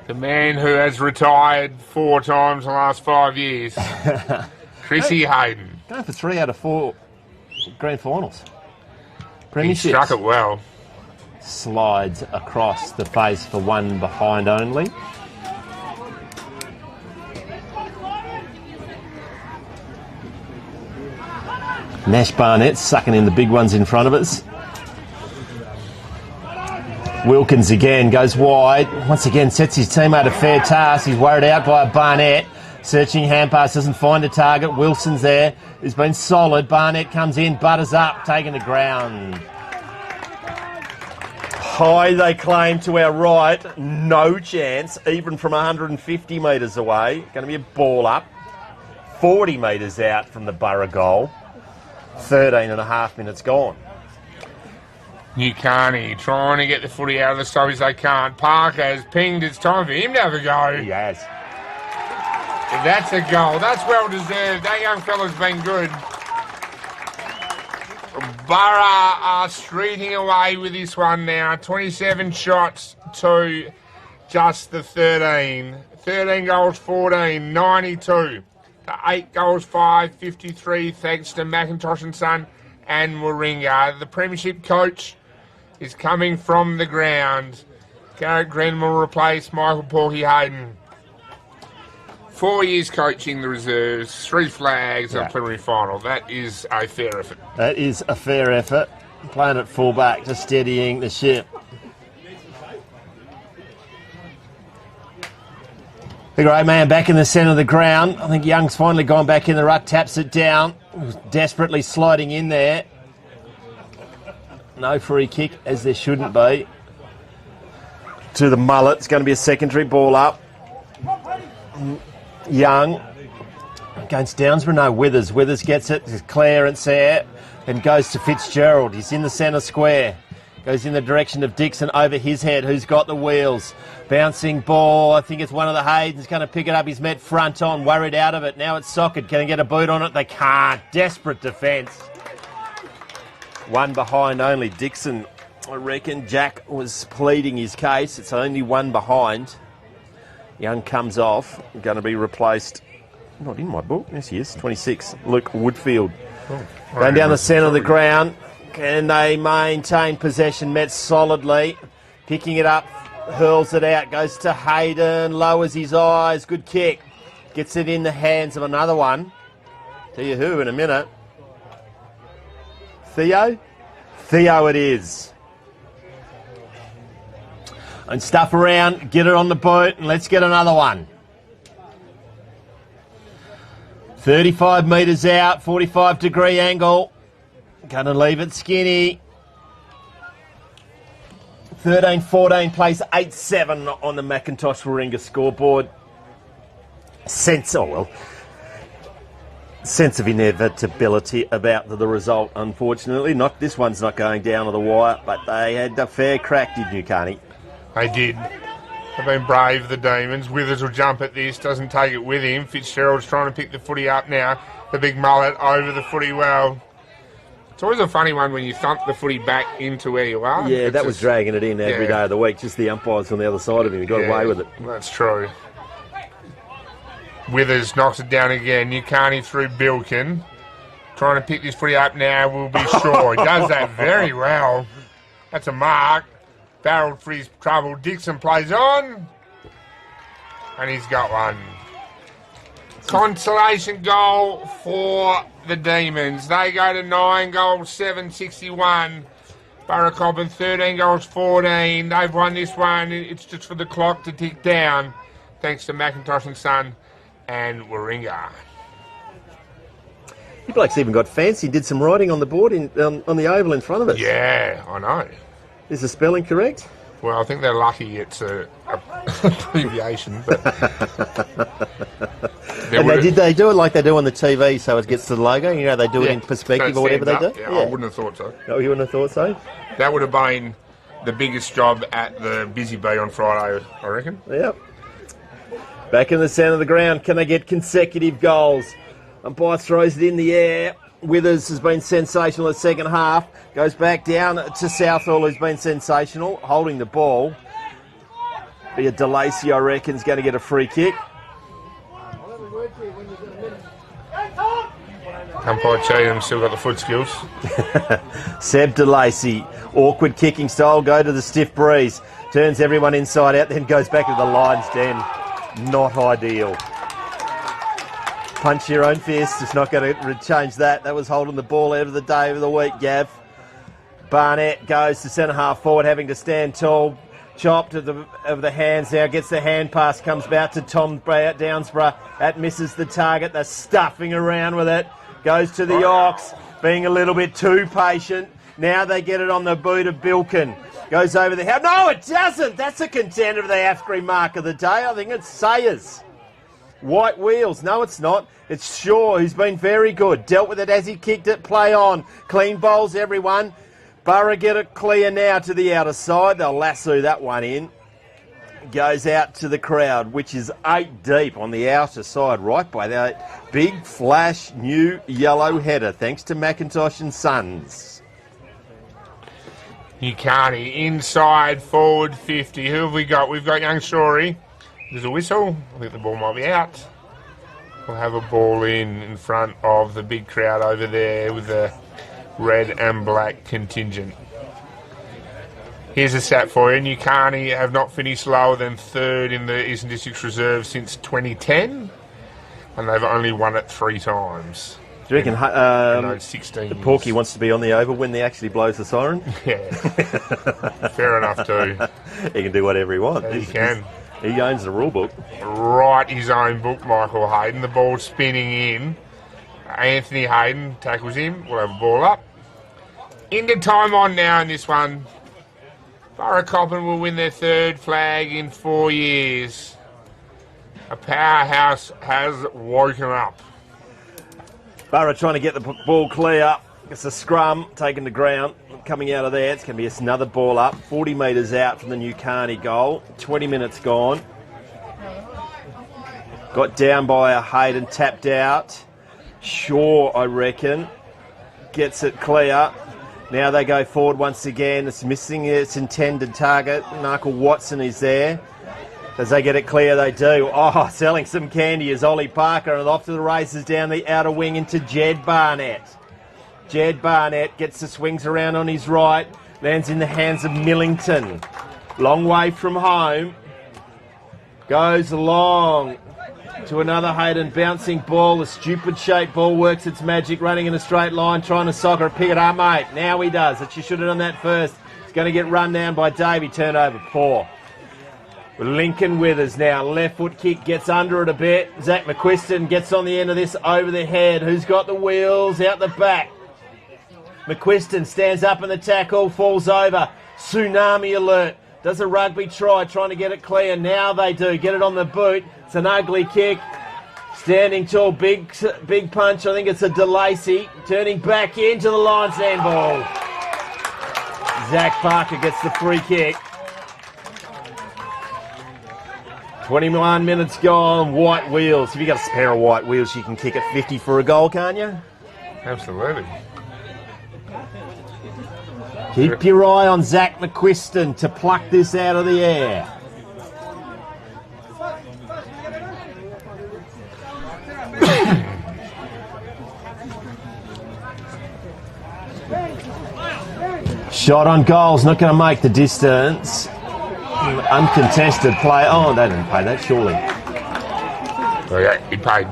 The man who has retired 4 times in the last 5 years. Chrissy Hayden. Going for 3 out of 4 grand finals. He struck it well. Slides across the face for 1 behind only. Nash Barnett sucking in the big ones in front of us. Wilkins again goes wide. Once again sets his teammate a fair task. He's worried out by Barnett. Searching hand pass, doesn't find a target. Wilson's there. He's been solid. Barnett comes in, butters up, taking the ground. High they claim to our right. No chance, even from 150 metres away. Going to be a ball up. 40 metres out from the Burra goal. 13 and a half minutes gone. Nukarni trying to get the footy out of the stoppies they can't. Parker has pinged. It's time for him to have a go. He has. That's a goal. That's well deserved. That young fella's been good. Burra are streeting away with this one now. 27 shots to just the 13. 13 goals, 14, 92. 8 goals, 5, 53, thanks to McIntosh and Son and Warringah. The premiership coach is coming from the ground. Garrett Gren will replace Michael Porky Hayden. 4 years coaching the reserves, 3 flags, a preliminary final. That is a fair effort. That is a fair effort. Playing at fullback, just steadying the ship. The great man back in the centre of the ground. I think Young's finally gone back in the ruck, taps it down. Desperately sliding in there. No free kick, as there shouldn't be. To the mullet. It's going to be a secondary ball up. Young against Downsborough. No, Withers. Withers gets it. There's clearance there. And goes to Fitzgerald. He's in the centre square. Goes in the direction of Dixon over his head, who's got the wheels. Bouncing ball. I think it's one of the Haydens going to pick it up. He's met front on, worried out of it. Now it's Socket. Can they get a boot on it? They can't. Desperate defence. One behind only. Dixon, I reckon. Jack was pleading his case. It's only one behind. Young comes off. Going to be replaced. Not in my book. Yes, he is. 26. Luke Woodfield. Going down the centre of the ground. Can they maintain possession? Met solidly. Picking it up. Hurls it out. Goes to Hayden. Lowers his eyes. Good kick. Gets it in the hands of another one. Tell you who in a minute. Theo? Theo it is. And stuff around. Get it on the boot. And let's get another one. 35 metres out. 45-degree angle. Going to leave it skinny. 13-14 plays 8-7 on the Macintosh Warringah scoreboard. Sense of inevitability about the result, unfortunately. This one's not going down to the wire, but they had a fair crack, did Nukarni? They did. They've been brave, the Demons. Withers will jump at this, doesn't take it with him. Fitzgerald's trying to pick the footy up now. The big mullet over the footy well. It's always a funny one when you thump the footy back into where you are. Yeah, that was dragging it in every day of the week. Just the umpires on the other side of him. He got away with it. That's true. Withers knocks it down again. Nukarni through Bilkin. Trying to pick this footy up now, we'll be sure. He does that very well. That's a mark. Barreled for his trouble. Dixon plays on. And he's got one. Consolation goal for the Demons. They go to 9 goals, 761. Burracoppin 13 goals, 14. They've won this one. It's just for the clock to tick down. Thanks to Macintosh and Son and Warringah. You blokes even got fancy. Did some writing on the board on the oval in front of us. Yeah, I know. Is the spelling correct? Well, I think they're lucky it's a abbreviation. But did they do it like they do on the TV so it gets to the logo? You know, they do it in perspective or whatever they do? Yeah, I wouldn't have thought so. No, you wouldn't have thought so? That would have been the biggest job at the Busy Bee on Friday, I reckon. Yep. Back in the centre of the ground. Can they get consecutive goals? Umpire throws it in the air. Withers has been sensational in the second half. Goes back down to Southall, who's been sensational, holding the ball. Be a DeLacy, I reckon, is going to get a free kick. Umpire Cheatham still got the foot skills. Seb DeLacy, awkward kicking style, go to the stiff breeze. Turns everyone inside out, then goes back to the lion's den. Not ideal. Punch your own fist. It's not going to change that. That was holding the ball out of the day of the week, Gav. Barnett goes to centre half forward, having to stand tall. Chopped of the hands now. Gets the hand pass. Comes back to Tom Downsborough. That misses the target. They're stuffing around with it. Goes to the Ox. Being a little bit too patient. Now they get it on the boot of Bilkin. Goes over the head. No, it doesn't. That's a contender for the AFSCRI mark of the day. I think it's Sayers. White wheels. No, it's not. It's Shaw, who's been very good. Dealt with it as he kicked it. Play on. Clean bowls, everyone. Burra get it clear now to the outer side. They'll lasso that one in. Goes out to the crowd, which is 8 deep on the outer side, right by that big flash new yellow header, thanks to Macintosh and Sons. Nukarni inside forward 50. Who have we got? We've got young Shorey. There's a whistle. I think the ball might be out. We'll have a ball in front of the big crowd over there with the red and black contingent. Here's a stat for you. Nukarni have not finished lower than third in the Eastern Districts Reserve since 2010, and they've only won it 3 times. Do you reckon 16 Porky years. Wants to be on the oval when he actually blows the siren? Yeah. Fair enough too. He can do whatever he wants. Yeah, he can. He owns the rule book. Right, his own book, Michael Hayden. The ball spinning in. Anthony Hayden tackles him. We'll have a ball up. Into time on now in this one. Burracoppin will win their third flag in 4 years. A powerhouse has woken up. Burra trying to get the ball clear. It's a scrum, taking the ground. Coming out of there, it's going to be another ball up. 40 metres out from the Nukarni goal. 20 minutes gone. Got down by a Hayden, tapped out. Shaw, I reckon, gets it clear. Now they go forward once again. It's missing its intended target. Michael Watson is there. As they get it clear, they do. Oh, selling some candy is Ollie Parker, and off to the races down the outer wing into Jed Barnett. Jed Barnett gets the swings around on his right, lands in the hands of Millington. Long way from home. Goes along to another Hayden, bouncing ball. A stupid shaped ball works its magic, running in a straight line, trying to soccer it. Pick it up, mate. Now he does. That you should have done that first. He's going to get run down by Davey. Turnover, poor. Lincoln Withers now, left foot kick, gets under it a bit. Zach McQuiston gets on the end of this, over the head. Who's got the wheels? Out the back. McQuiston stands up in the tackle, falls over. Tsunami alert. Does a rugby try, trying to get it clear. Now they do. Get it on the boot. It's an ugly kick. Standing tall, big punch. I think it's a DeLacy. Turning back into the Lions handball. Zach Parker gets the free kick. 21 minutes gone, white wheels. If you've got a spare of white wheels, you can kick it 50 for a goal, can't you? Absolutely. Keep your eye on Zach McQuiston to pluck this out of the air. Shot on goal's not going to make the distance. Uncontested play. Oh, they didn't pay that, surely. Oh, yeah, he paid.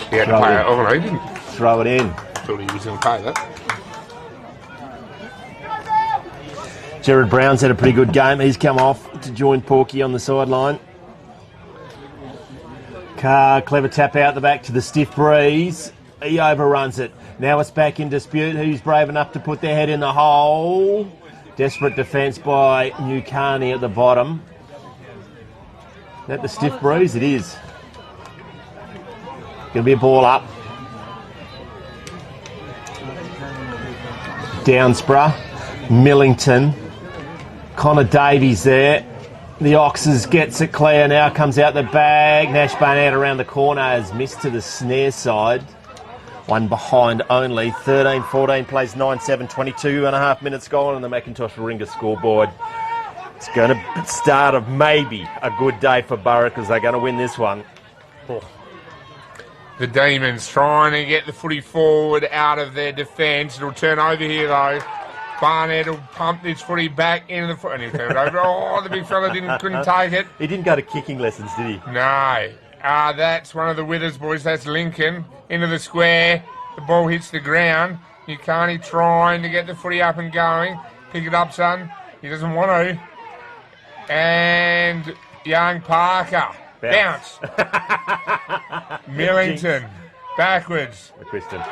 He had to pay it. Oh, no, he didn't. Throw it in. Thought he was going to pay that. Jared Brown's had a pretty good game. He's come off to join Porky on the sideline. Carr, clever tap out the back to the stiff breeze. He overruns it. Now it's back in dispute. Who's brave enough to put their head in the hole? Desperate defence by Nukarni at the bottom. Is that the stiff breeze? It is. Going to be a ball up. Downsborough. Millington. Connor Davies there. The Oxes gets it clear. Now comes out the bag. Nash Barnett around the corner has missed to the snare side. One behind only. 13-14 plays 9-7. 22.5 minutes gone on the Macintosh Warringah scoreboard. It's going to start of maybe a good day for Burra because they're going to win this one. Oh. The Demons trying to get the footy forward out of their defence. It'll turn over here though. Barnett will pump this footy back into the foot and he'll turn it over. Oh, the big fella couldn't take it. He didn't go to kicking lessons, did he? No. That's one of the Withers boys. That's Lincoln into the square. The ball hits the ground. Nukarni trying to get the footy up and going. Pick it up, son. He doesn't want to. And young Parker. Bounce. Millington. Backwards. McQuiston.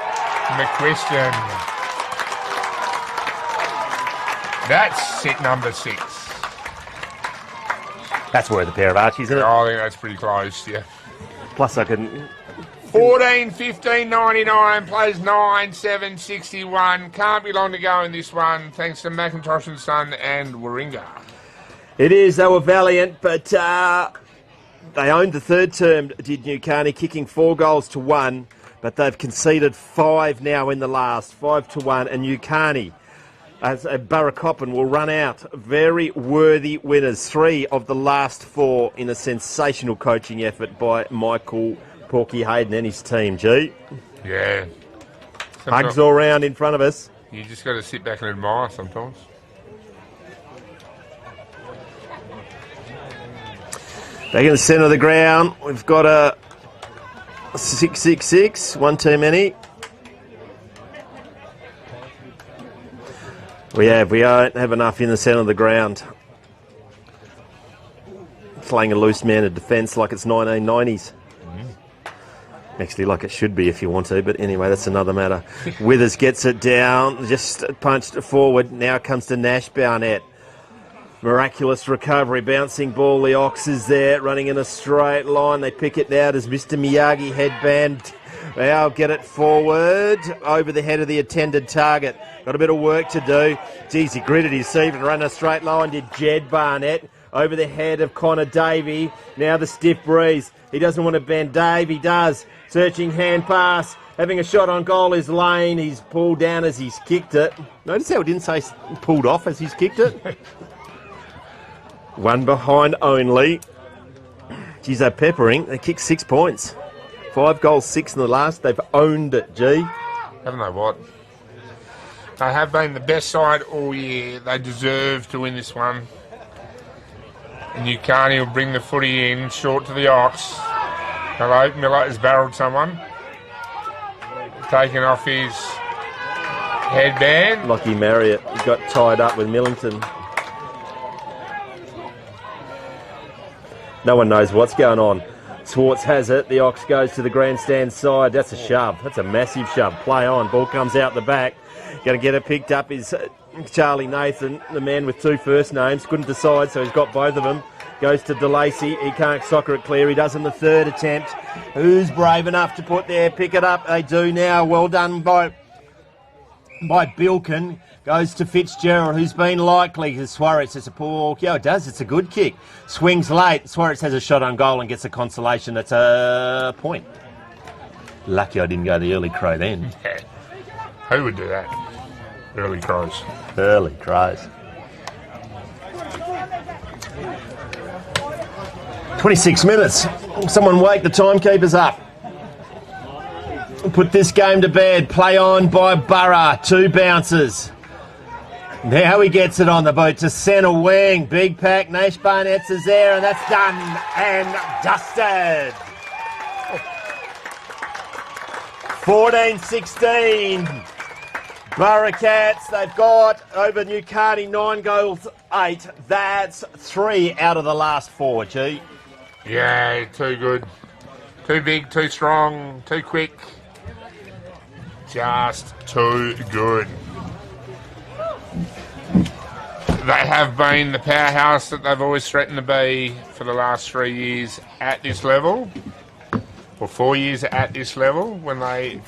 That's sit number 6. That's worth a pair of Archies, isn't it? I think that's pretty close, yeah. Plus I can... 14-15-99 plays 9-7 61. Can't be long to go in this one, thanks to Macintosh and Son and Warringah. It is. They were valiant, but they owned the third term, did Nukarni, kicking 4 goals to 1, but they've conceded 5 now in the last, 5-1, and Nukarni, as Burracoppin, will run out. Very worthy winners. 3 of the last 4 in a sensational coaching effort by Michael Porky Hayden and his team, G. Yeah. Hugs all round in front of us. You just got to sit back and admire sometimes. Back in the centre of the ground, we've got a 6-6-6, one too many. We don't have enough in the centre of the ground. playing a loose man of defence like it's 1990s. Actually, like it should be if you want to, but anyway, that's another matter. Withers gets it down, just punched it forward. Now comes to Nash Barnett. Miraculous recovery, bouncing ball. The Ox is there, running in a straight line. They pick it out as Mr. Miyagi headband. Now get it forward over the head of the attended target. Got a bit of work to do. Geez, he gritted his teeth and ran a straight line. Did Jed Barnett over the head of Connor Davey. Now the stiff breeze. He doesn't want to bend Dave. He does. Searching hand pass. Having a shot on goal is Lane. He's pulled down as he's kicked it. Notice how it didn't say pulled off as he's kicked it. One behind only. Geez, they're peppering. They kicked 6 points. 5 goals, 6 in the last. They've owned it, G. Haven't they what? They have been the best side all year. They deserve to win this one. And Nukarni will bring the footy in, short to the Ox. Hello, Miller has barreled someone. Taken off his headband. Lockie Marriott, he got tied up with Millington. No one knows what's going on. Swartz has it. The Ox goes to the grandstand side. That's a shove. That's a massive shove. Play on. Ball comes out the back. Going to get it picked up is Charlie Nathan, the man with 2 first names. Couldn't decide, so he's got both of them. Goes to DeLacy. He can't soccer it clear. He does in the third attempt. Who's brave enough to put there? Pick it up. They do now. Well done by Bilkin. Goes to Fitzgerald, who's been likely. Suarez has a poor... Yeah, it does. It's a good kick. Swings late. Suarez has a shot on goal and gets a consolation. That's a point. Lucky I didn't go the early crow then. Yeah. Who would do that? Early crows. Early crows. 26 minutes. Someone wake the timekeepers up. Put this game to bed. Play on by Burra. 2 bounces. Now he gets it on the boot to centre wing. Big pack. Nash Barnett's is there, and that's done and dusted. 14-16. Burracats, they've got over Nukarni 9 goals, 8. That's 3 out of the last 4, G. Yeah, too good. Too big, too strong, too quick. Just too good. They have been the powerhouse that they've always threatened to be for the last 3 years at this level, or 4 years at this level, when they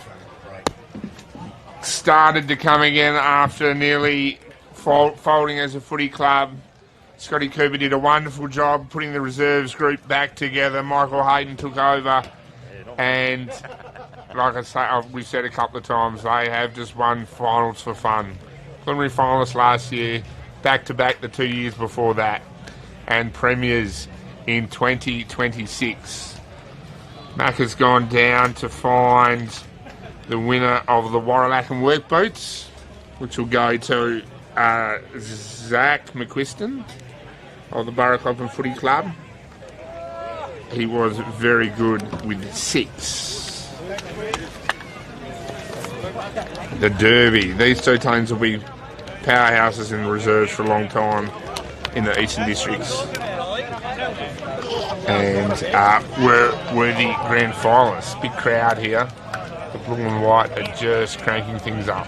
started to come again after nearly folding as a footy club. Scotty Cooper did a wonderful job putting the reserves group back together. Michael Hayden took over, and like I say, we've said a couple of times, they have just won finals for fun. Preliminary finalists last year, back-to-back the 2 years before that, and premiers in 2026. Mac has gone down to find the winner of the Warralacan work boots, which will go to Zach McQuiston of the Burracoppin Footy Club. He was very good with 6. The Derby. These 2 teams will be powerhouses in the reserves for a long time in the Eastern Districts. And we're worthy grand finalists. Big crowd here. The blue and white are just cranking things up.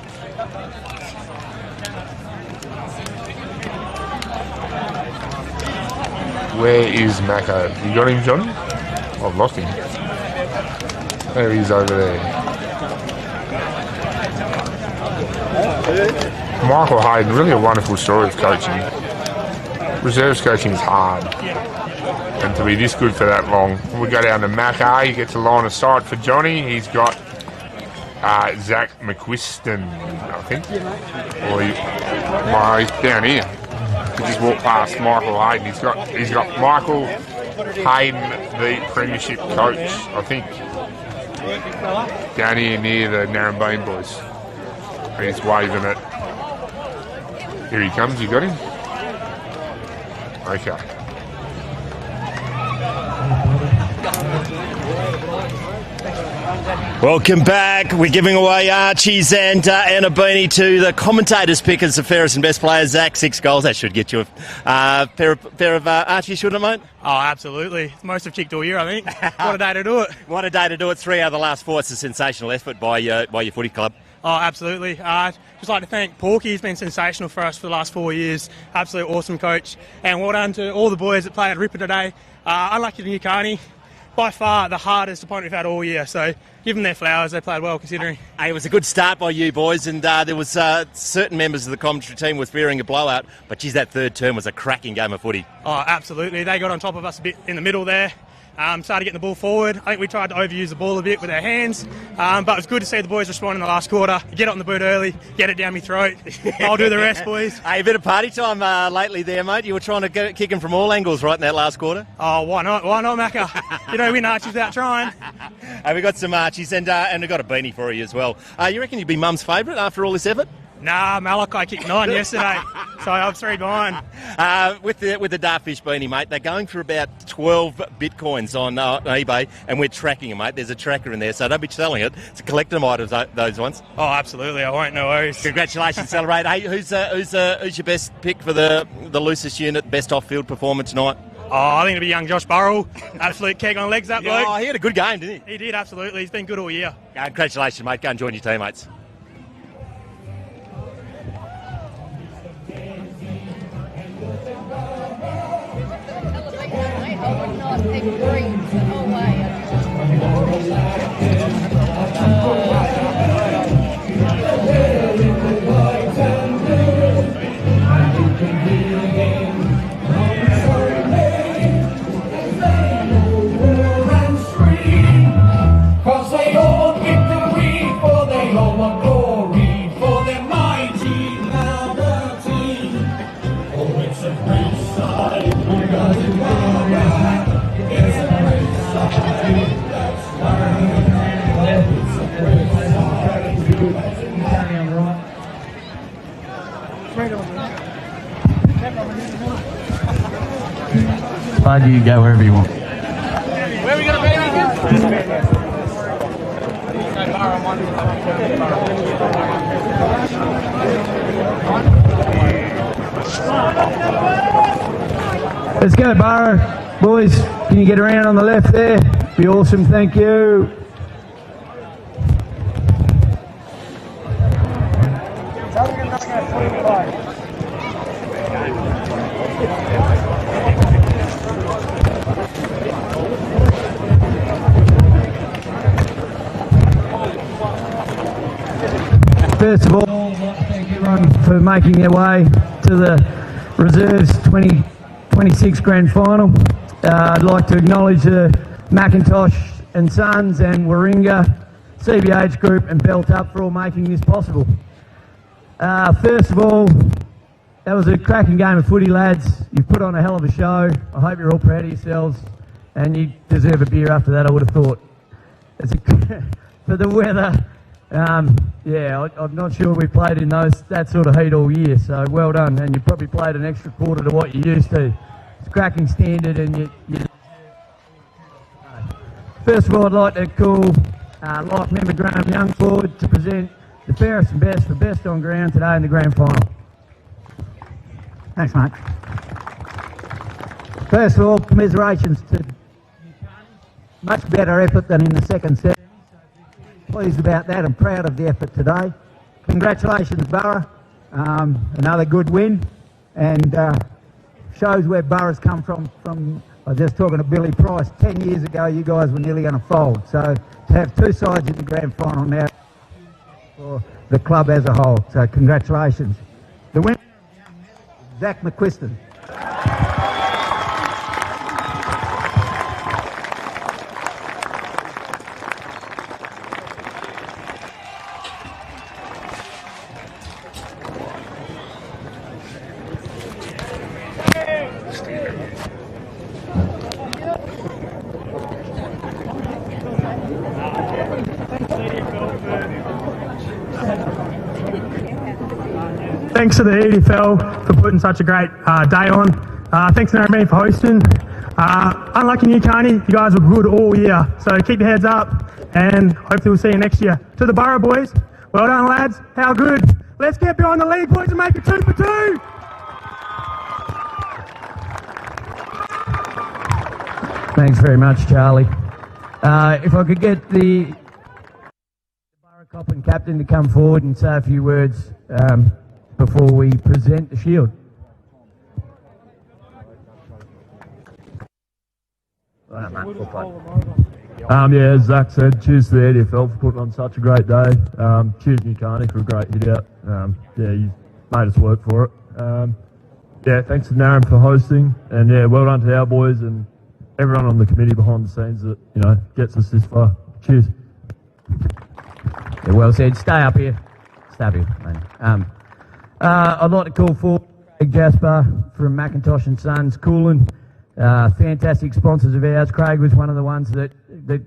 Where is Mako? You got him, Johnny? I've lost him. There he is over there. Michael Hayden, really a wonderful story of coaching. Reserves coaching is hard. And to be this good for that long. We go down to Mako, he gets a line of sight for Johnny. He's got Zach McQuiston, I think. Or he's down here. He just walked past Michael Hayden. He's got Michael Hayden, the premiership coach, I think, down here near the Narrabeen boys. He's waving it. Here he comes. You got him? Okay. Welcome back. We're giving away Archies and a beanie to the commentators' pick as the fairest and best players. Zach, 6 goals. That should get you a pair of Archies, shouldn't it, mate? Oh, absolutely. Most have kicked all year, I think. What a day to do it. What a day to do it. 3 out of the last 4. It's a sensational effort by your footy club. Oh, absolutely. Just like to thank Porky. He's been sensational for us for the last 4 years. Absolute awesome coach. And well done to all the boys that played at Ripper today. Unlucky to Nukarni. By far the hardest opponent we've had all year, so give them their flowers. They played well considering. Hey, it was a good start by you boys, and there was certain members of the commentary team were fearing a blowout, but geez, that third term was a cracking game of footy. Oh, absolutely. They got on top of us a bit in the middle there. Started getting the ball forward. I think we tried to overuse the ball a bit with our hands, but it was good to see the boys respond in the last quarter. Get it on the boot early, get it down my throat. I'll do the rest, boys. Hey, a bit of party time lately there, mate. You were trying to kick him from all angles right in that last quarter. Oh, why not? Why not, Macca? You don't win Archies without trying. Hey, we got some Archies and we got a beanie for you as well. You reckon you'd be Mum's favourite after all this effort? Nah, Malachi kicked 9 yesterday, so I'm 3 behind. With the Dartfish beanie, mate, they're going for about 12 bitcoins on eBay, and we're tracking them, mate. There's a tracker in there, so don't be selling it. It's a collector's item, those ones. Oh, absolutely, I won't, no worries. Congratulations, celebrate. Hey, who's your best pick for the loosest unit, best off-field performance tonight? Oh, I think it'll be young Josh Burrell. Absolute keg on legs, that bloke. Oh, he had a good game, didn't he? He did, absolutely. He's been good all year. Congratulations, mate. Go and join your teammates. Bud, you go wherever you want. Where are we going to be? Let's go, Barra. Boys, can you get around on the left there? Be awesome, thank you. First of all, I'd like to thank everyone for making their way to the Reserves 2026 Grand Final. I'd like to acknowledge the McIntosh and Sons and Warringah, CBH Group and Belt Up for all making this possible. First of all, that was a cracking game of footy, lads. You've put on a hell of a show. I hope you're all proud of yourselves, and you deserve a beer after that, I would have thought. For the weather, yeah, I'm not sure we played in that sort of heat all year, so well done. And you probably played an extra quarter to what you used to. It's a cracking standard, and you First of all, I'd like to call Life Member Graham Young forward to present the fairest and best for best on ground today in the grand final. Thanks, mate. First of all, commiserations to much better effort than in the second set. Pleased about that and proud of the effort today. Congratulations, Burra. Another good win, and shows where Burra's come from. I was just talking to Billy Price 10 years ago. You guys were nearly going to fold. So to have 2 sides in the grand final now for the club as a whole. So congratulations. The winner, Zach McQuiston. Thanks to the EDFL for putting such a great day on. Thanks to Narrabeen for hosting. Unlucky Nukarni, you guys were good all year, so keep your heads up and hopefully we'll see you next year. To the Burra boys, well done lads, how good. Let's get behind the league boys and make it 2 for 2. Thanks very much, Charlie. If I could get the Burracoppin captain to come forward and say a few words before we present the shield. Yeah, as Zach said, cheers to the EDFL for putting on such a great day. Cheers Nukarni for a great hit out. Yeah, you made us work for it. Yeah, thanks to Narran for hosting, and yeah, well done to our boys and everyone on the committee behind the scenes that, you know, gets us this far. Cheers. Yeah, well said. Stay up here. Stay up here, man. I'd like to call for Craig Jasper from Macintosh and Sons, Coolin. Fantastic sponsors of ours. Craig was one of the ones that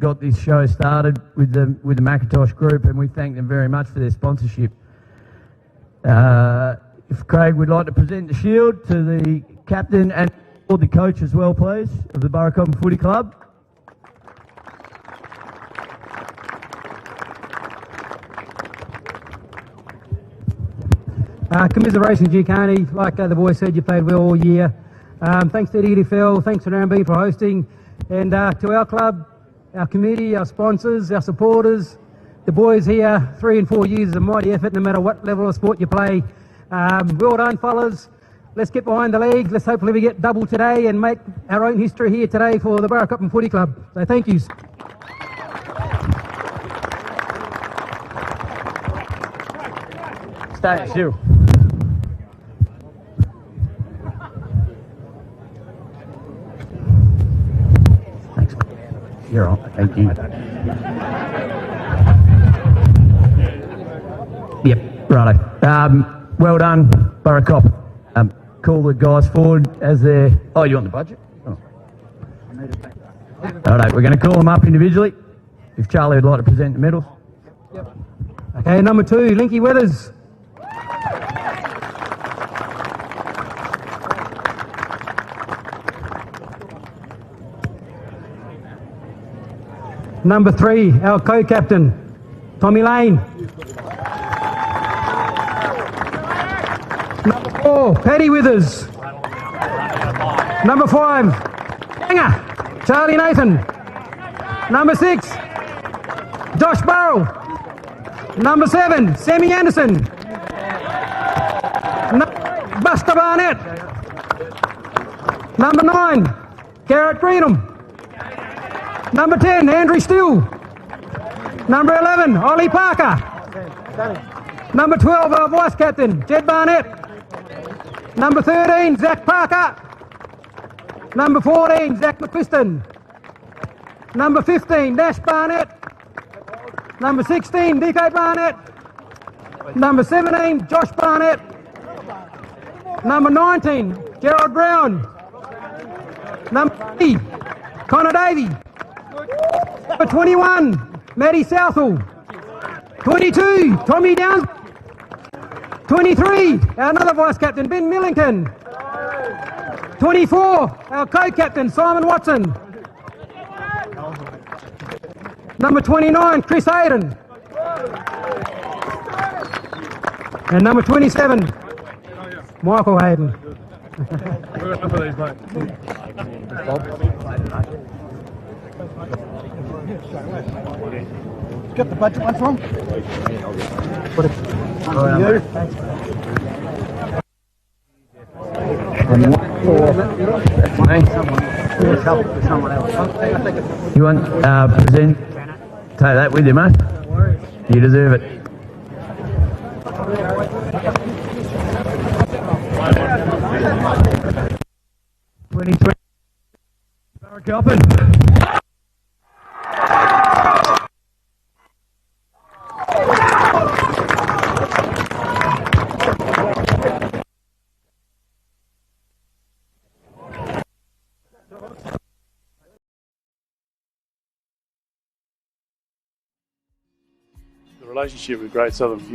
got this show started with the Macintosh group, and we thank them very much for their sponsorship. If Craig would like to present the shield to the captain and the coach as well, please, of the Burracoppin Footy Club. Commiseration, Nukarni. Like the boys said, you played well all year. Thanks to the EDFL, thanks to Narran for hosting, and to our club, our committee, our sponsors, our supporters, the boys here. 3 and 4 years is a mighty effort, no matter what level of sport you play. Well done, fellas. Let's get behind the league. Let's hopefully we get double today and make our own history here today for the Burracoppin Footy Club. So thank you. Stay still. Thanks. You're on. Thank you. Yep, righto. Well done, Burracoppin. Call the guys forward as they're... Oh, you want the budget? Oh. Righto, we're going to call them up individually. If Charlie would like to present the medals. Yep. Okay, number 2, Linky Weathers. Number 3, our co-captain, Tommy Lane. Number 4, Paddy Withers. Number 5, Yanger, Charlie Nathan. Number 6, Josh Burrell. Number 7, Sammy Anderson. Buster Barnett. Number 9, Garrett Greenham. Number 10, Andrew Steele. Number 11, Ollie Parker. Number 12, our vice captain, Jed Barnett. Number 13, Zach Parker. Number 14, Zach McQuiston. Number 15, Dash Barnett. Number 16, DK Barnett. Number 17, Josh Barnett. Number 19, Gerald Brown. Number 3, Connor Davey. Number 21, Matty Southall. 22, Tommy Downs. 23, another vice-captain, Ben Millington. 24, our co-captain, Simon Watson. Number 29, Chris Hayden. And number 27, Michael Hayden. Got the budget one from? You want present? Take that with you, mate. You deserve it. Burracoppin. The relationship with Great Southern Fuel